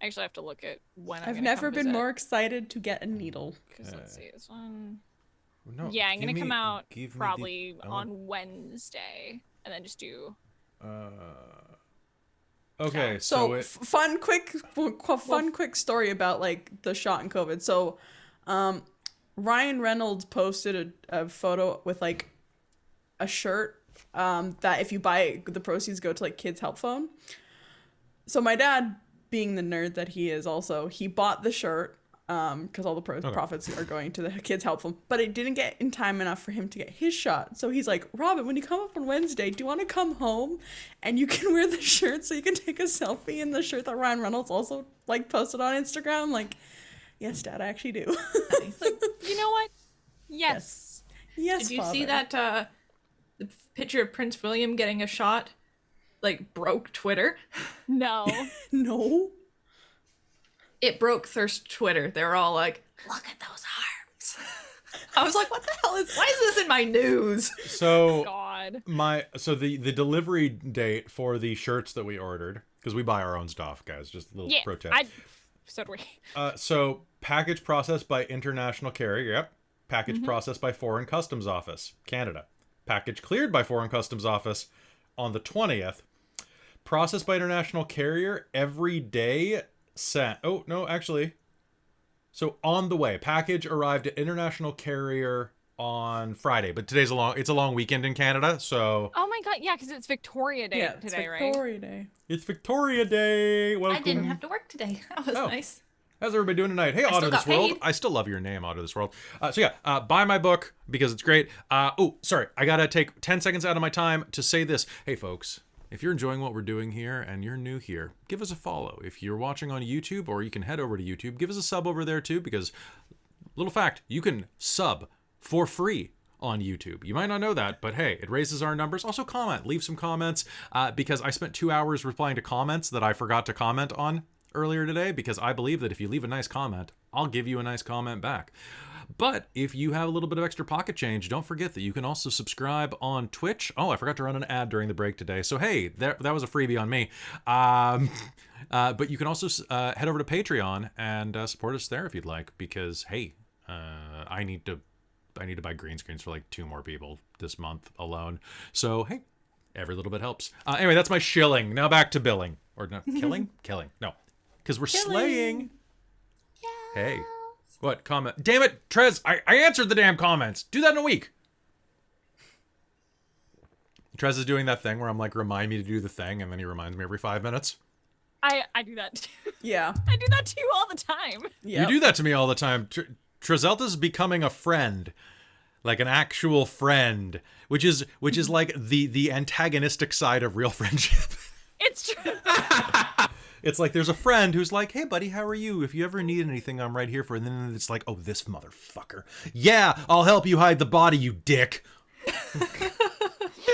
I actually have to look at when I'm I've gonna never come been visit, more excited to get a needle. 'cause let's see, this one. No, Yeah, I'm give gonna me- come out give me the- probably I want- on Wednesday, and then just do. Okay, So fun, quick story about like the shot and COVID. So, Ryan Reynolds posted a photo with like a shirt that if you buy it, the proceeds go to like Kids Help Phone. So my dad, being the nerd that he is, also he bought the shirt because all the profits are going to the Kids Help Phone, but it didn't get in time enough for him to get his shot. So he's like, Robin, when you come up on Wednesday, do you want to come home and you can wear the shirt so you can take a selfie in the shirt that Ryan Reynolds also like posted on Instagram? I'm like, yes, Dad, I actually do. Like, you know what? Yes. Yes. Did you see Father. that the picture of Prince William getting a shot like broke Twitter? No. No. It broke Thirst Twitter. They were all like, look at those arms. I was like, what the hell why is this in my news? So God. the delivery date for the shirts that we ordered, because we buy our own stuff, guys, just a little Yeah. pro tip. So do we. So package processed by international carrier, yep. Package processed by Foreign Customs Office, Canada. Package cleared by Foreign Customs Office on the 20th. Processed by international carrier every day sent. Oh, no, actually. So on the way. Package arrived at international carrier on Friday, but today's it's a long weekend in Canada, so Oh my God, yeah, because it's Victoria Day It's today, Victoria Day. it's Victoria Day. Welcome. I didn't have to work today. That was Oh. nice. How's everybody doing tonight? Hey, Out still of This got World. paid. I still love your name, Out of This World. Buy my book because it's great. Sorry. I got to take 10 seconds out of my time to say this. Hey, folks, if you're enjoying what we're doing here and you're new here, give us a follow. If you're watching on YouTube, or you can head over to YouTube, give us a sub over there too, because, little fact, you can sub for free on YouTube. You might not know that, but hey, it raises our numbers. Also comment, leave some comments, because I spent 2 hours replying to comments that I forgot to comment on earlier today, because I believe that if you leave a nice comment, I'll give you a nice comment back. But if you have a little bit of extra pocket change, don't forget that you can also subscribe on Twitch. Oh, I forgot to run an ad during the break today. So hey, that was a freebie on me. But you can also head over to Patreon and support us there if you'd like, because hey, I need to buy green screens for like 2 more people this month alone. So hey, every little bit helps. Anyway, that's my shilling. Now back to billing. Or not killing? Killing. No. Because we're slaying. Hey. What? Comment? Damn it, Trez, I answered the damn comments. Do that in a week. Trez is doing that thing where I'm like, remind me to do the thing, and then he reminds me every 5 minutes. I do that too. Yeah. I do that to you all the time. Yep. You do that to me all the time. Trezelta's becoming a friend. Like an actual friend. Which is like the antagonistic side of real friendship. It's true. It's like there's a friend who's like, hey, buddy, how are you? If you ever need anything, I'm right here for it. And then it's like, oh, this motherfucker. Yeah, I'll help you hide the body, you dick.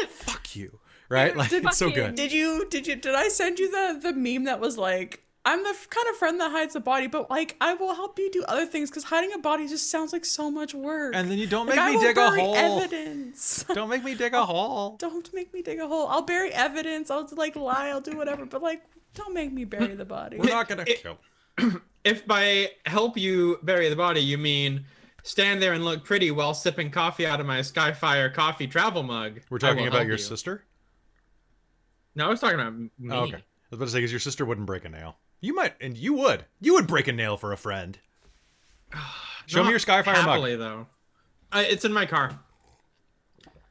Fuck you. Right? Like, it's so good. Did I send you the meme that was like, I'm the kind of friend that hides the body, but like I will help you do other things because hiding a body just sounds like so much work. And then you don't Like, make I me will dig a bury hole. evidence. Don't make me dig a hole. Don't make me dig a hole. I'll bury evidence. I'll like lie. I'll do whatever. But like, don't make me bury the body. We're not gonna kill. If by help you bury the body, you mean stand there and look pretty while sipping coffee out of my Skyfire coffee travel mug. We're I talking will about help your you. sister? No, I was talking about me. Oh, okay. I was about to say, because your sister wouldn't break a nail. You might, and you would. You would break a nail for a friend. Show me Not your Skyfire happily, mug. though. It's in my car.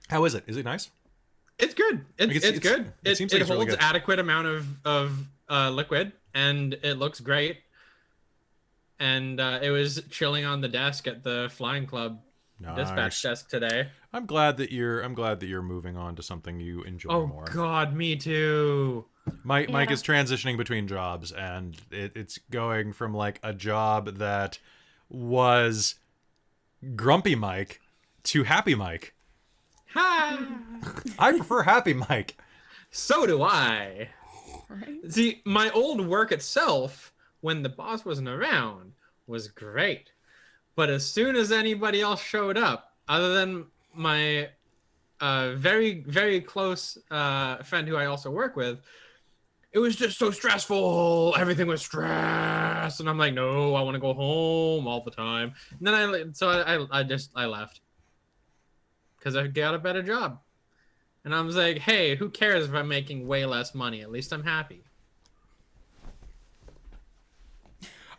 How is it? Is it nice? It's good. It's good. It It seems like it's really holds good. adequate amount of liquid, and it looks great. And it was chilling on the desk at the Flying Club dispatch Nice. desk today. I'm glad that you're moving on to something you enjoy Oh more. God, me too. Mike Yeah. is transitioning between jobs, and it's going from like a job that was grumpy Mike to happy Mike. Hi. I prefer happy Mike. So do I. Right? See, my old work itself, when the boss wasn't around, was great. But as soon as anybody else showed up, other than my very, very close friend who I also work with, it was just so stressful. Everything was stress. And I'm like, no, I want to go home all the time. And then I left. Because I got a better job. And I was like, hey, who cares if I'm making way less money? At least I'm happy.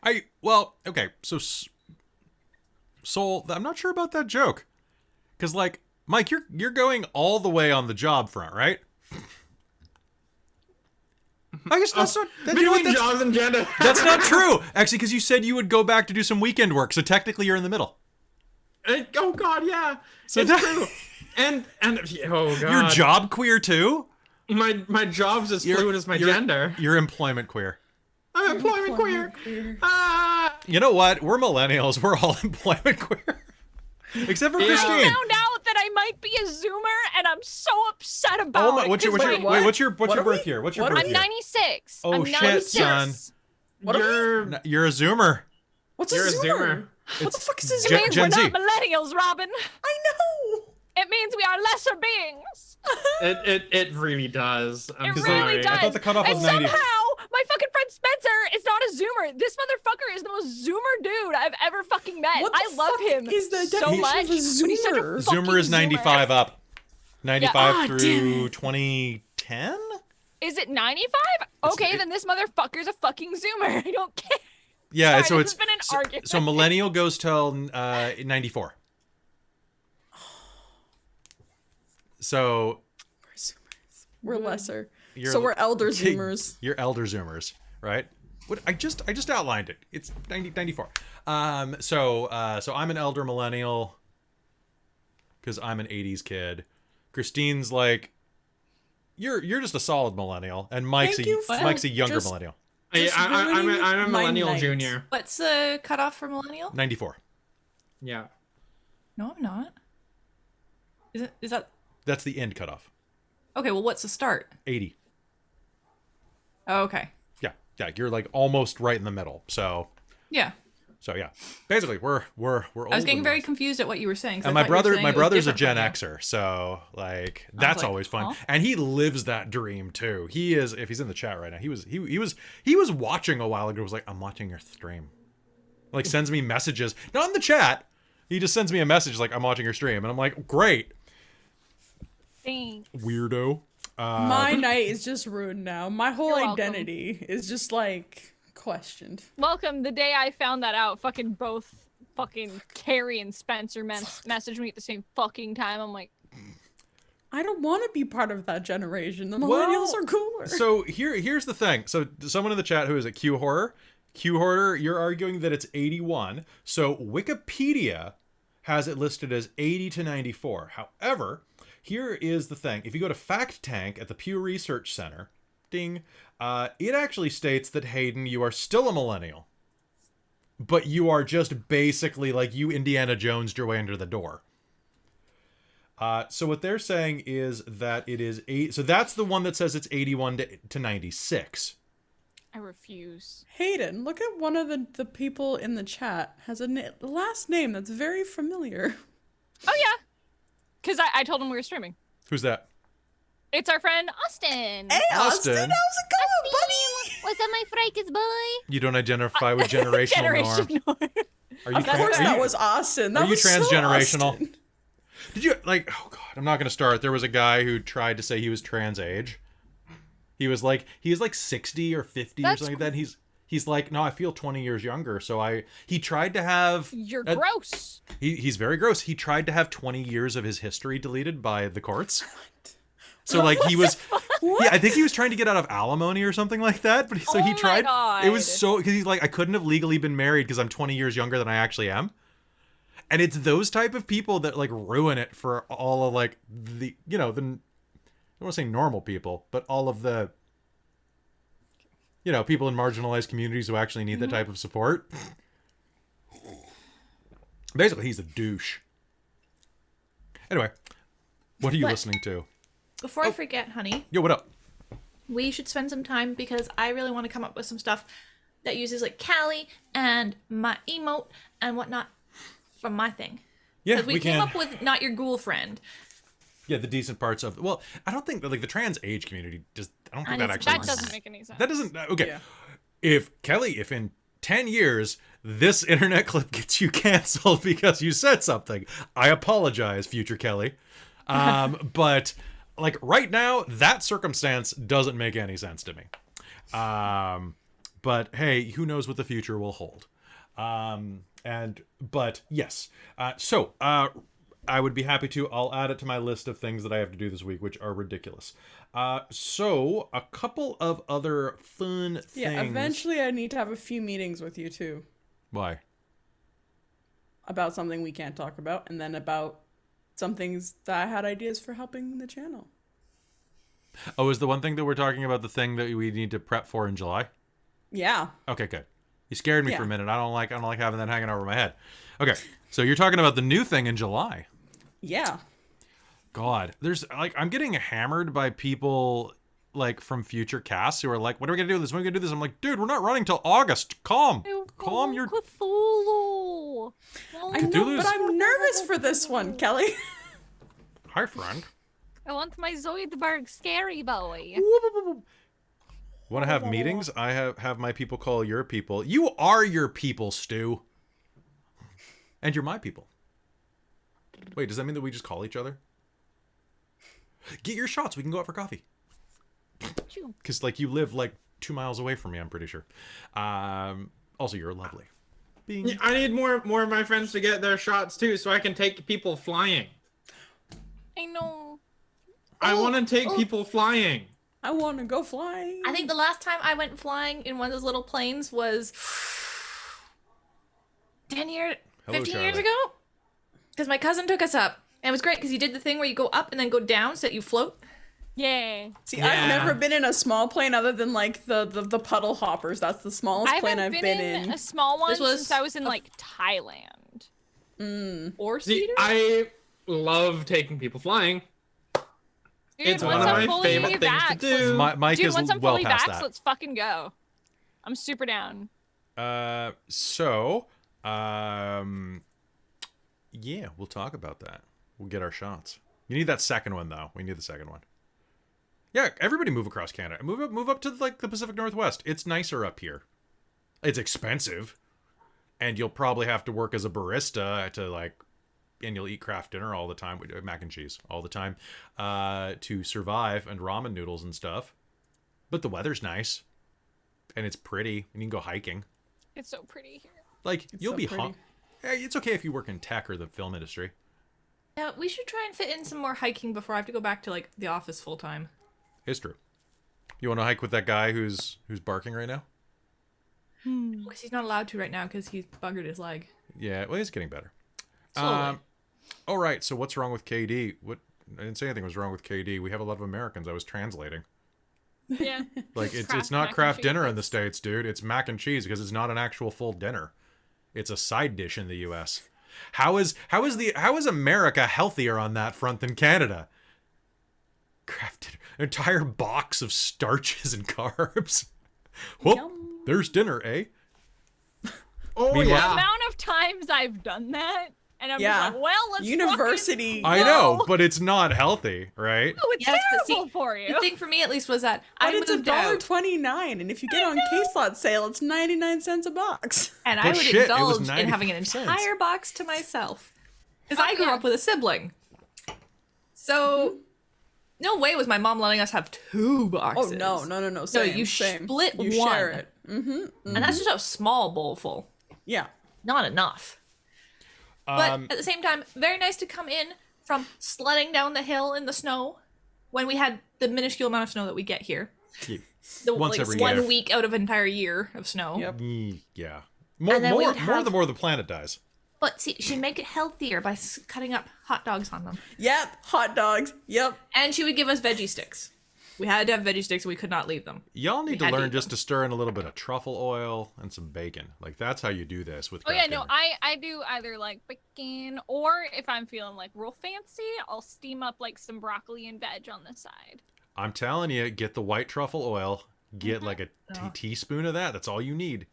Okay, so Soul, I'm not sure about that joke. Because, like, Mike, you're going all the way on the job front, right? I guess that's not... you know what, Between jobs and gender. that's not true, actually, because you said you would go back to do some weekend work, so technically you're in the middle. Oh god, yeah. So it's true. And oh god. You're job queer, too? My job's as fluid as my gender. You're employment queer. I'm employment queer. You know what? We're millennials. We're all employment queer. Except for Yeah. Christine. I found out that I might be a Zoomer, and I'm so upset about Oh my, it. what's your 'cause, like, what's your What are birth we? year? What's your What are birth I'm year? 96. Oh, I'm shit, 96. son. What are we? You're a Zoomer. What's You're a a Zoomer? Zoomer. What the fuck is a It Zoomer? means Gen we're Z. not millennials, Robin. I know. It means we are lesser beings. It really does. I'm It sorry. really does. I thought the cutoff and was 90. somehow, my fucking friend Spencer is not a Zoomer. This motherfucker is the most Zoomer dude I've ever fucking met. What the I love fuck him is the so definition much. of a But he's such a Zoomer? fucking Zoomer is 95 up. 95 Ah, through damn it. 2010? Is it 95? Okay, then this motherfucker's a fucking Zoomer. I don't care. Yeah, Sorry, so this it's has been an so, argument. so millennial goes till 94. So We're Zoomers. We're lesser. You're- So we're elder Zoomers. you're elder Zoomers, right? What I just outlined it. It's 94. So I'm an elder millennial because I'm an 80s kid. Christine's like, you're just a solid millennial, and Mike's Thank you for Mike's a younger just- millennial. I'm a my millennial night. junior. What's the cutoff for millennial? 94. Yeah. No, I'm not. Is that That's the end cutoff. okay? Well, what's the start? 80. Oh, okay. Yeah, you're like almost right in the middle. So Yeah. yeah, basically we're old. I was getting and very wise. confused at what you were saying. 'cause And I my thought you were brother, saying my it was brother's a different Gen from you. Xer, so like that's like, always fun, huh? and he lives that dream too. He is, if he's in the chat right now, he was watching a while ago. Was like, I'm watching your stream, like sends me messages, not in the chat. He just sends me a message like, I'm watching your stream, and I'm like, great, Thanks. weirdo. My night is just ruined now. My whole You're welcome. identity is just like questioned. Welcome. The day I found that out, both Carrie and Spencer messaged me at the same fucking time. I'm like, I don't want to be part of that generation. The millennials are cooler. So here's the thing. So someone in the chat who is a Q Horror, you're arguing that it's 81. So Wikipedia has it listed as 80 to 94. However, here is the thing. If you go to Fact Tank at the Pew Research Center, ding, it actually states that, Hayden, you are still a millennial. But you are just basically like you Indiana Jones'd your way under the door. So what they're saying is that it is 8. So that's the one that says it's 81 to 96. I refuse. Hayden, look at one of the people in the chat has a last name that's very familiar. Oh yeah, because I told him we were streaming. Who's that? It's our friend Austin. Hey, Austin, Austin. how's it going, buddy? What's up, my fracas boy? You don't identify with generational norm. Generation norm. Are you Of course, are that you- was Austin. That are you was so transgenerational? Austin. Did you like? Oh god, I'm not gonna start. There was a guy who tried to say he was trans age. He is like 60 or 50 That's or something like that. He's like, no, I feel 20 years younger. So he tried to have. You're a- gross. He's very gross. He tried to have 20 years of his history deleted by the courts. So like he was, yeah, I think he was trying to get out of alimony or something like that. But so Oh he my tried. God. It was so because he's like, I couldn't have legally been married because I'm 20 years younger than I actually am. And it's those type of people that like ruin it for all of like the I don't want to say normal people, but all of the people in marginalized communities who actually need that type of support. Basically, he's a douche. Anyway, what are you But- listening to? Before I forget, honey, Yo, what up? we should spend some time because I really want to come up with some stuff that uses like Callie and my emote and whatnot from my thing. Yeah, Because we came can. up with not your ghoul friend. Yeah, the decent parts of. Well, I don't think that like the trans age community just. I don't think I that need actually. some That more. doesn't make any sense. That doesn't. Okay. Yeah. If in 10 years this internet clip gets you canceled because you said something, I apologize, future Kelly. But like right now, that circumstance doesn't make any sense to me. But hey, who knows what the future will hold. But yes. So I would be happy to. I'll add it to my list of things that I have to do this week, which are ridiculous. So a couple of other fun things. Yeah, eventually I need to have a few meetings with you too. Why? About something we can't talk about, and then about some things that I had ideas for helping the channel. Oh, is the one thing that we're talking about the thing that we need to prep for in July? Yeah. Okay, good. You scared me Yeah. for a minute. I don't like having that hanging over my head. Okay, so you're talking about the new thing in July. Yeah. God, there's like I'm getting hammered by people like from future casts who are like, "When are we gonna do this? When are we gonna do this?" I'm like, "Dude, we're not running till August. Calm your." Cthulhu. I know, Cthulhu's- but I'm nervous for this one, Kelly. Hi, friend. I want my Zoidberg scary boy. Want to have meetings? I have my people call your people. You are your people, Stu. And you're my people. Wait, does that mean that we just call each other? Get your shots. We can go out for coffee. Because, like, you live, like, 2 miles away from me, I'm pretty sure. Also, you're lovely. Yeah, I need more of my friends to get their shots, too, so I can take people flying. I know. I want to take people flying. I want to go flying. I think the last time I went flying in one of those little planes was 15 years Charlie. ago. Because my cousin took us up. And it was great because you did the thing where you go up and then go down so that you float. Yeah. See, Yeah. I've never been in a small plane other than like the puddle hoppers. That's the smallest I plane haven't I've been been in. a small one This was since I was in like Thailand. Or See, cedar? I love taking people flying. Dude, It's once one of I'm my fully favorite things to vaxxed, do. Mike Dude, is once I'm well fully past vaxxed, that. let's fucking go. I'm super down. Yeah, we'll talk about that. We'll get our shots. You need that second one, though. We need the second one. Yeah, everybody move across Canada. Move up to, like, the Pacific Northwest. It's nicer up here. It's expensive. And you'll probably have to work as a barista to, like, and you'll eat craft dinner all the time. We do mac and cheese all the time to survive, and ramen noodles and stuff. But the weather's nice. And it's pretty. And you can go hiking. It's so pretty here. Like, you'll so be pretty. hot. Hey, it's okay if you work in tech or the film industry. Yeah, we should try and fit in some more hiking before I have to go back to like the office full time. It's true. You want to hike with that guy who's barking right now? Because he's not allowed to right now because he's buggered his leg. Yeah, well, he's getting better. Slowly. All right, so what's wrong with KD? I didn't say anything was wrong with KD. We have a lot of Americans. I was translating. Yeah. Like, it's Kraft not mac and craft cheese. dinner in the States, dude. It's mac and cheese because it's not an actual full dinner. It's a side dish in the U.S. How is America healthier on that front than Canada? Craft dinner, an entire box of starches and carbs. Well, there's dinner, eh? Oh, Meanwhile- The yeah. amount of times I've done that, and I'm Yeah. just like, well, let's University. I know, but it's not healthy, right? Oh, it's Yes, but terrible see, for you. The thing for me at least was that But I it's moved out $1.29, and if you get on case lot sale, it's 99 cents a box. and I But would shit, it was indulge in having an 95 cents. entire box to myself. Because I grew yeah. up with a sibling. So, no way was my mom letting us have 2 Oh boxes. no! Same, you same. split you one. share it. And that's just a small bowl full. Yeah. Not enough. But at the same time, very nice to come in from sledding down the hill in the snow when we had the minuscule amount of snow that we get here. Yeah. The, Once like, every 1 year. week out of an entire year of snow. Yep. Yeah. More, And then we more, would more have- the more the planet dies. But see, she'd make it healthier by cutting up hot dogs on them. Yep. Hot dogs. Yep. And she would give us veggie sticks. We had to have veggie sticks and we could not leave them. Y'all need to had to learn eat just to stir in a little bit of truffle oil and some bacon. Like, that's how you do this with Oh yeah, craft no, dinner. I do either like bacon, or if I'm feeling like real fancy, I'll steam up like some broccoli and veg on the side. I'm telling you, get the white truffle oil. Get Mm-hmm. like a teaspoon of that. That's all you need.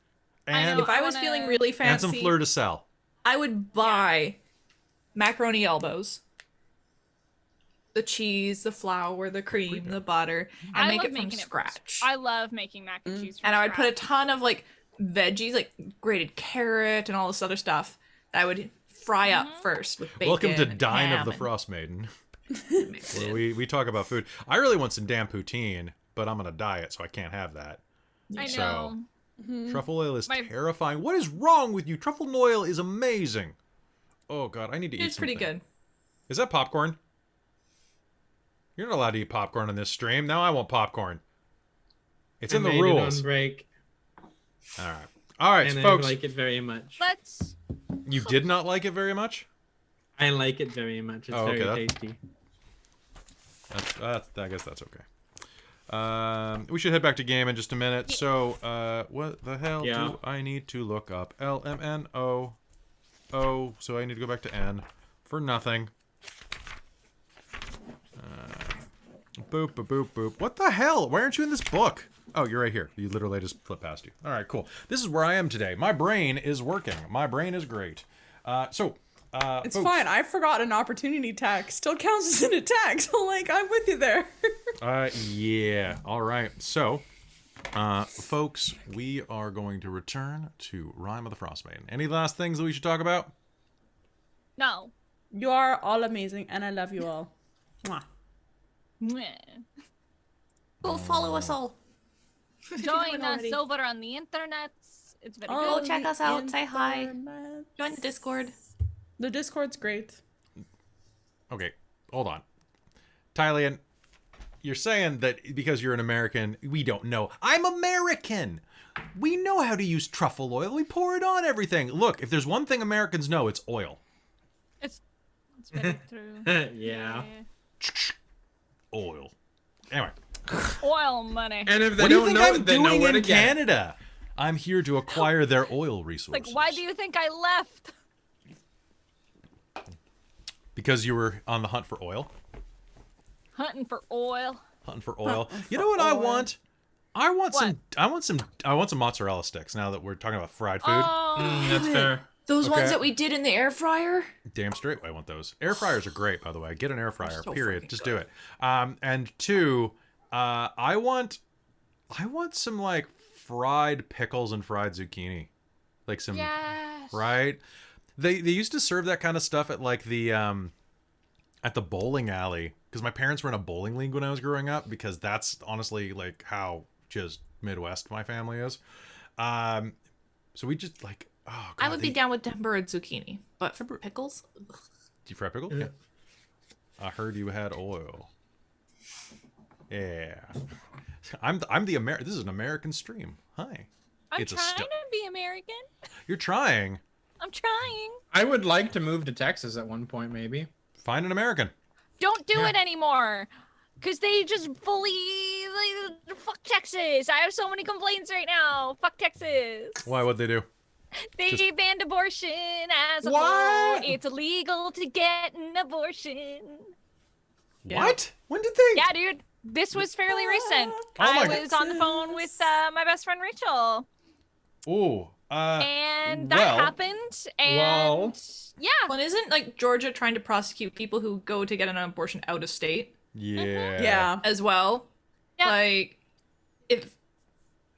I And, know. If I was wanna- feeling really and fancy, some fleur de sel. I would buy macaroni elbows. The cheese, the flour, the cream, the butter, and I make love it from making scratch. I love making mac and cheese. From And I would put a scratch. ton of like veggies, like grated carrot and all this other stuff that I would fry up first with bacon. Welcome to and Dine of ham the and Frostmaiden, mix where it. we talk about food. I really want some damn poutine, but I'm on a diet, so I can't have that. I So, know. Truffle oil is My- terrifying. What is wrong with you? Truffle oil is amazing. Oh god, I need to eat It's pretty something. good. Is that popcorn? You're not allowed to eat popcorn on this stream. Now I want popcorn. It's in the I made rules. it on break, All right, and folks. I like it very much. Let's. You did not like it very much? I like it very much. It's very okay, tasty. I guess that's okay. We should head back to game in just a minute. So, what the hell Yeah. do I need to look up? LMNO. O. So I need to go back to N for nothing. Boop, boop, boop, boop. What the hell? Why aren't you in this book? Oh, you're right here. You literally just flipped past you. All right, cool. This is where I am today. My brain is working. My brain is great. It's folks, fine. I forgot an opportunity attack. Still counts as an attack. So, like, I'm with you there. Yeah. All right. So, folks, we are going to return to Rime of the Frostmaiden. Any last things that we should talk about? No. You are all amazing, and I love you all. Mwah. Meh. Go follow us all. Join us already. over on the internet. It's very Oh, good. check us out, say hi. internet. Join the Discord. The Discord's great. Okay, hold on. Tylian, you're saying that because you're an American, we don't know. I'm American! We know how to use truffle oil. We pour it on everything. Look, if there's one thing Americans know, it's oil. It's very true. Yeah. Oil. Anyway. Oil money. And if they What do you don't think know I'm it, they know doing where in to get it. Canada? I'm here to acquire their oil Like, resources. why do you think I left? Because you were on the hunt for oil? Hunting for oil. Hunting for oil. You know what I oil. want? I want What? some mozzarella sticks now that we're talking about fried food. Oh, That's fair. Those Okay. ones that we did in the air fryer. Damn straight I want those. Air fryers are great, by the way. Get an air fryer, so period. fucking Just do it. And two, I want some like fried pickles and fried zucchini. Like some yes. right? They used to serve that kind of stuff at like the at the bowling alley because my parents were in a bowling league when I was growing up because that's honestly like how just Midwest my family is. So we just like oh god. I would be down with tempura zucchini, but for Tempura- pickles, ugh. Do you fry pickles? Yeah. I heard you had oil. Yeah. I'm the This is an American stream. Hi. I'm It's a trying stu- to be American. You're trying. I'm trying. I would like to move to Texas at one point, maybe. Find an American. Don't do Yeah. it anymore. Because they just fully. Fuck Texas. I have so many complaints right now. Fuck Texas. Why? What'd they do? They Just- banned abortion as a What? whole. It's illegal to get an abortion. Yeah. What? When did they? Yeah, dude. This was fairly recent. Oh my I was on the phone with my best friend Rachel. Ooh. And that well- happened. And Well. yeah. Well, isn't like Georgia trying to prosecute people who go to get an abortion out of state Yeah. Yeah. as well? Yeah. Like, if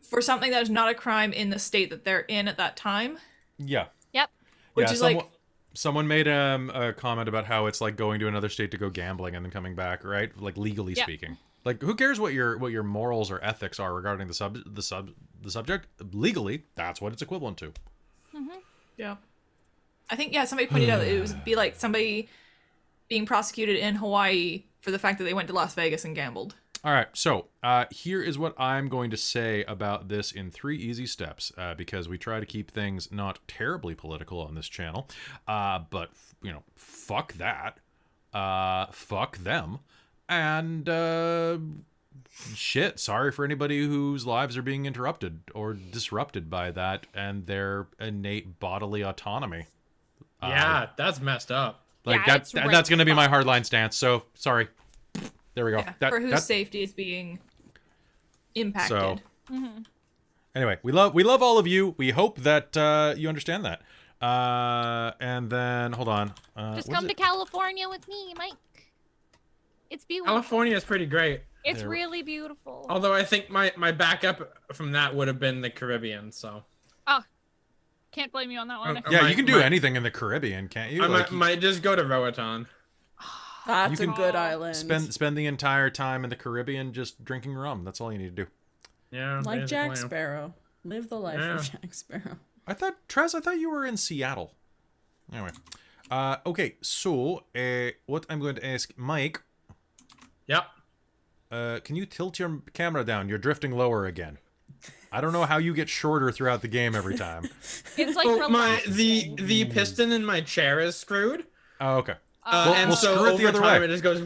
for something that is not a crime in the state that they're in at that time, Yeah. Yep. which Yeah, is like, someone made a comment about how it's like going to another state to go gambling and then coming back, right? Like legally Yeah. speaking. Like who cares what your morals or ethics are regarding the subject? Legally, that's what it's equivalent to. yeah. I think somebody pointed out that it would be like somebody being prosecuted in Hawaii for the fact that they went to Las Vegas and gambled. All right, so here is what I'm going to say about this in 3 easy steps, because we try to keep things not terribly political on this channel, but you know, fuck that, fuck them, and shit. Sorry for anybody whose lives are being interrupted or disrupted by that and their innate bodily autonomy. Yeah, that's messed up. Like Yeah, that, it's that's going to be my right hardline stance. So sorry. There we go. Yeah, for whose safety is being impacted. Anyway, we love all of you. We hope that you understand that. And then hold on. Just what come is to it? California with me, Mike. It's beautiful. California is pretty great. It's There- really beautiful. Although I think my backup from that would have been the Caribbean, so. Oh, can't blame you on that one. Um, Yeah, might- you can do might- anything in the Caribbean, can't you? I Like, might just go to Roatan. That's You a can good island. spend the entire time in the Caribbean just drinking rum. That's all you need to do. Yeah. like Jack basically. Sparrow. Live the life Yeah. of Jack Sparrow. I thought you were in Seattle. Anyway. Okay, so what I'm going to ask Mike, Yep. can you tilt your camera down? You're drifting lower again. I don't know how you get shorter throughout the game every time. It's like Oh, relaxing. the piston in my chair is screwed. Oh, okay. And we'll so screw it the over other time way. it just goes.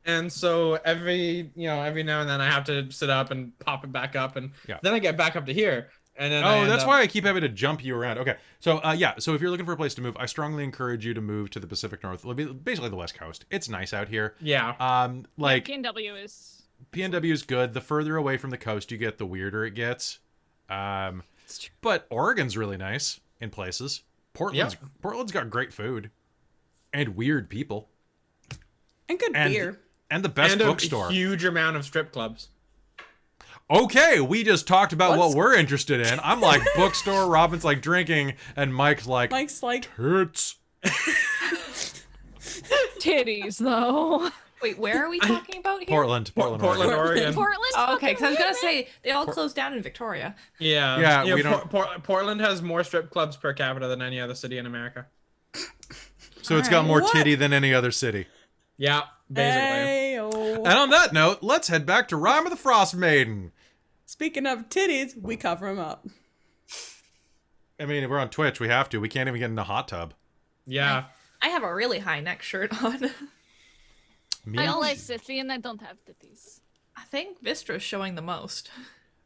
And so every now and then I have to sit up and pop it back up, and Yeah. then I get back up to here, and then Oh, that's why I keep having to jump you around. Okay, so so if you're looking for a place to move, I strongly encourage you to move to the Pacific North, basically the West Coast. It's nice out here. Yeah. Like PNW is. PNW is good. The further away from the coast you get, the weirder it gets. But Oregon's really nice in places. Portland's got great food and weird people And good beer. and the best And bookstore. a huge amount of strip clubs. Okay, we just talked about What's- what we're interested in. I'm like bookstore, Robin's like drinking, and Mike's like tits. Titties, though. Wait, where are we talking about here? Portland, Portland, Oregon. Oregon. Portland. Oh, okay, because I was gonna say they all closed down in Victoria. Yeah. Yeah, You know, we don't- Portland has more strip clubs per capita than any other city in America. So it's got Alright. more What? titty than any other city. Yeah, basically. Hey-o. And on that note, let's head back to Rime of the Frostmaiden. Speaking of titties, we cover them up. I mean, if we're on Twitch, we have to. We can't even get in the hot tub. Yeah. I have a really high neck shirt on. Me? I'm Lysithian. I don't have titties. I think Vistra's showing the most.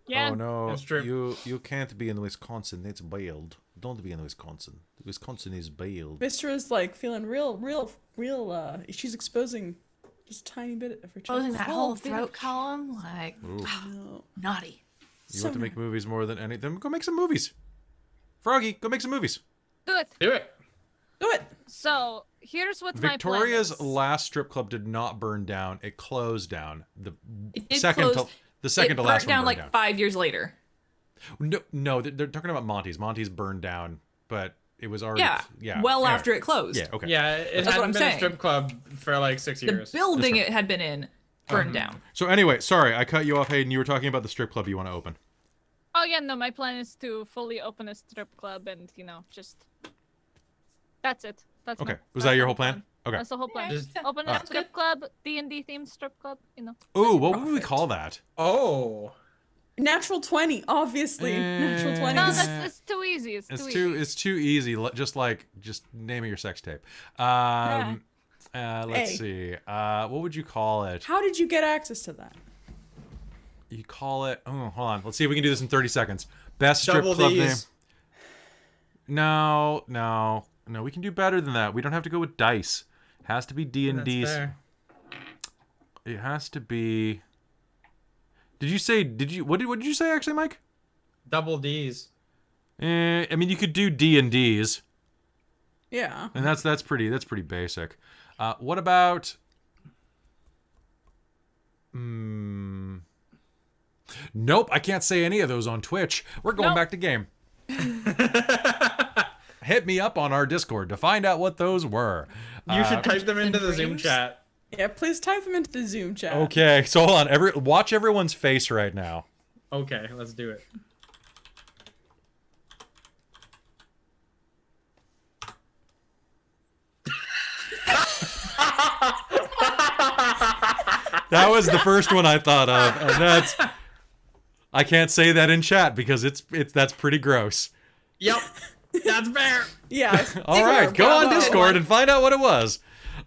Yeah. Oh no, That's true. you can't be in Wisconsin. It's bailed. Don't be in Wisconsin. Wisconsin is bailed. Vistra's like feeling real. She's exposing just a tiny bit of her chest. Closing that whole bit throat column, like Ooh. No. naughty. You want to make movies more than anything? Go make some movies. Froggy, go make some movies. Do it. Do it. Do it. So here's what my Victoria's plan is. last strip club did not burn down. It closed down. The It did second close- to second it to last burnt down one like burned down. 5 years later. No, they're talking about Monty's. Monty's burned down, but it was already Well anyway. after it closed. Yeah, okay. Yeah, it That's what hadn't I'm been a saying. strip club for like 6 The years. building That's it had been in burned down. So anyway, sorry, I cut you off, Hayden. You were talking about the strip club you want to open. Oh yeah, no. My plan is to fully open a strip club, and just. That's it. That's Okay, my- was that's that your the whole plan? Okay. That's the whole plan. Just- Open a strip club, D&D themed strip club. Ooh, what would we call that? Oh. Natural 20, obviously. Natural 20. No, that's too easy. It's Too easy. Just name it your sex tape. Let's Hey. see. What would you call it? How did you get access to that? You call it. Oh, hold on. Let's see if we can do this in 30 seconds. Best strip Double club D's. name. No. We can do better than that. We don't have to go with dice. Has to be D&D's. That's fair. It has to be. What did you say actually, Mike? Double D's. I mean, you could do D&D's, Yeah. and that's pretty basic. What about? Nope, I can't say any of those on Twitch. We're going Nope. back to game. Hit me up on our Discord to find out what those were. You should type them into the Zoom dreams? chat. Yeah, please type them into the Zoom chat. Okay, so hold on. Watch everyone's face right now. Okay, let's do it. That was the first one I thought of, and that's. I can't say that in chat because that's pretty gross. Yep, that's fair. Yeah. All right, go on bravo. Discord and find out what it was.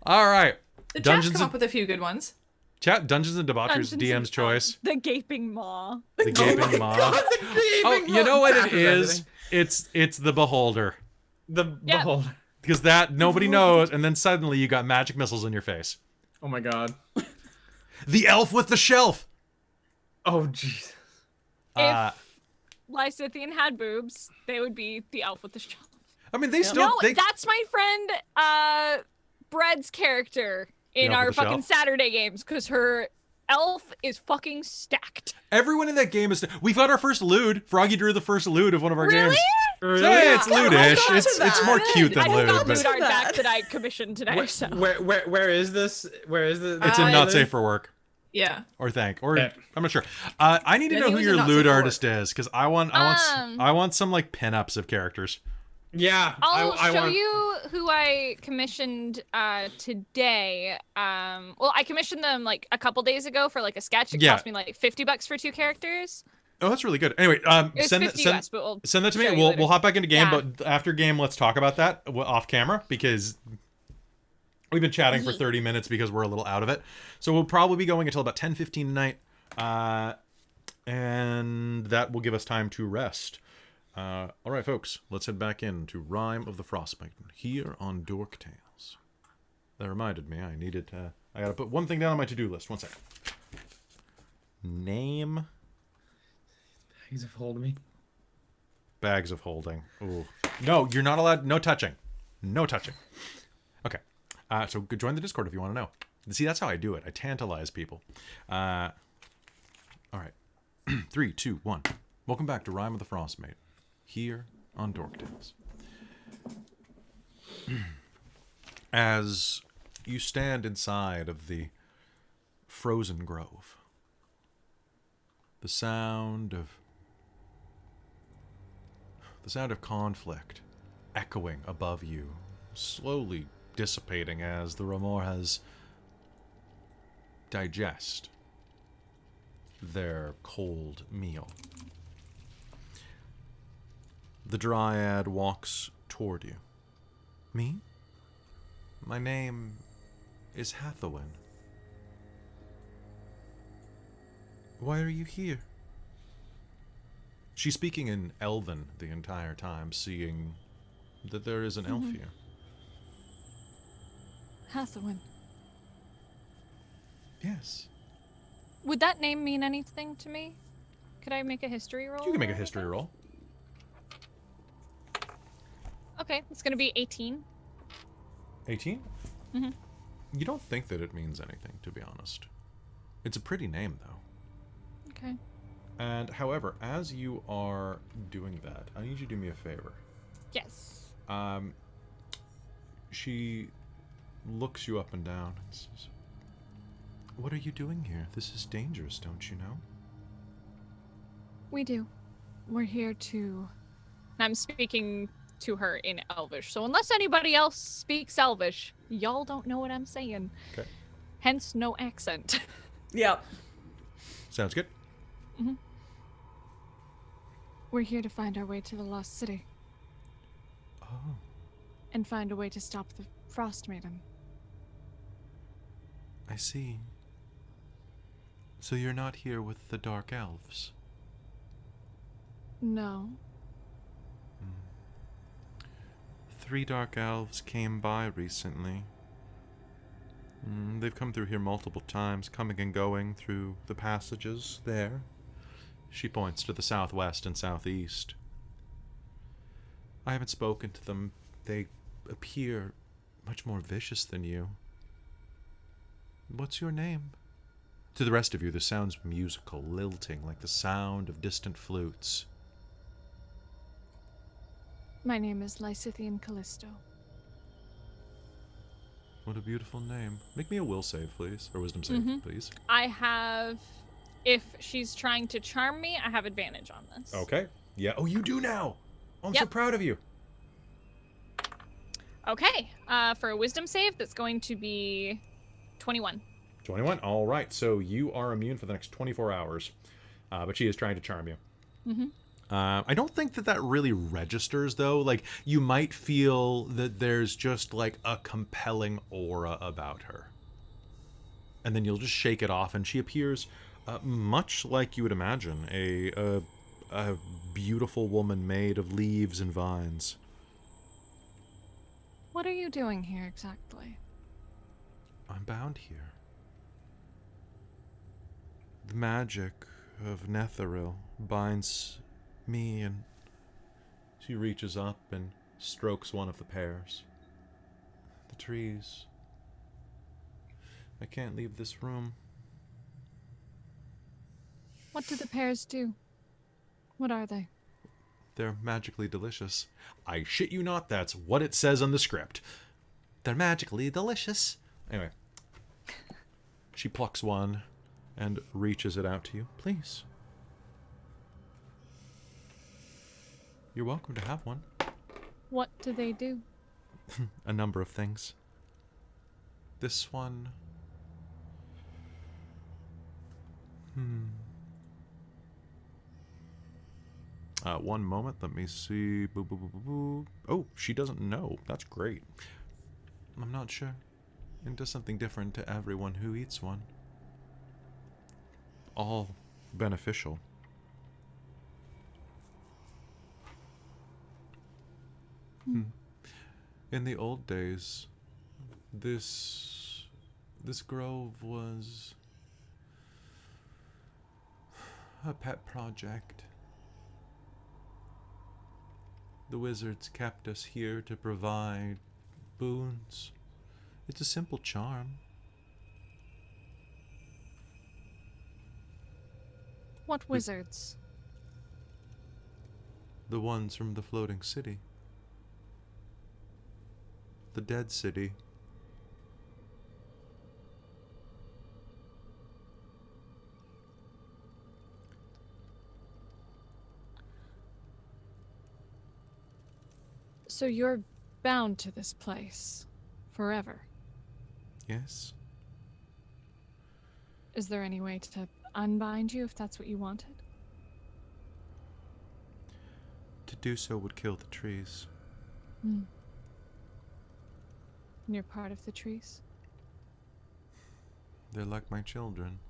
All right, The chat's Dungeons come and up with a few good ones. Chat Dungeons and Debauchers, Dungeons DM's and- choice. The gaping maw. The gaping maw. Oh, you know what it is? It's the Beholder. The Yeah. beholder. Because that nobody knows, and then suddenly you got magic missiles in your face. Oh my god. The elf with the shelf. Oh jeez. If Lysithian had boobs, they would be the elf with the shelf. I mean, they still. No, They, that's my friend Bread's character in elf our with the fucking shelf? Saturday games, because her elf is fucking stacked. everyone in that game is. We've got our first lewd. Froggy drew the first lewd of one of our Really? games. Really? Yeah, it's Yeah, hold lewdish. on to It's that. more cute I than just lewd, got but lewd art back that. that I commissioned today, so. Where is this? Where is the? it's in Uh, not safe for work. Yeah. Or thank, or Yeah. I'm not sure. I need to Yeah, know he who was your not lewd support. artist is, because I want some like pinups of characters. Yeah, I'll I show want... you who I commissioned today. Well, I commissioned them like a couple days ago for like a sketch. It Yeah. cost me like $50 for 2 characters. Oh, that's really good. Anyway, It's send 50 send US, but we'll send that to me. show you We'll later. hop back into game, Yeah. but after game, let's talk about that off camera because we've been chatting for 30 minutes because we're a little out of it. So we'll probably be going until about 10:15 tonight, and that will give us time to rest. All right, folks, let's head back into Rime of the Frostmaiden here on Dork Tales. That reminded me, I gotta put one thing down on my to-do list. One second. Name He's a hold me. bags of holding. Ooh. No, you're not allowed. No touching. No touching. Okay. So join the Discord if you want to know. See, that's how I do it. I tantalize people. All right. 3, 2, 1. Welcome back to Rime of the Frostmaiden here on Dork Tales. As you stand inside of the frozen grove, the sound of conflict echoing above you, slowly dissipating as the Remorhas digest their cold meal. The Dryad walks toward you. Me? My name is Hathawin. Why are you here? She's speaking in Elven the entire time, seeing that there is an elf here. Hathawin. Yes. Would that name mean anything to me? Could I make a history roll? You can make a or history anything? roll. Okay, it's gonna be 18. 18? Mm-hmm. You don't think that it means anything, to be honest. It's a pretty name, though. Okay. And, however, as you are doing that, I need you to do me a favor. Yes. She looks you up and down and says, "What are you doing here? This is dangerous, don't you know?" We do. We're here to... I'm speaking to her in Elvish, so unless anybody else speaks Elvish, y'all don't know what I'm saying. Okay. Hence, no accent. Yep. Sounds good. We're here to find our way to the Lost City. Oh. And find a way to stop the Frostmaiden. I see. So you're not here with the Dark Elves? No. 3 Dark Elves came by recently. They've come through here multiple times, coming and going through the passages there. She points to the southwest and southeast. I haven't spoken to them. They appear much more vicious than you. What's your name? To the rest of you, this sounds musical, lilting, like the sound of distant flutes. My name is Lysithian Callisto. What a beautiful name. Make me a will save, please. Or wisdom save, please. I have... If she's trying to charm me, I have advantage on this. Okay. Yeah. Oh, you do now. Oh, I'm so Yep. proud of you. Okay. For a wisdom save, that's going to be 21. 21. All right. So you are immune for the next 24 hours. But she is trying to charm you. I don't think that really registers, though. Like, you might feel that there's just, like, a compelling aura about her. And then you'll just shake it off, and she appears much like you would imagine. A beautiful woman made of leaves and vines. What are you doing here exactly? I'm bound here. The magic of Netheril binds me, and she reaches up and strokes one of the pears. The trees. I can't leave this room. What do the pears do? What are they? They're magically delicious. I shit you not, that's what it says on the script. They're magically delicious. Anyway. She plucks one, and reaches it out to you. Please. You're welcome to have one. What do they do? A number of things. This one... one moment, let me see. Boo, boo, boo, boo, boo. Oh, she doesn't know. That's great. I'm not sure. It does something different to everyone who eats one. All beneficial. In the old days, this grove was a pet project. The wizards kept us here to provide boons. It's a simple charm. What wizards? The ones from the floating city. The dead city. So you're bound to this place forever. Yes. Is there any way to unbind you if that's what you wanted? To do so would kill the trees. And you're part of the trees? They're like my children.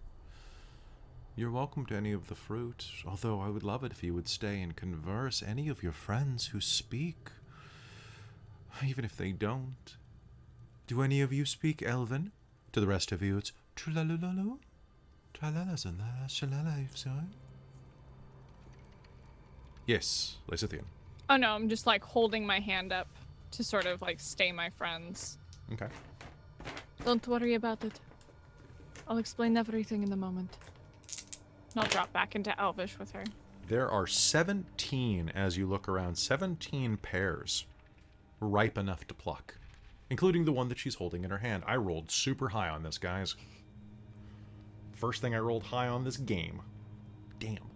You're welcome to any of the fruit, although I would love it if you would stay and converse. Any of your friends who speak, even if they don't. Do any of you speak Elven? To the rest of you, it's trulalulalo, tralalazala, shalala, if so. Yes, Lysithian. Oh no, I'm just like holding my hand up to sort of like stay my friends. Okay. Don't worry about it. I'll explain everything in the moment. And I'll drop back into Elvish with her. There are 17, as you look around, 17 pears ripe enough to pluck, including the one that she's holding in her hand. I rolled super high on this, guys. First thing I rolled high on this game. Damn.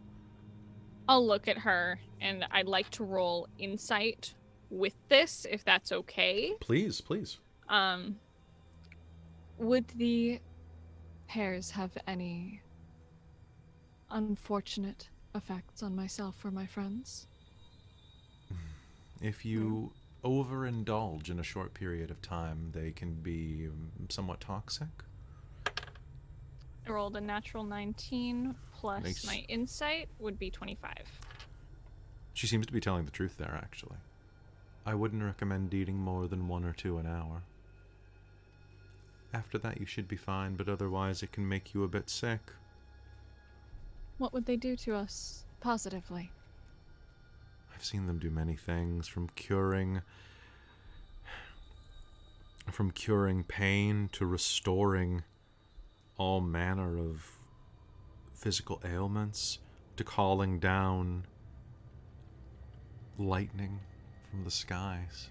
I'll look at her, and I'd like to roll insight with this, if that's okay. Please, please. Would the pears have any unfortunate effects on myself or my friends? If you overindulge in a short period of time, they can be somewhat toxic. I rolled a natural 19 plus Nice. my insight would be 25. She seems to be telling the truth there, actually. I wouldn't recommend eating more than 1 or 2 an hour. After that, you should be fine, but otherwise it can make you a bit sick. What would they do to us positively? I've seen them do many things, from curing pain to restoring all manner of physical ailments, to calling down lightning from the skies.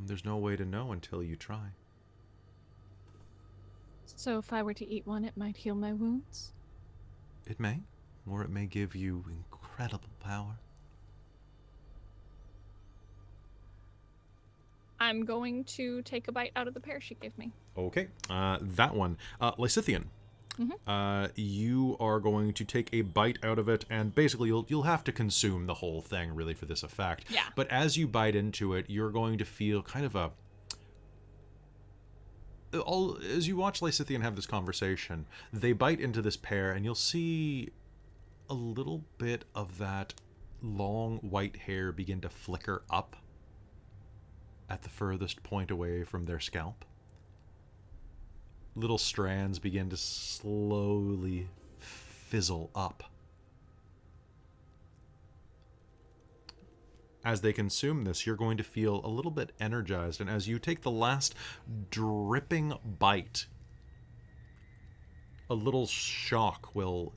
There's no way to know until you try. So if I were to eat one, it might heal my wounds? It may, or it may give you incredible power. I'm going to take a bite out of the pear she gave me. Okay, that one. Lysithian. You are going to take a bite out of it, and basically you'll have to consume the whole thing, really, for this effect. Yeah. But as you bite into it, you're going to feel kind of as you watch Lysithian have this conversation, they bite into this pear, and you'll see a little bit of that long white hair begin to flicker up at the furthest point away from their scalp. Little strands begin to slowly fizzle up. As they consume this, you're going to feel a little bit energized, and as you take the last dripping bite, a little shock will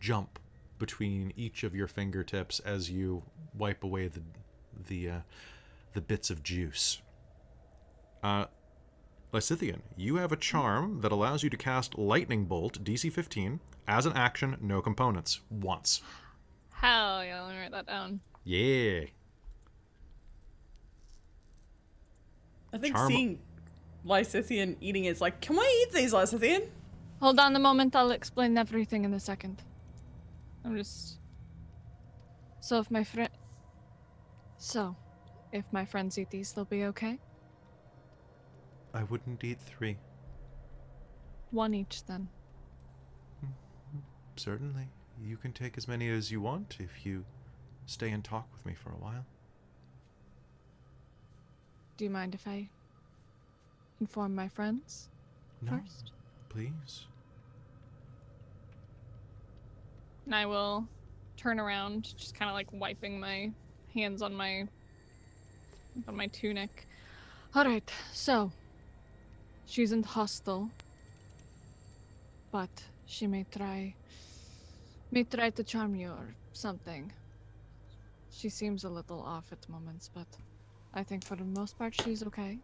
jump between each of your fingertips as you wipe away the bits of juice. Lysithian, you have a charm that allows you to cast Lightning Bolt, DC 15, as an action, no components, once. Hell yeah, let me write that down. Yeah. I think Charm- seeing Lysithian eating is like, can we eat these, Lysithian? Hold on a moment, I'll explain everything in a second. I'm just... So if my friends eat these, they'll be okay? I wouldn't eat 3. One each, then. Certainly. You can take as many as you want if you stay and talk with me for a while. Do you mind if I inform my friends first? Please. And I will turn around, just kind of like wiping my hands on my tunic. All right, so she isn't hostile, but she may try to charm you or something. She seems a little off at moments, but I think for the most part she's okay.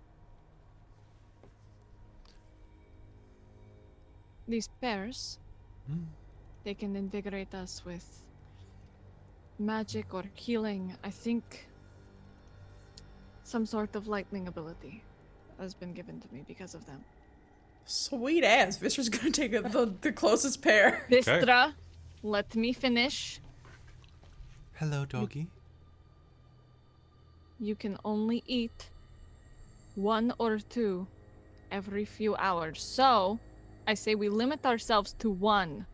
These pears, they can invigorate us with magic or healing. I think some sort of lightning ability has been given to me because of them. Sweet ass. Viscer's gonna take the closest pair. Vistra, let me finish. Hello, doggy. You can only eat 1 or 2 every few hours. So, I say we limit ourselves to 1.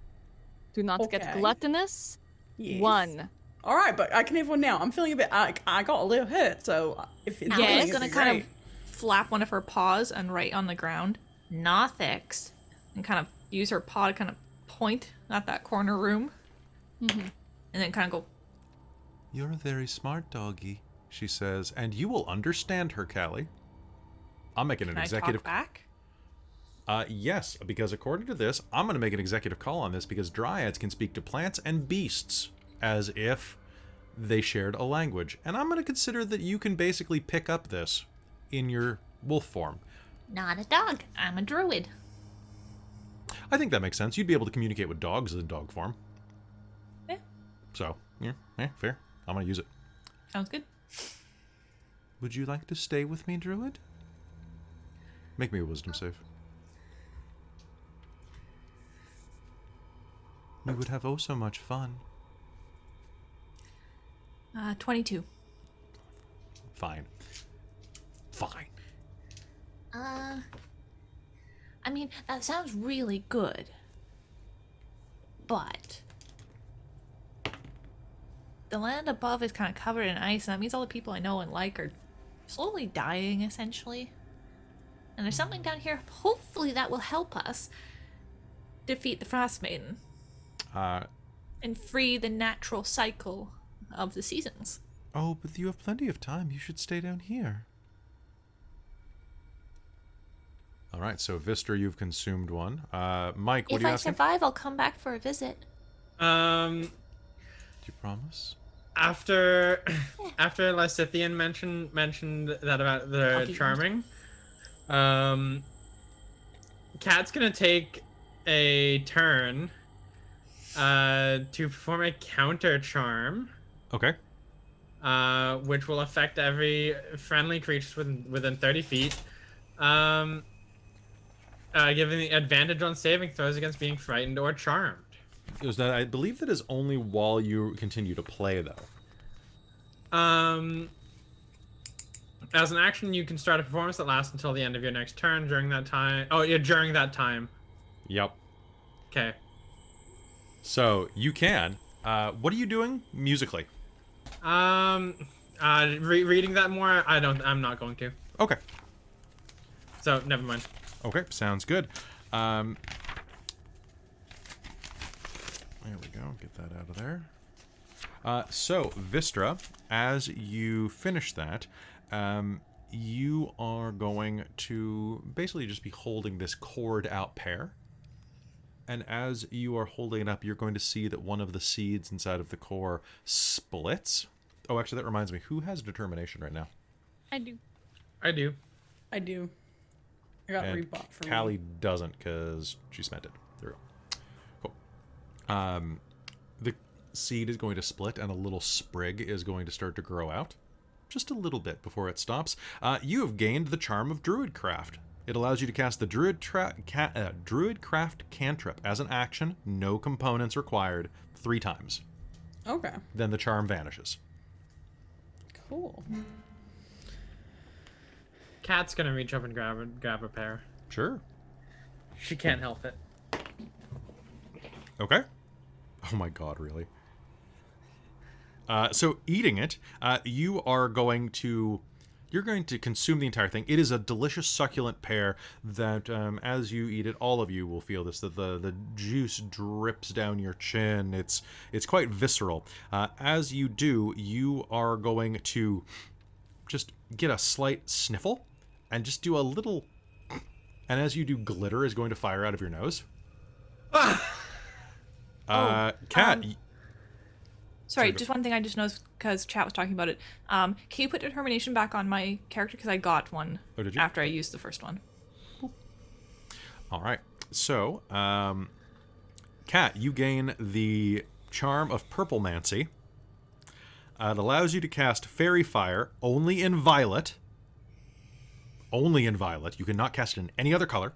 Do not get Okay. gluttonous. Yes. 1. All right, but I can have one now. I'm feeling a bit. I got a little hurt, so if it's Allie's it'd gonna be kind great. of flap one of her paws and write on the ground, Nothix, and kind of use her paw to kind of point at that corner room, and then kind of go. You're a very smart doggy, she says, and you will understand her, Callie. I'm making an Can executive. I talk back? Yes, because according to this, I'm going to make an executive call on this because dryads can speak to plants and beasts as if they shared a language. And I'm going to consider that you can basically pick up this in your wolf form. Not a dog. I'm a druid. I think that makes sense. You'd be able to communicate with dogs in dog form. Yeah. So, yeah, fair. I'm going to use it. Sounds good. Would you like to stay with me, druid? Make me a wisdom save. We would have oh so much fun. 22. Fine. I mean, that sounds really good. But the land above is kind of covered in ice, and that means all the people I know and like are slowly dying, essentially. And there's something down here, hopefully that will help us defeat the Frostmaiden and free the natural cycle of the seasons. Oh, but you have plenty of time. You should stay down here. All right, so Vistra, you've consumed one. Mike, what If are you I asking? survive, I'll come back for a visit. Do you promise? After Lysithian mentioned that about the I'll keep charming, Cat's gonna take a turn to perform a counter charm, Okay. which will affect every friendly creature within 30 feet, giving the advantage on saving throws against being frightened or charmed. I believe that is only while you continue to play, though. As an action, you can start a performance that lasts until the end of your next turn. During that time, during that time. Yep. Okay. So you can. What are you doing musically? Reading that more, I'm not going to. Okay. So never mind. Okay, sounds good. There we go. Get that out of there. So, Vistra, as you finish that, you are going to basically just be holding this cord out pair. And as you are holding it up, you're going to see that one of the seeds inside of the core splits. Oh, actually, that reminds me. Who has determination right now? I do. I do. I do. I got And rebought for Callie me. doesn't because she spent it. There we go. Cool. The seed is going to split and a little sprig is going to start to grow out. Just a little bit before it stops. You have gained the Charm of Druidcraft. It allows you to cast the Druidcraft cantrip as an action, no components required, 3 times. Okay. Then the charm vanishes. Cool. Cat's gonna reach up and grab a pair. Sure. She can't help it. Okay. Oh my god, really? So eating it, you're going to consume the entire thing. It is a delicious, succulent pear that, as you eat it, all of you will feel this. That the juice drips down your chin. It's quite visceral. As you do, you are going to just get a slight sniffle, and just do a little. And as you do, glitter is going to fire out of your nose. Cat. Sorry, just one thing I just noticed because chat was talking about it. Can you put determination back on my character? Because I got one did you? after I used the first one. All right. So, Cat, you gain the Charm of Purplemancy. It allows you to cast Fairy Fire only in violet. Only in violet. You cannot cast it in any other color.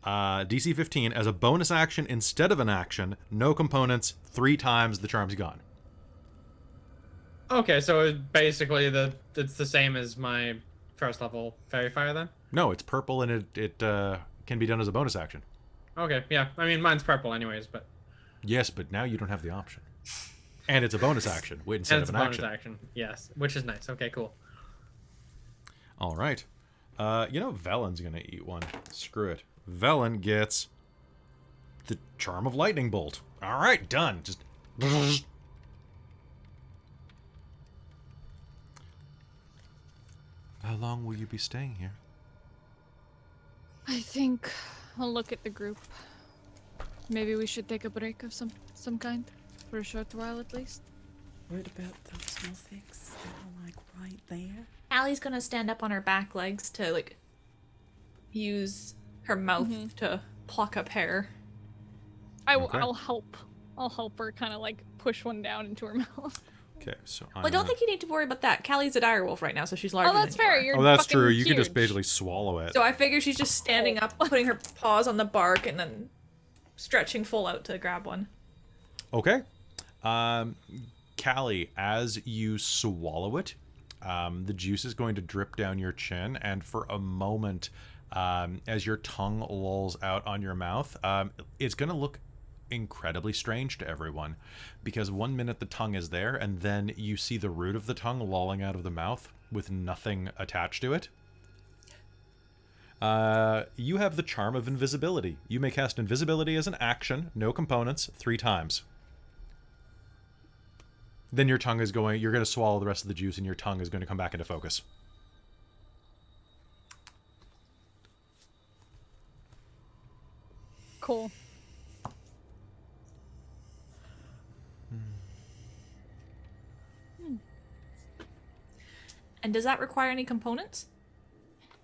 DC 15 as a bonus action instead of an action. No components. 3 times the charm's gone. Okay, so basically it's the same as my first level Fairy Fire then? No, it's purple and it can be done as a bonus action. Okay, yeah. I mean, mine's purple anyways, but... Yes, but now you don't have the option. And it's a bonus action instead And it's of a an bonus action. action. Yes, which is nice. Okay, cool. All right. Velen's going to eat one. Screw it. Velen gets the Charm of Lightning Bolt. All right, done. Just... How long will you be staying here? I think I'll look at the group. Maybe we should take a break of some kind for a short while at least. What about those small things that are like right there? Allie's gonna stand up on her back legs to like use her mouth to pluck up hair. Okay. I'll help. I'll help her kind of like push one down into her mouth. Okay, so Well, I don't think you need to worry about that. Callie's a direwolf right now, so she's larger Oh, that's than you fair. are. You're Oh, that's fucking true. You can just huge. basically swallow it. So I figure she's just standing up, putting her paws on the bark, and then stretching full out to grab one. Okay. Callie, as you swallow it, the juice is going to drip down your chin, and for a moment, as your tongue lolls out on your mouth, it's going to look incredibly strange to everyone, because 1 minute the tongue is there, and then you see the root of the tongue lolling out of the mouth with nothing attached to it. You have the Charm of Invisibility. You may cast Invisibility as an action, no components, 3 times. Then your tongue is going, you're going to swallow the rest of the juice, and your tongue is going to come back into focus. Cool. And does that require any components?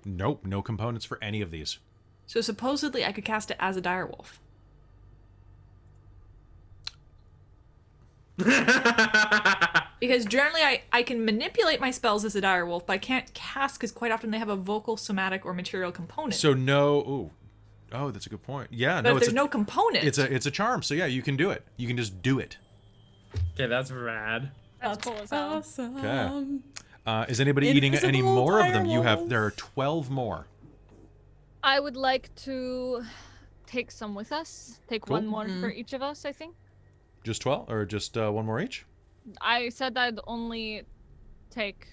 Nope, no components for any of these. So supposedly I could cast it as a direwolf. Because generally I can manipulate my spells as a direwolf, but I can't cast because quite often they have a vocal, somatic, or material component. So no, oh, that's a good point. Yeah, but no, if there's no component, it's a charm. So yeah, you can do it. You can just do it. Okay, that's rad. That's cool as hell. Awesome. Okay. Is anybody eating any Invisible more of them? direwolf. There are 12 more. I would like to take some with us. Take Cool. one more for each of us, I think. Just 12, or just one more each? I said I'd only take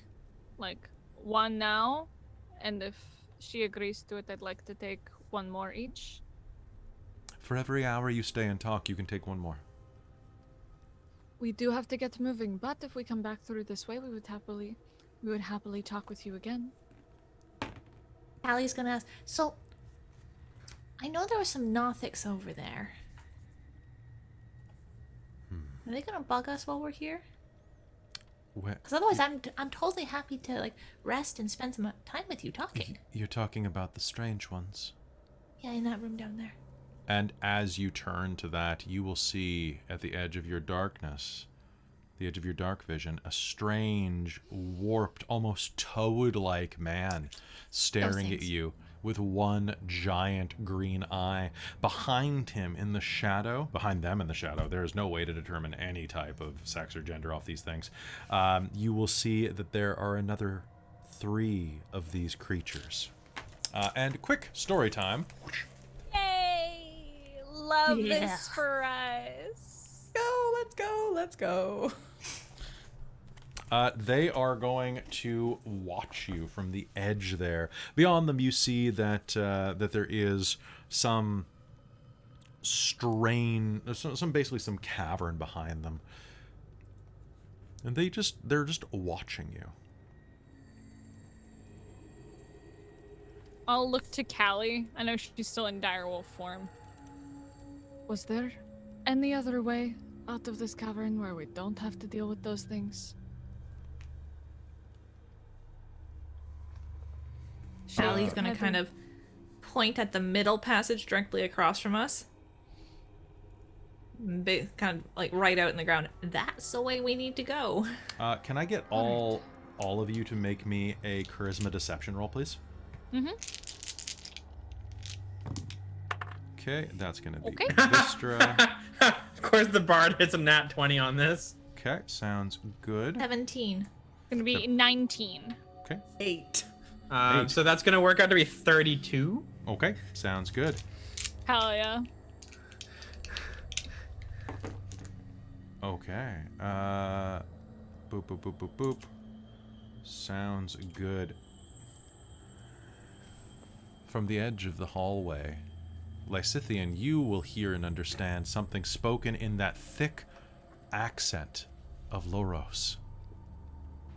like one now, and if she agrees to it, I'd like to take one more each. For every hour you stay and talk, you can take one more. We do have to get moving, but if we come back through this way, we would happily talk with you again. Allie's gonna ask, so I know there were some Nothics over there. Are they gonna bug us while we're here? Because otherwise, I'm totally happy to like rest and spend some time with you talking. You're talking about the strange ones. Yeah, in that room down there. And as you turn to that, you will see at the edge of your darkness, the edge of your dark vision, a strange, warped, almost toad-like man staring at you with one giant green eye. Behind him in the shadow, behind them in the shadow, there is no way to determine any type of sex or gender off these things. You will see that there are another 3 of these creatures. And quick story time. Yay! Love this for us. Let's go. They are going to watch you from the edge there. Beyond them, you see that that there is some basically some cavern behind them, and they're just watching you. I'll look to Callie. I know she's still in direwolf form. Was there any other way out of this cavern where we don't have to deal with those things? Callie's gonna kind of point at the middle passage directly across from us. Kind of like right out in the ground. That's the way we need to go. Can I get all of you to make me a charisma deception roll, please? Mm-hmm. Okay, that's gonna be Okay. Vistra. Of course, the bard hits a nat 20 on this. Okay, sounds good. 17. Gonna be 19. Okay, 8. So that's gonna work out to be 32. okay, sounds good. Hell yeah. Okay. Boop, boop, boop, boop, boop. Sounds good. From the edge of the hallway, Lysithian, you will hear and understand something spoken in that thick accent of Loros,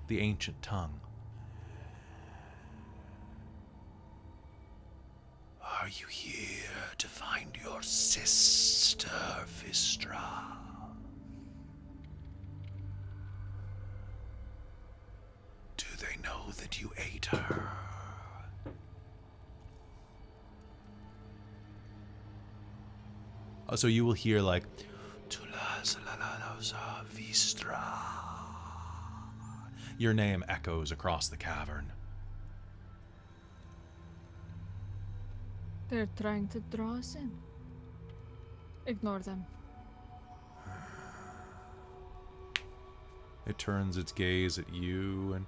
the ancient tongue. Are you here to find your sister, Vistra? Do they know that you ate her? So you will hear like Vistra. Your name echoes across the cavern. They're trying to draw us in. Ignore them. It turns its gaze at you and...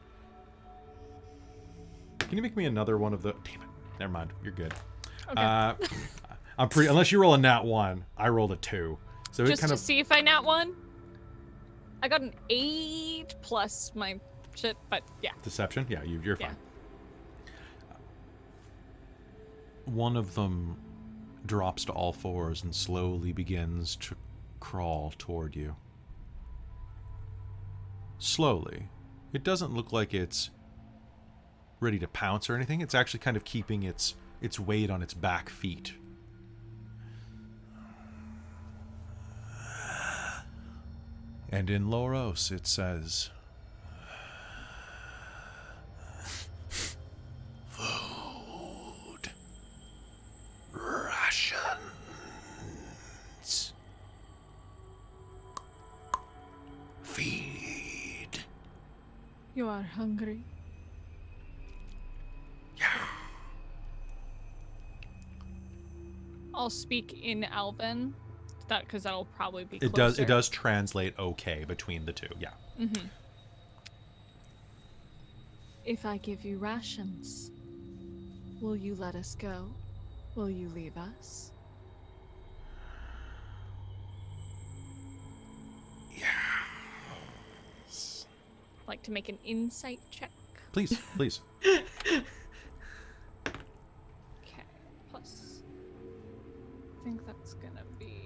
Can you make me another one of the... Damn it. Never mind. You're good. Okay. I'm pretty... Unless you roll a nat 1, I rolled a 2. So Just it kind to of... see if I nat 1. I got an 8 plus my shit, but yeah. Deception? Yeah, you're fine. One of them drops to all fours and slowly begins to crawl toward you. Slowly. It doesn't look like it's ready to pounce or anything. It's actually kind of keeping its weight on its back feet. And in Loros it says, food, rations, feed. You are hungry. Yeah. I'll speak in Elven, because that'll probably be It closer. does translate okay between the two. Yeah. Mm-hmm. If I give you rations, will you let us go? Will you leave us? Yeah. Like to make an insight check. Please, please. Okay, plus. I think that's gonna be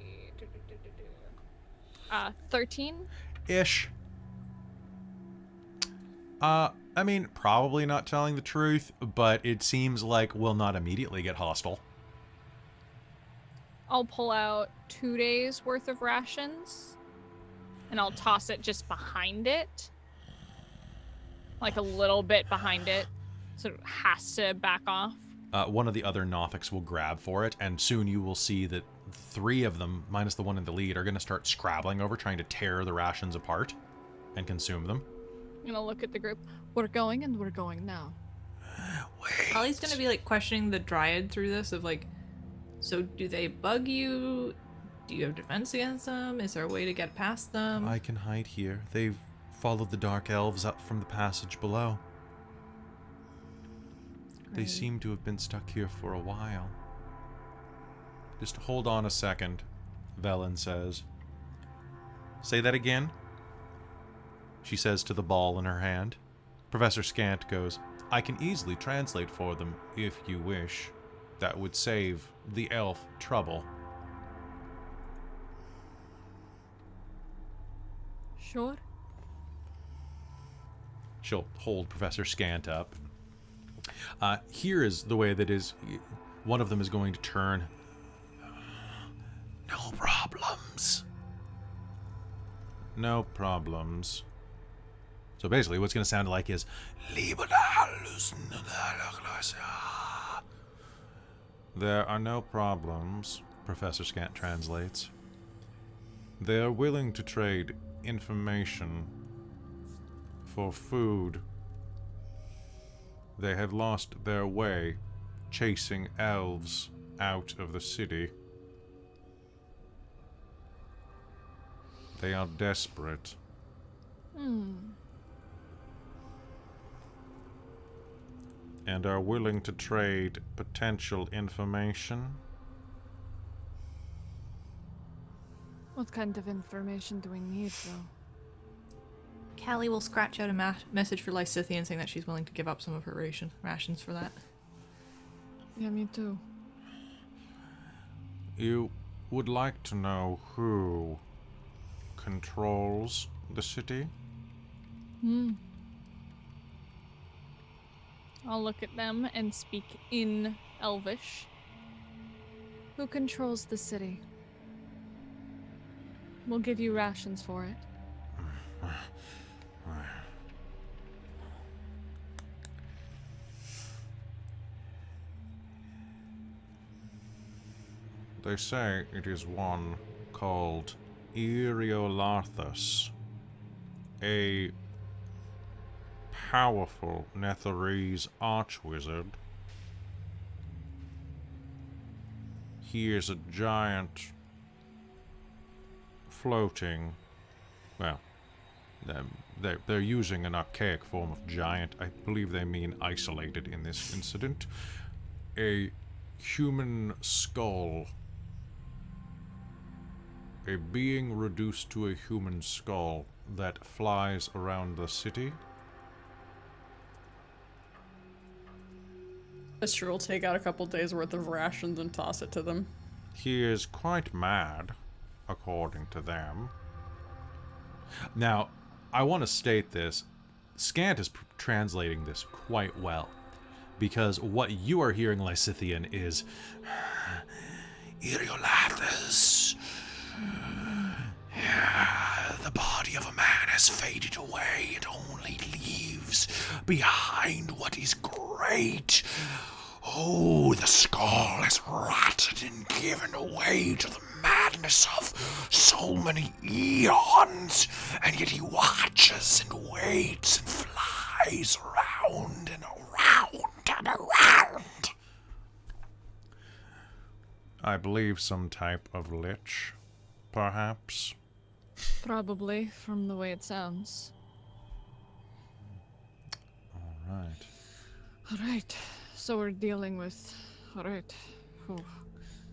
13. Ish. I mean, probably not telling the truth, but it seems like we'll not immediately get hostile. I'll pull out 2 days worth of rations, and I'll toss it just behind it. like a little bit behind it, so it has to back off. One of the other Nothics will grab for it, and soon you will see that 3 of them, minus the one in the lead, are going to start scrabbling over, trying to tear the rations apart and consume them. I'm gonna look at the group. We're going, and we're going now. Wait. Ollie's gonna be like questioning the Dryad through this of like, so do they bug you? Do you have defense against them? Is there a way to get past them? I can hide here. They've followed the Dark Elves up from the passage below. They Great. seem to have been stuck here for a while. Just hold on a second, Velen says. Say that again? She says to the ball in her hand. Professor Scant goes, I can easily translate for them, if you wish. That would save the elf trouble. Sure. She'll hold Professor Scant up. Here is the way that is. One of them is going to turn. No problems. No problems. So basically, what's going to sound like is. There are no problems, Professor Scant translates. They are willing to trade information for food. They had lost their way chasing elves out of the city. They are desperate. And are willing to trade potential information. What kind of information do we need, though? Callie will scratch out a message for Lysithian saying that she's willing to give up some of her rations for that. Yeah, me too. You would like to know who controls the city? I'll look at them and speak in Elvish. Who controls the city? We'll give you rations for it. They say it is one called Eriolarthus, a powerful Netherese archwizard. He is a giant floating, well, they're using an archaic form of giant. I believe they mean isolated in this incident. A human skull. A being reduced to a human skull that flies around the city. Esther will take out a couple days worth of rations and toss it to them. He is quite mad, according to them. Now, I want to state this. Scant is translating this quite well. Because what you are hearing, Lysithian, is... Eriolathus. The body of a man has faded away. It only leaves behind what is great. Oh, the skull has rotted and given away to the madness of so many eons, and yet he watches and waits and flies around and around and around. I believe some type of lich, perhaps. Probably, from the way it sounds. Alright. Alright, so we're dealing with... Alright.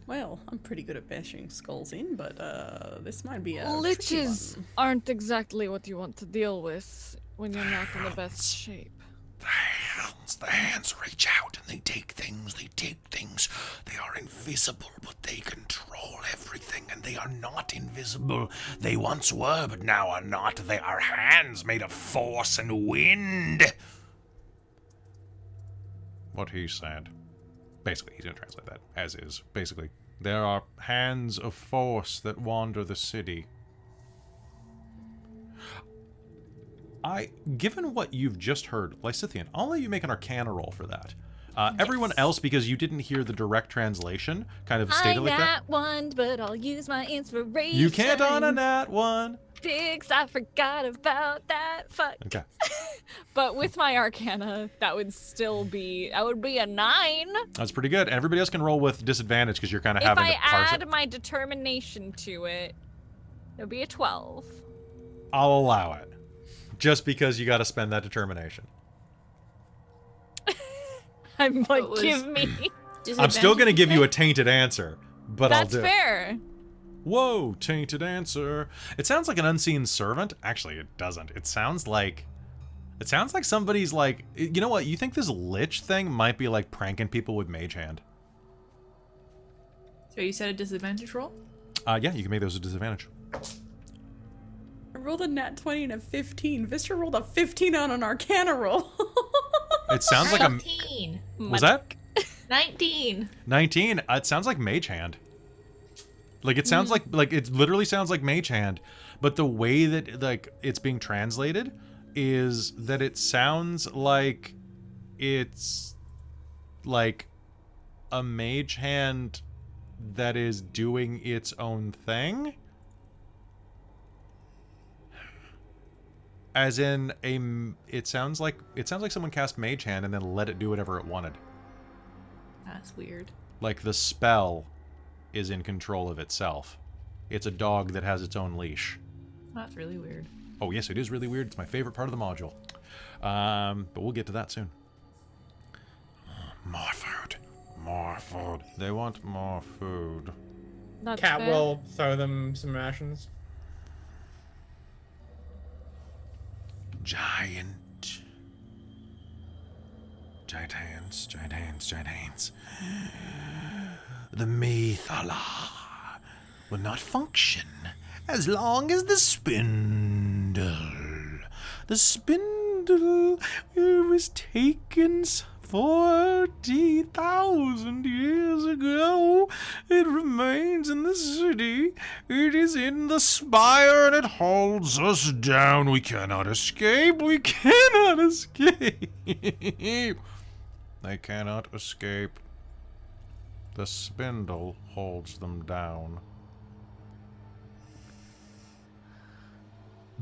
Well, I'm pretty good at bashing skulls in, but this might be a Liches tricky one. aren't exactly what you want to deal with when you're not in the best shape. The hands reach out and they take things. They are invisible, but they control everything, and they are not invisible. They once were, but now are not. They are hands made of force and wind. What he said. Basically, he's going to translate that as is. Basically, there are hands of force that wander the city. Given what you've just heard, Lysithian, I'll let you make an Arcana roll for that. Everyone else, because you didn't hear the direct translation, kind of stated like that. I'm one, but I'll use my inspiration. You can't on a nat one. Dicks, I forgot about that. Fuck. Okay. But with my Arcana, that would be a 9. That's pretty good. Everybody else can roll with disadvantage because you're kind of If having I to parse add it. my determination to it, it would be a 12. I'll allow it. Just because you got to spend that determination. I'm like, It was- give me. I'm still going to give you a tainted answer, but That's I'll do it. fair. Whoa, tainted answer. It sounds like an unseen servant. Actually, it doesn't. It sounds like somebody's like, you know what? You think this lich thing might be like pranking people with mage hand? So you said a disadvantage roll? Yeah, you can make those a disadvantage. I rolled a nat 20 and a 15. Vistra rolled a 15 on an Arcana roll. It sounds like a 19. was that 19. 19? It sounds like mage hand. Like it sounds like it literally sounds like mage hand, but the way that like it's being translated is that it sounds like it's like a mage hand that is doing its own thing. As in it sounds like someone cast mage hand and then let it do whatever it wanted. That's weird. Like the spell is in control of itself. It's a dog that has its own leash. That's really weird. Oh yes, it is really weird. It's my favorite part of the module. But we'll get to that soon. More food. More food. They want more food. That's Cat fair. will throw them some rations. Giant hands. The Methala will not function as long as the spindle. The spindle was taken 40,000 years ago. It remains in the city. It is in the spire and it holds us down. We cannot escape. We cannot escape. They cannot escape. The spindle holds them down.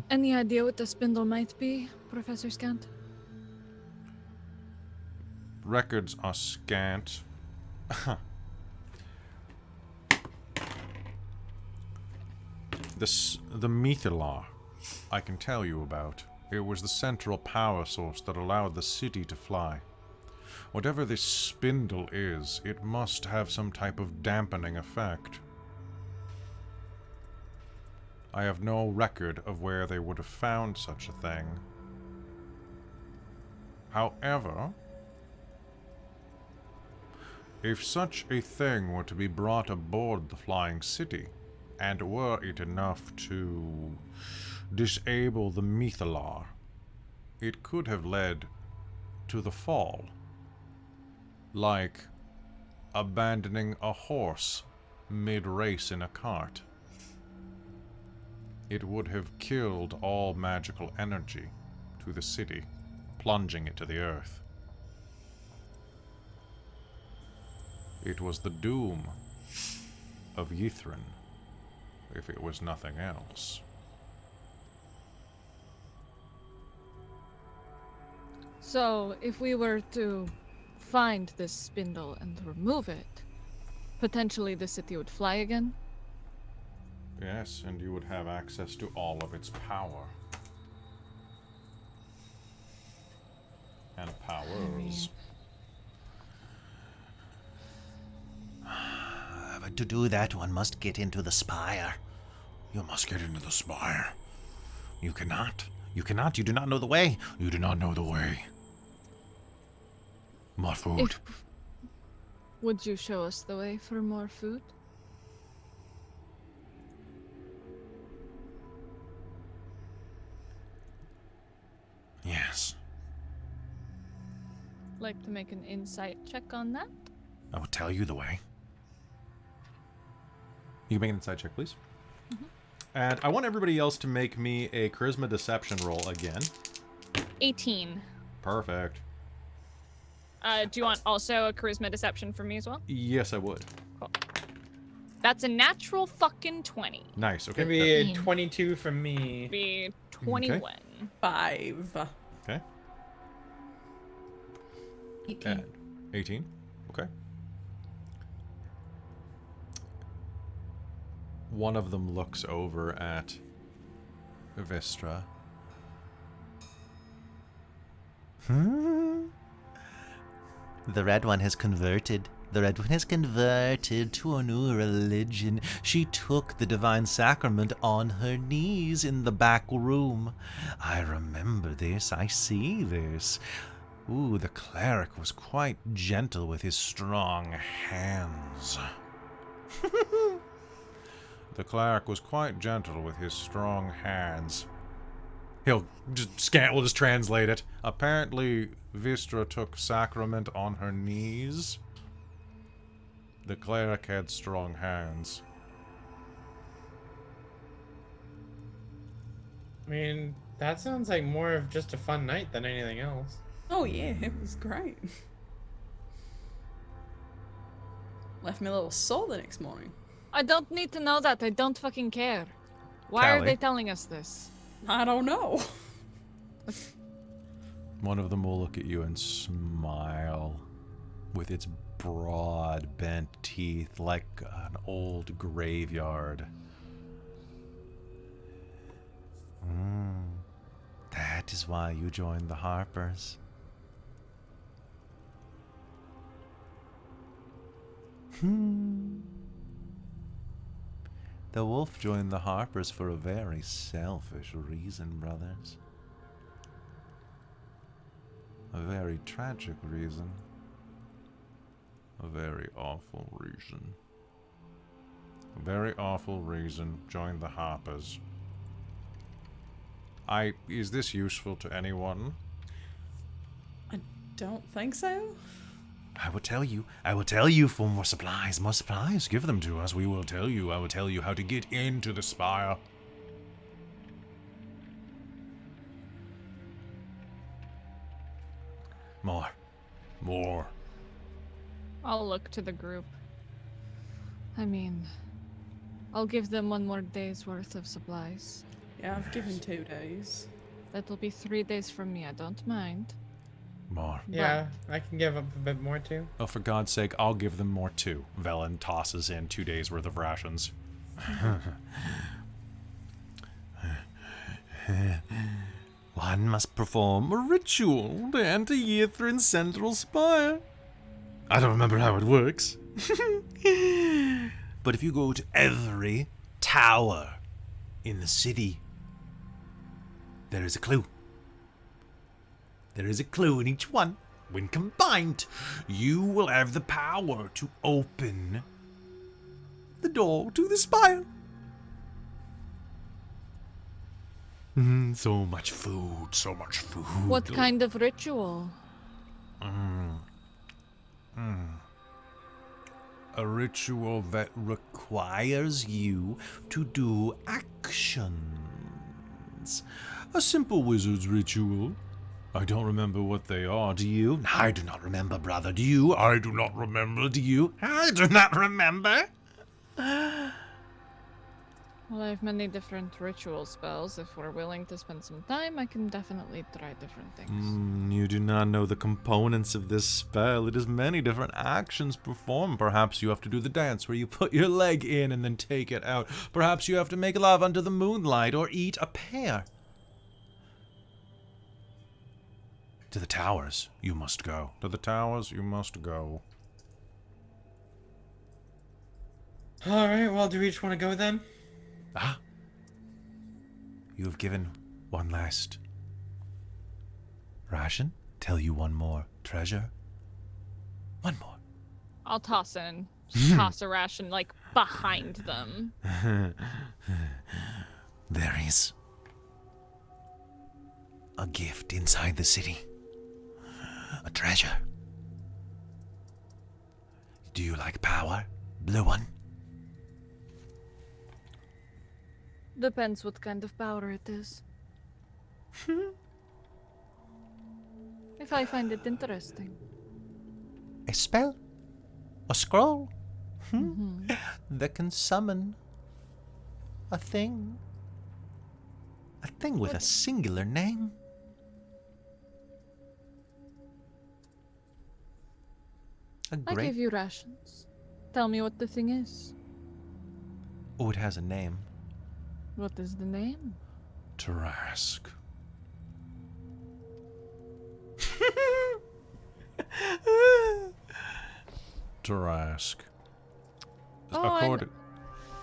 Any idea what the spindle might be, Professor Scant? Records are scant. The Methala, I can tell you about. It was the central power source that allowed the city to fly. Whatever this spindle is, it must have some type of dampening effect. I have no record of where they would have found such a thing. However, if such a thing were to be brought aboard the flying city, and were it enough to disable the Methala, it could have led to the fall. Like abandoning a horse mid-race in a cart. It would have killed all magical energy to the city, plunging it to the earth. It was the doom of Yithrin, if it was nothing else. So, if we were to find this spindle and remove it, potentially the city would fly again? Yes, and you would have access to all of its power. And powers. But to do that, one must get into the spire. You must get into the spire. You cannot. You cannot. You do not know the way. You do not know the way. More food. Would you show us the way for more food? Yes. Like to make an insight check on that? I will tell you the way. You can make an insight check, please. And I want everybody else to make me a charisma deception roll again. 18. Perfect. Do you want also a charisma deception from me as well? Yes, I would. Cool. That's a natural fucking 20. Nice. Okay. Gonna be a 13. 22 from me. Be 21. 5. Okay. 18. And 18. Okay. One of them looks over at Vistra. The red one has converted. The red one has converted to a new religion. She took the divine sacrament on her knees in the back room. I remember this. I see this. Ooh, the cleric was quite gentle with his strong hands. The cleric was quite gentle with his strong hands. We'll just translate it. Apparently, Vistra took sacrament on her knees. The cleric had strong hands. I mean, that sounds like more of just a fun night than anything else. Oh yeah, it was great. Left me a little sore the next morning. I don't need to know that. I don't fucking care. Why are Callie? they telling us this? I don't know. One of them will look at you and smile with its broad, bent teeth like an old graveyard. That is why you joined the Harpers. The wolf joined the Harpers for a very selfish reason, brothers. A very tragic reason. A very awful reason. A very awful reason. Joined the Harpers. Is this useful to anyone? I don't think so. I will tell you for more supplies, more supplies. Give them to us. We will tell you. I will tell you how to get into the spire. More. More. I'll look to the group. I mean, I'll give them one more day's worth of supplies. Yeah, I've given 2 days. That'll be 3 days from me. I don't mind. More. Yeah, I can give up a bit more too. Oh, for God's sake, I'll give them more too. Velen tosses in 2 days worth of rations. One must perform a ritual to enter Yithrin's central spire. I don't remember how it works. But if you go to every tower in the city, there is a clue. There is a clue in each one. When combined, you will have the power to open the door to the spire. So much food, so much food. What kind of ritual? A ritual that requires you to do actions. A simple wizard's ritual. I don't remember what they are, do you? I do not remember, brother. Do you? I do not remember, do you? I do not remember. Well, I have many different ritual spells. If we're willing to spend some time, I can definitely try different things. You do not know the components of this spell. It is many different actions performed. Perhaps you have to do the dance where you put your leg in and then take it out. Perhaps you have to make love under the moonlight or eat a pear. To the towers you must go. To the towers you must go. Alright, well, do we each want to go then? You have given one last ration. Tell you one more treasure. One more. I'll toss in. Just toss a ration, like, behind them. There is a gift inside the city. A treasure. Do you like power, blue one? Depends what kind of power it is. if I find it interesting. A spell? A scroll? That can summon a thing. A thing with a singular name. A I great... give you rations. Tell me what the thing is. Oh, it has a name. What is the name? Trask. Trask. Oh,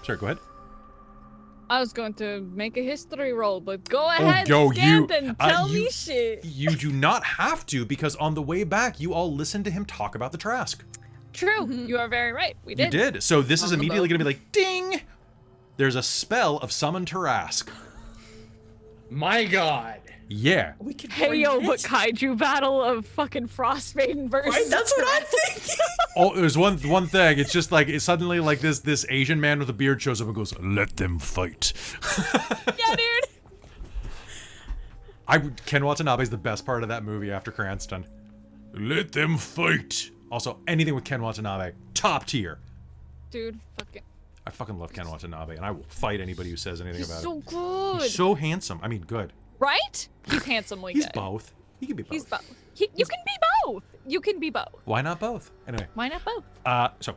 Sorry, go ahead. I was going to make a history roll, but go ahead, go, Stanton, tell me shit. You do not have to, because on the way back, you all listened to him talk about the Trask. True, you are very right. We did. You did. So this is immediately going to be like, ding! There's a spell of summon Trask. My God. Yeah. We can Hey bring yo, it. but kaiju battle of fucking Frostmaiden versus. Right? That's what I'm thinking. Oh, there's one thing. It's just like, it's suddenly like this Asian man with a beard shows up and goes, let them fight. Yeah, dude. Ken Watanabe's the best part of that movie after Cranston. Let them fight. Also, anything with Ken Watanabe, top tier. Dude, fucking. I fucking love Ken Watanabe, and I will fight anybody who says anything He's about so it. good. He's so handsome. I mean, good. Right? He's handsomely He's good. both. He can be both. He's both. You can be both. You can be both. Why not both? Anyway, Why not both? so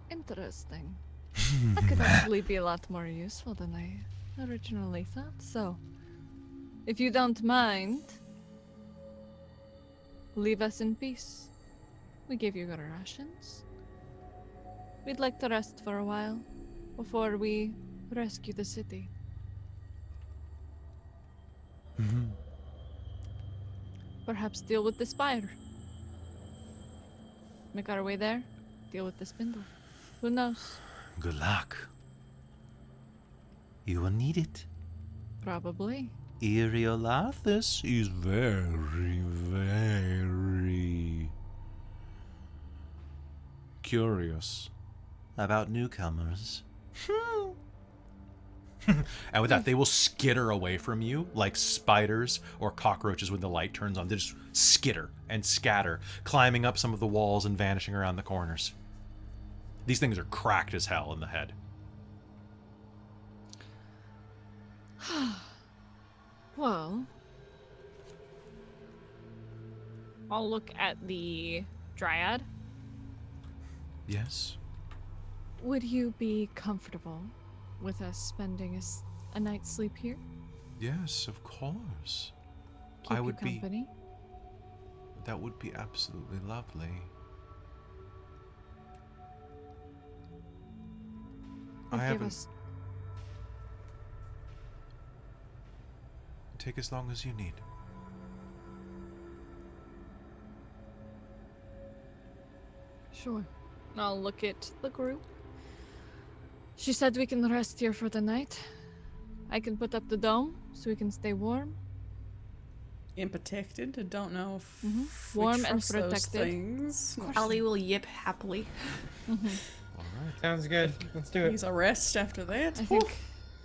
Interesting. That could actually be a lot more useful than I originally thought. So, if you don't mind, leave us in peace. We gave you your rations. We'd like to rest for a while before we rescue the city. Perhaps deal with the spire. Make our way there. Deal with the spindle. Who knows? Good luck. You will need it. Probably. Eriolathus is very, very curious. about newcomers. And with that, they will skitter away from you like spiders or cockroaches when the light turns on. They just skitter and scatter, climbing up some of the walls and vanishing around the corners. These things are cracked as hell in the head. Well, I'll look at the dryad. Yes. Would you be comfortable with us spending a night's sleep here? Yes, of course. Keep I you would be. company? That would be absolutely lovely. I Give haven't. us- Take as long as you need. Sure. I'll look at the group. She said we can rest here for the night. I can put up the dome so we can stay warm. And protected. I don't know if Mhm. we Warm and trust those protected. things. Ellie will yip happily. All right. Sounds good. Let's do it. He's a rest after that. I think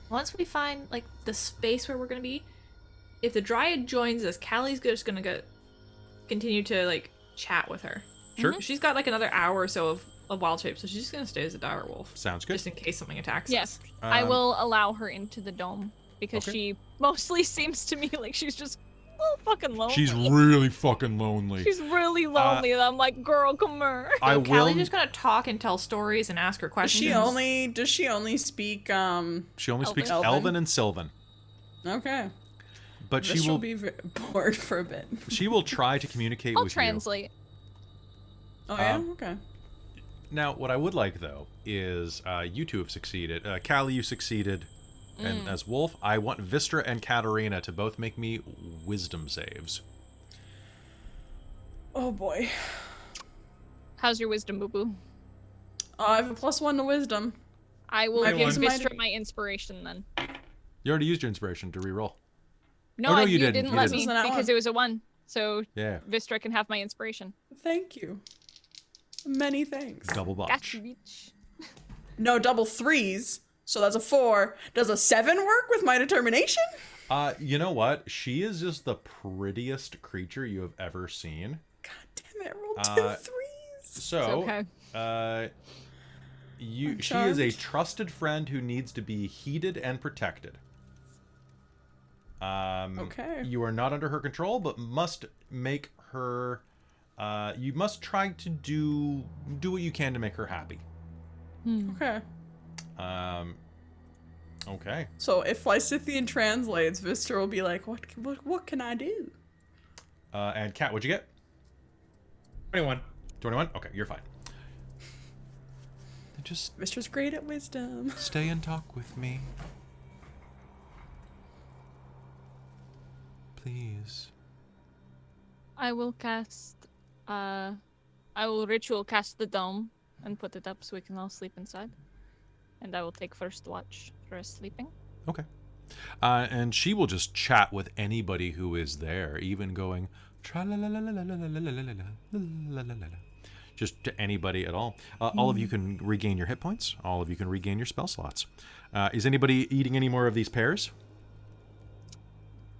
Once we find like the space where we're gonna be, if the dryad joins us, Callie's just gonna go continue to like chat with her. Sure. She's got like another hour or so of wild shape, so she's just gonna stay as a dire wolf. Sounds good. Just in case something attacks yes. us. I will allow her into the dome because Okay. she mostly seems to me like she's just a little fucking lonely. She's really fucking lonely. She's really lonely, and I'm like, girl, come here. I So will. Callie's just gonna talk and tell stories and ask her Does questions. she only speak She only speaks Elven? Elven and Sylvan, Okay. but This she will will. be bored for a bit. She will try to communicate I'll with translate. Oh yeah? Um, Okay. you. Now, what I would like though is you two have succeeded. Callie, you succeeded, and as Wolf, I want Vistra and Katarina to both make me wisdom saves. Oh boy. How's your wisdom, boo boo? I have a +1 to wisdom. I will My give wisdom Vistra might- my inspiration then. You already used your inspiration to reroll. No, Oh, no, I, you you didn't. didn't You let didn't. me Wasn't that because one? it was a 1. So Yeah, Vistra can have my inspiration. Thank you. Many thanks. double botch. Gotcha, bitch. No double 3s, so that's a 4. Does a 7 work with my determination? You know what? She is just the prettiest creature you have ever seen. God damn it! I rolled 2 threes. So, okay. she is a trusted friend who needs to be heeded and protected. Okay. You are not under her control, but must make her. You must try to do what you can to make her happy. Okay. Okay. So if Lysithian translates, Vistor will be like, what can I do? And Kat, what'd you get? 21. 21? Okay, you're fine. Just Vistor's great at wisdom. stay and talk with me. Please. I will cast. I will ritual cast the dome and put it up so we can all sleep inside. And I will take first watch for us sleeping. Okay. And she will just chat with anybody who is there, even going tra-la-la-la-la-la-la-la-la-la-la-la-la. Just to anybody at all. All of you can regain your hit points. All of you can regain your spell slots. Is anybody eating any more of these pears?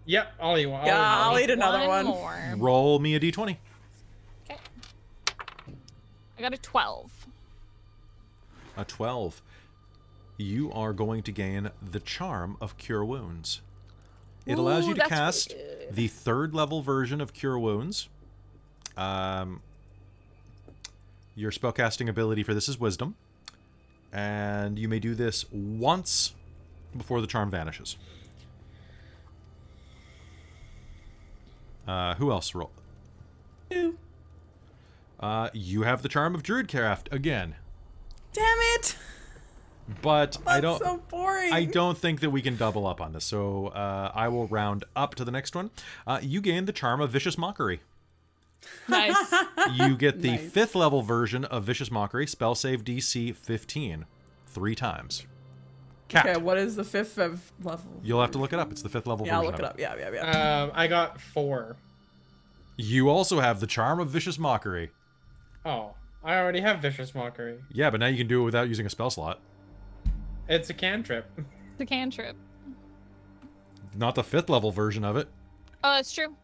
Yep, I'll eat one. Yeah, I'll eat another one. More. Roll me a d20. Okay. I got a 12. A 12. You are going to gain the charm of Cure Wounds. It allows Ooh, you to that's cast really good. the 3rd level version of Cure Wounds. Your spellcasting ability for this is Wisdom. And you may do this once before the charm vanishes. Who else roll? You. You have the charm of Druidcraft again. Damn it! But I That's don't so boring. I don't think that we can double up on this. So I will round up to the next one. You gain the charm of Vicious Mockery. Nice. You get the Nice. 5th level version of Vicious Mockery, spell save DC 15, 3 times. Cat. Okay, what is the 5th of level? You'll have to look it up. It's the 5th level Yeah, I'll version look of it up. Yeah. I got 4. You also have the charm of Vicious Mockery. Oh, I already have Vicious Mockery. Yeah, but now you can do it without using a spell slot. It's a cantrip. The cantrip. Not the 5th level version of it. Oh, that's true.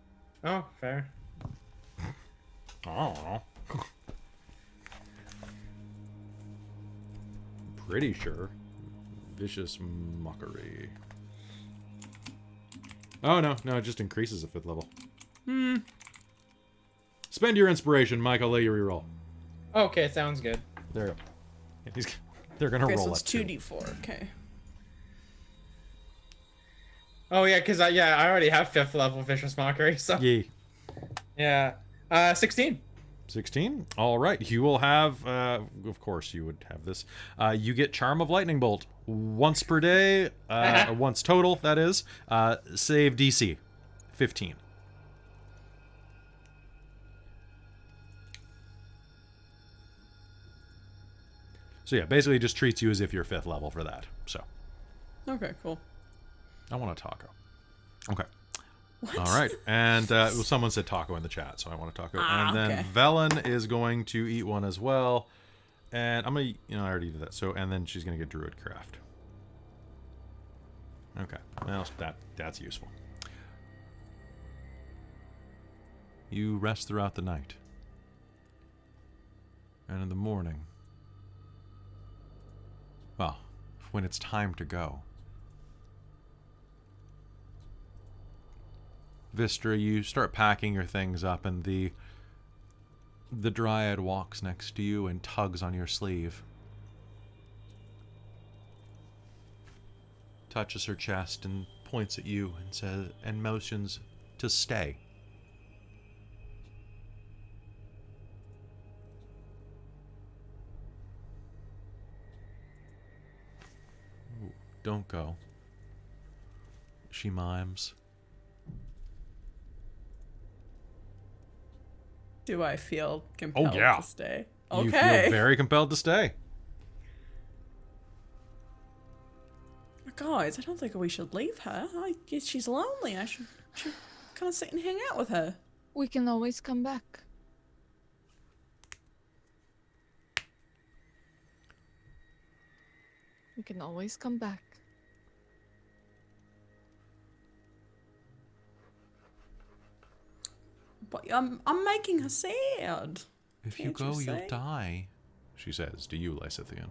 Oh, fair. I don't know. Pretty sure. Vicious Mockery. Oh, no. No, it just increases at 5th level. Spend your inspiration, Mike. I'll let you reroll. Okay, sounds good. There you go. They're going to Okay, roll so it's up too. 2d4. Okay. Oh yeah, because I already have 5th level Vicious Mockery, so Yee. yeah. 16. 16. All right. You will have, of course, you would have this. You get Charm of Lightning Bolt once per day, once total, that is. Save DC 15. So yeah, basically just treats you as if you're 5th level for that. So Okay, cool. I want a taco. Okay. All right. And well, someone said taco in the chat, so I want a taco. And then okay. Velen is going to eat one as well. And I'm going to, I already did that. So, and then she's going to get Druidcraft. Okay. Well, that's useful. You rest throughout the night. And in the morning, well, when it's time to go, Vistra, you start packing your things up, and the dryad walks next to you and tugs on your sleeve. Touches her chest and points at you and says, and motions to stay. Ooh, don't go. She mimes. Do I feel compelled yeah. to stay? You Okay. feel very compelled to stay. Guys, I don't think we should leave her. I guess she's lonely. I should kind of sit and hang out with her. We can always come back. We can always come back. But I'm making her sad. If you Can't you go, you'll say? die, she says to you, Lysithian.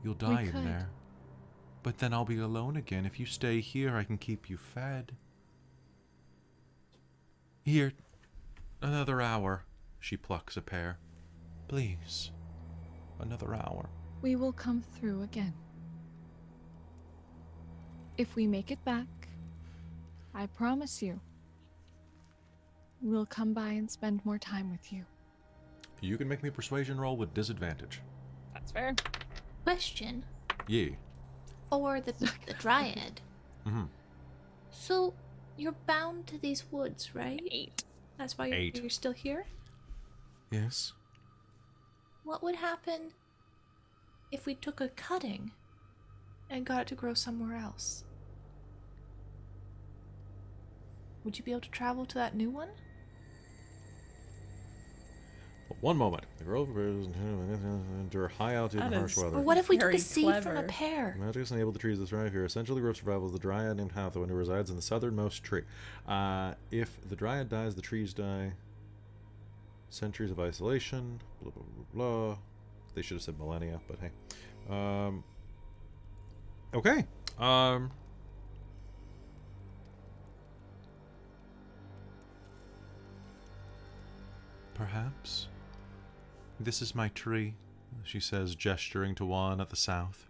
You'll die in could. there. But then I'll be alone again. If you stay here, I can keep you fed. Here, another hour. She plucks a pear. Please, another hour. We will come through again. If we make it back, I promise you, we'll come by and spend more time with you. You can make me a persuasion roll with disadvantage. That's fair. Question Yee. for the dryad. Mm-hmm. So you're bound to these woods, right? 8. That's why 8. you're still here? Yes. What would happen if we took a cutting and got it to grow somewhere else? Would you be able to travel to that new one? One moment. The grove endure high altitude and That harsh is- weather. Or what if we took Very a seed from a clever. pear? Magic has enabled the trees that thrive here. Essentially, the grove survival is the dryad named Hathaway, who resides in the southernmost tree. If the dryad dies, the trees die. Centuries of isolation. Blah, blah, blah, blah. They should have said millennia, but hey. Okay. Perhaps. This is my tree, she says, gesturing to one at the south.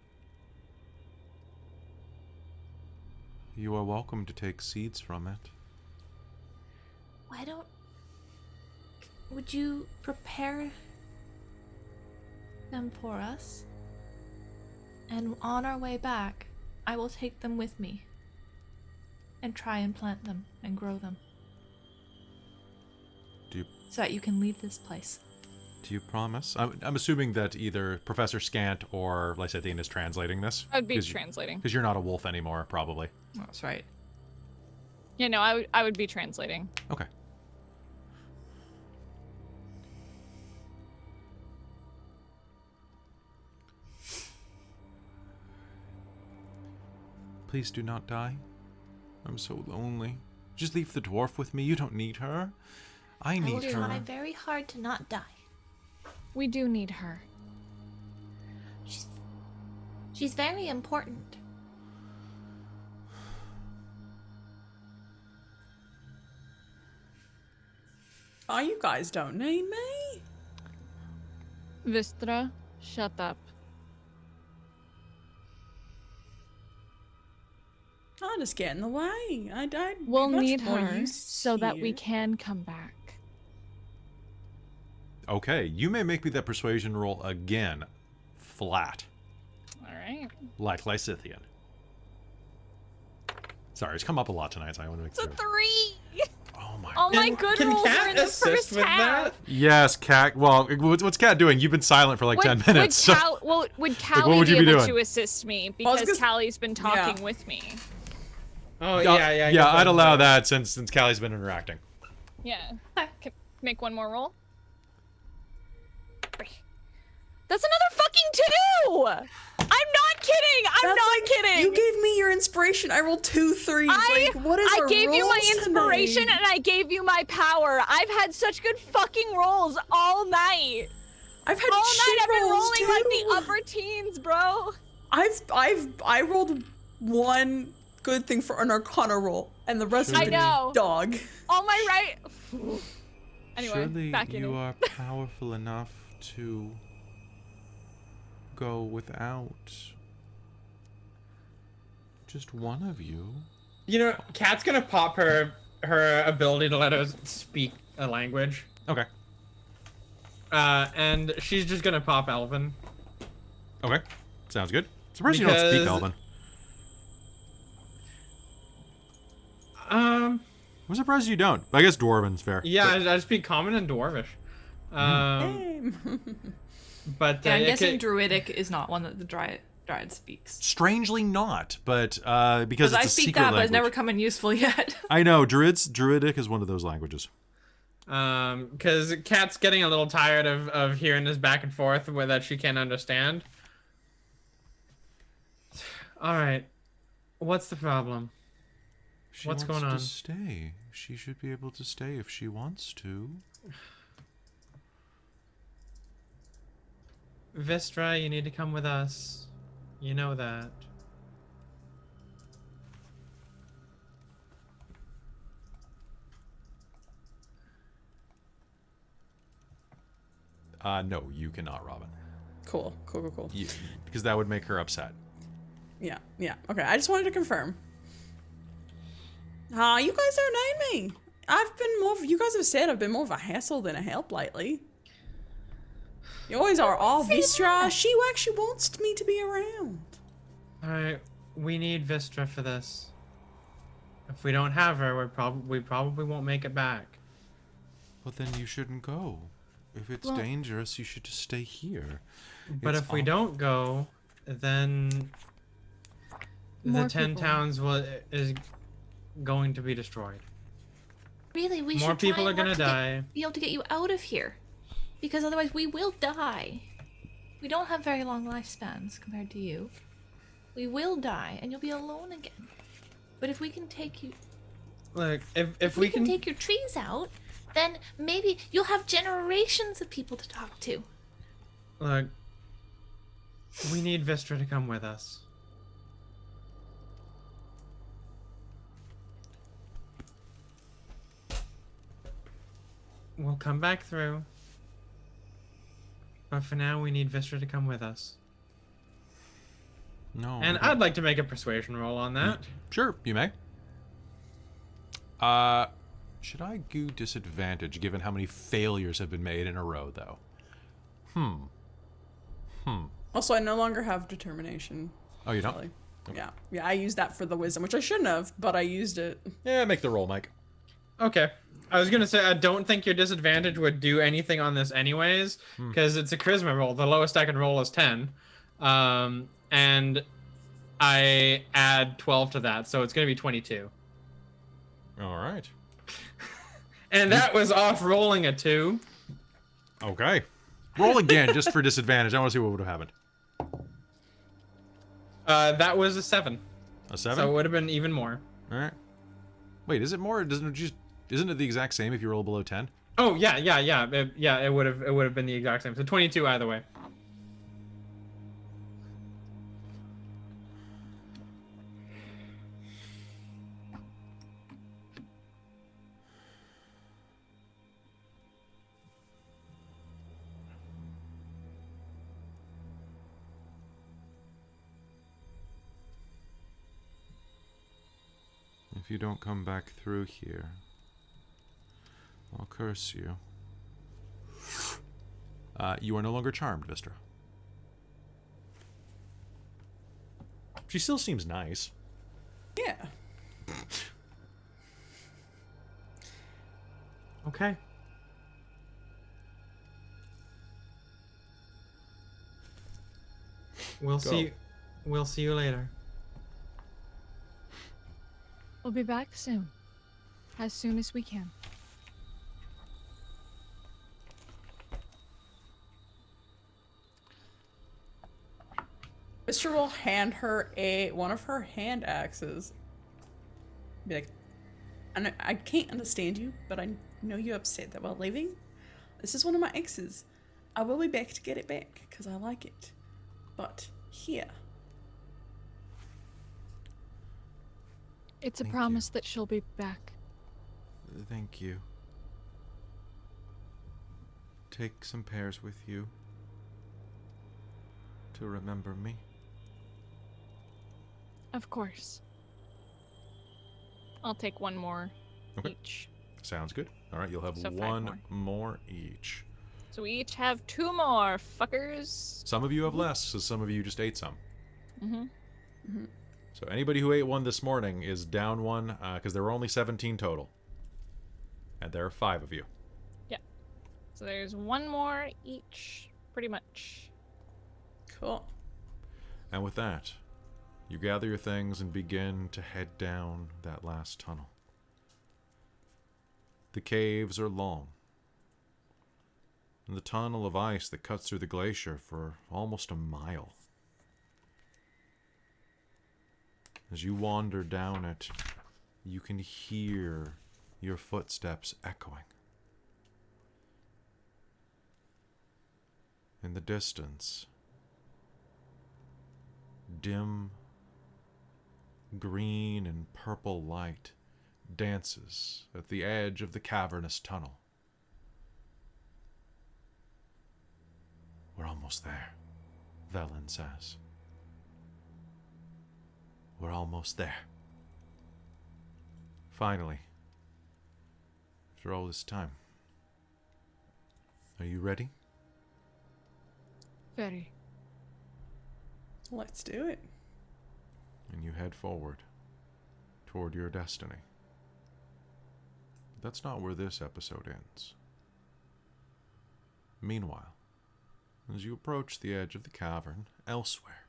You are welcome to take seeds from it. Why don't... Would you prepare them for us? And on our way back, I will take them with me and try and plant them and grow them. So that you can leave this place. Do you promise? I'm assuming that either Professor Scant or Lysithian is translating this. I'd be translating. Because you're not a wolf anymore, probably. That's right. Yeah, no, I would be translating. Okay. Please do not die. I'm so lonely. Just leave the dwarf with me. You don't need her. I I will need try her. very hard to not die. We do need her. She's very important. Oh, you guys don't need me. Vistra, shut up. I'll just get in the way. I'd be We'll much need more her use so that we here. can come back. Okay, you may make me that persuasion roll again. Flat. All right. Like Lysithian. Sorry, it's come up a lot tonight, so I want to make It's a sure. 3. Oh my All my Can- good can rolls Kat are in the assist first with half. that? Yes, Cat. Well, what's Cat doing? You've been silent for like 10 minutes. Would, so- would Callie would you be be able doing? to assist me? Well, I was Because gonna- Callie's been talking with me. Oh, yeah, I yeah. guess I'd that's allow better. that since Callie's been interacting. Yeah. Can make one more roll. That's another fucking 2! I'm not kidding! I'm That's not like, kidding! You gave me your inspiration. I rolled 2 3s. Like, what is I our gave you my rules inspiration tonight? and I gave you my power. I've had such good fucking rolls all night. I've had All night shit I've been rolls rolling too. like the upper teens, bro. I rolled one good thing for an Arcana roll, and the rest I of it know. dog. All my right. Anyway, Surely back in you it. are powerful enough to go without just one of you. You know, Kat's gonna pop her ability to let us speak a language. Okay. And she's just gonna pop Elven. Okay. Sounds good. Surprised you don't speak Because- Elven. I'm surprised you don't. I guess Dwarven's fair. Yeah, I speak Common and Dwarvish. But Yeah, I'm it guessing could- Druidic is not one that the Dryad speaks. Strangely not, but because Because it's I a speak secret that, but language. it's never come in useful yet. I know Druidic is one of those languages. because Kat's getting a little tired of hearing this back and forth where that she can't understand. All right, what's the problem? What's wants going on? to stay. She should be able to stay if she wants to. Vistra, you need to come with us. You know that. No, you cannot, Robin. Cool. Because that would make her upset. Yeah. Okay, I just wanted to confirm. You guys don't need me. You guys have said I've been more of a hassle than a help lately. You always are all Vistra. She actually wants me to be around. Alright, we need Vistra for this. If we don't have her, we probably won't make it back. But then you shouldn't go. If it's dangerous, you should just stay here. But if we don't go, then the 10 towns is going to be destroyed. Really, we More should people try are gonna and work die. be able to get you out of here, because otherwise we will die. We don't have very long lifespans compared to you. We will die, and you'll be alone again. But if we can take you, Look, if we can take your trees out, then maybe you'll have generations of people to talk to. Look, we need Vistra to come with us. We'll come back through. But for now, we need Vistra to come with us. No. And I'd like to make a persuasion roll on that. Sure, you may. Should I do disadvantage given how many failures have been made in a row, though? Also, I no longer have determination. Oh, you don't? Really. Yeah, I used that for the wisdom, which I shouldn't have, but I used it. Yeah, make the roll, Mike. Okay. I was gonna say, I don't think your disadvantage would do anything on this anyways, because it's a charisma roll. The lowest I can roll is 10. And I add 12 to that, so it's gonna be 22. All right. And that was off rolling a 2. Okay. Roll again, just for disadvantage. I want to see what would have happened. That was a 7. A 7? So it would have been even more. All right. Wait, is it more? Isn't it the exact same if you roll below 10? Oh yeah. It would have been the exact same. So 22 either way. If you don't come back through here, I'll curse you. You are no longer charmed, Vistra. She still seems nice. Yeah. Okay. We'll see you later. We'll be back soon. As soon as we can. Mr. will hand her one of her hand axes. Be like, I can't understand you, but I know you're upset that we're leaving. This is one of my axes. I will be back to get it back, because I like it. But here. It's a Thank promise that she'll be back. Thank you. Take some pears with you to remember me. Of course. I'll take one more Okay. each. Sounds good. All right, you'll have So 5 one more each. So we each have 2 more, fuckers. Some of you have less, so some of you just ate some. Mm-hmm. So anybody who ate one this morning is down one, because there were only 17 total. And there are 5 of you. Yeah. So there's 1 more each, pretty much. Cool. And with that, you gather your things and begin to head down that last tunnel. The caves are long. And the tunnel of ice that cuts through the glacier for almost a mile. As you wander down it, you can hear your footsteps echoing. In the distance, dim green and purple light dances at the edge of the cavernous tunnel. We're almost there, Velen says. We're almost there. Finally, after all this time. Are you ready? Very. Let's do it. And you head forward toward your destiny. But that's not where this episode ends. Meanwhile, as you approach the edge of the cavern elsewhere,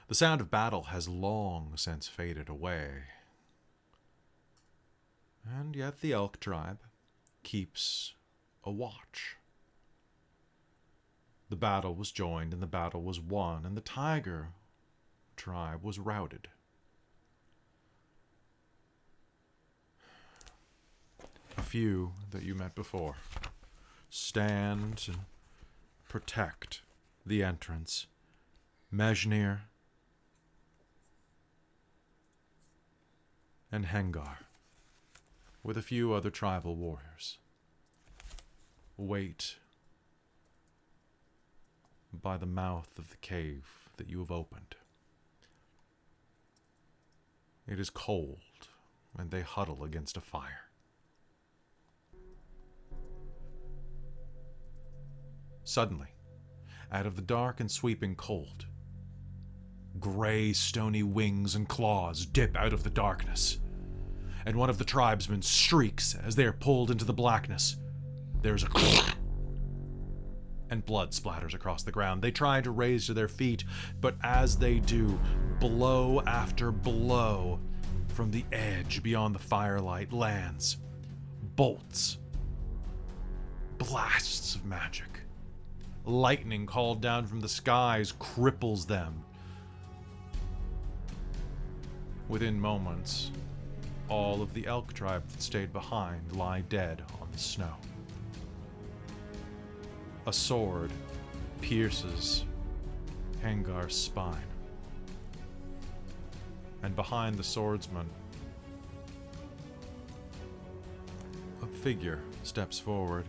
the sound of battle has long since faded away. And yet the elk tribe keeps a watch. The battle was joined and the battle was won, and the tiger tribe was routed. A few that you met before stand and protect the entrance. Mejnir and Hengar, with a few other tribal warriors, wait by the mouth of the cave that you have opened. It is cold, and they huddle against a fire. Suddenly, out of the dark and sweeping cold, gray, stony wings and claws dip out of the darkness, and one of the tribesmen shrieks as they are pulled into the blackness. There's a and blood splatters across the ground. They try to raise to their feet, but as they do, blow after blow from the edge beyond the firelight lands. Bolts. Blasts of magic. Lightning called down from the skies cripples them. Within moments, all of the elk tribe that stayed behind lie dead on the snow. A sword pierces Hengar's spine. And behind the swordsman, a figure steps forward,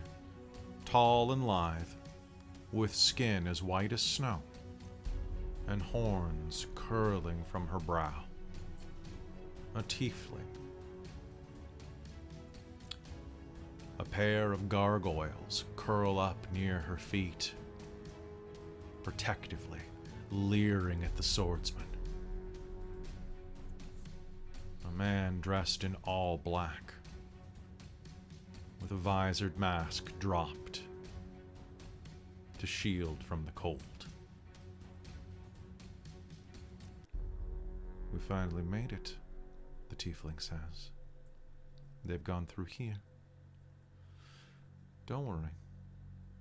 tall and lithe, with skin as white as snow, and horns curling from her brow. A tiefling. A pair of gargoyles curl up near her feet, protectively leering at the swordsman. A man dressed in all black, with a visored mask dropped to shield from the cold. We finally made it, the tiefling says. They've gone through here. Don't worry,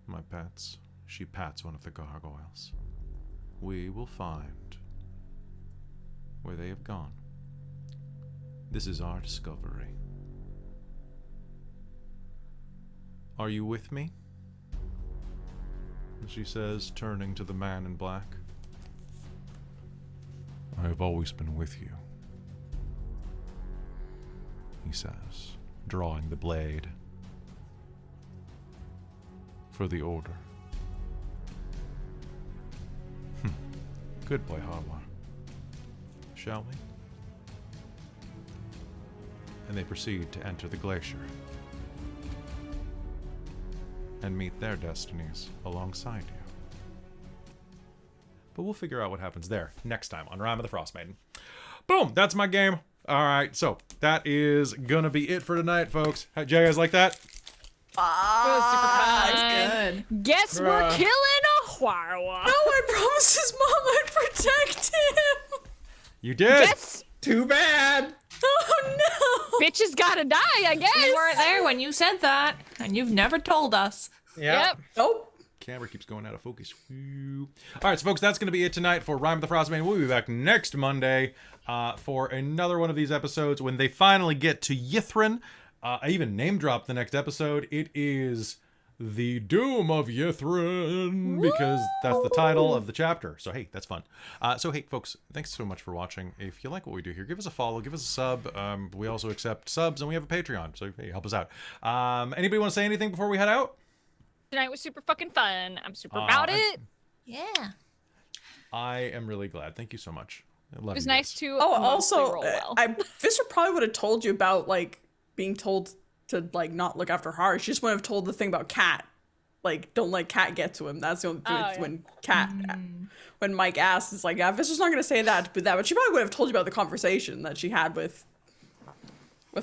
my pets. She pats one of the gargoyles. We will find where they have gone. This is our discovery. Are you with me? She says, turning to the man in black. I have always been with you, he says, drawing the blade. For the Order. Good boy, Harwar. Shall we? And they proceed to enter the glacier and meet their destinies alongside you. But we'll figure out what happens there next time on Rime of the Frostmaiden. Boom! That's my game. All right, so that is gonna be it for tonight, folks. How'd you guys like that? Good. Guess we're killing a Huarwa. No, I promised his mom I'd protect him. You did. Guess Too bad. Oh no. bitches gotta die, I guess. You weren't there when you said that, and you've never told us. Yep. Nope. Camera keeps going out of focus. All right, so folks, that's going to be it tonight for Rime of the Frostmaiden. We'll be back next Monday. for another one of these episodes. When they finally get to Yithrin, I even name dropped the next episode. It is The Doom of Yithrin, because that's the title of the chapter. So hey, that's fun. So hey, folks, thanks so much for watching. If you like what we do here, give us a follow, give us a sub. We also accept subs, and we have a Patreon, so hey, help us out. Anybody want to say anything before we head out? Tonight was super fucking fun. I'm super about it. Yeah. I am really glad. Thank you so much. I love It was you nice guys. to Oh, mostly also, roll well. Visser probably would have told you about like being told to like not look after her. She just wouldn't have told the thing about Cat. Like, don't let Cat get to him. That's the only when when Mike asked, it's like, yeah, Visser's not gonna say that, but she probably would have told you about the conversation that she had with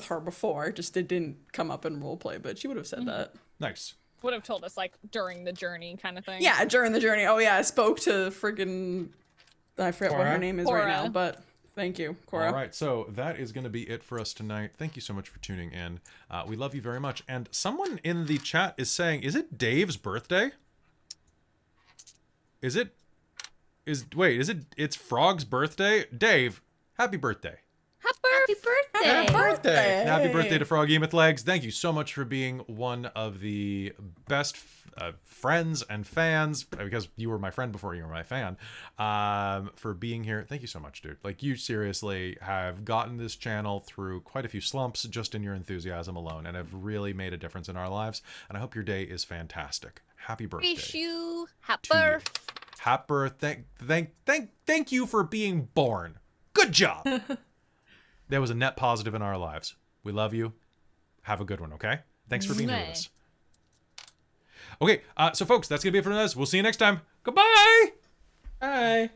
her before. Just it didn't come up in roleplay, but she would have said that. Nice. Would have told us like during the journey kind of thing. Yeah, during the journey. Oh yeah, I spoke to friggin' I forget what her Cora? name is Cora. right now, but thank you, Cora. All right, so that is going to be it for us tonight. Thank you so much for tuning in. We love you very much. And someone in the chat is saying, is it Dave's birthday? It's Frog's birthday? Dave, happy birthday. Happy birthday! Happy birthday! Happy birthday to Froggy with Legs. Thank you so much for being one of the best friends and fans, because you were my friend before you were my fan, for being here. Thank you so much, dude. Like, you seriously have gotten this channel through quite a few slumps just in your enthusiasm alone, and have really made a difference in our lives. And I hope your day is fantastic. Happy birthday. Wish you happy to you. birth. Happy birthday. Thank you for being born. Good job. That was a net positive in our lives. We love you. Have a good one, okay? Thanks for being here with us. Okay, so folks, that's going to be it for us. We'll see you next time. Goodbye! Bye.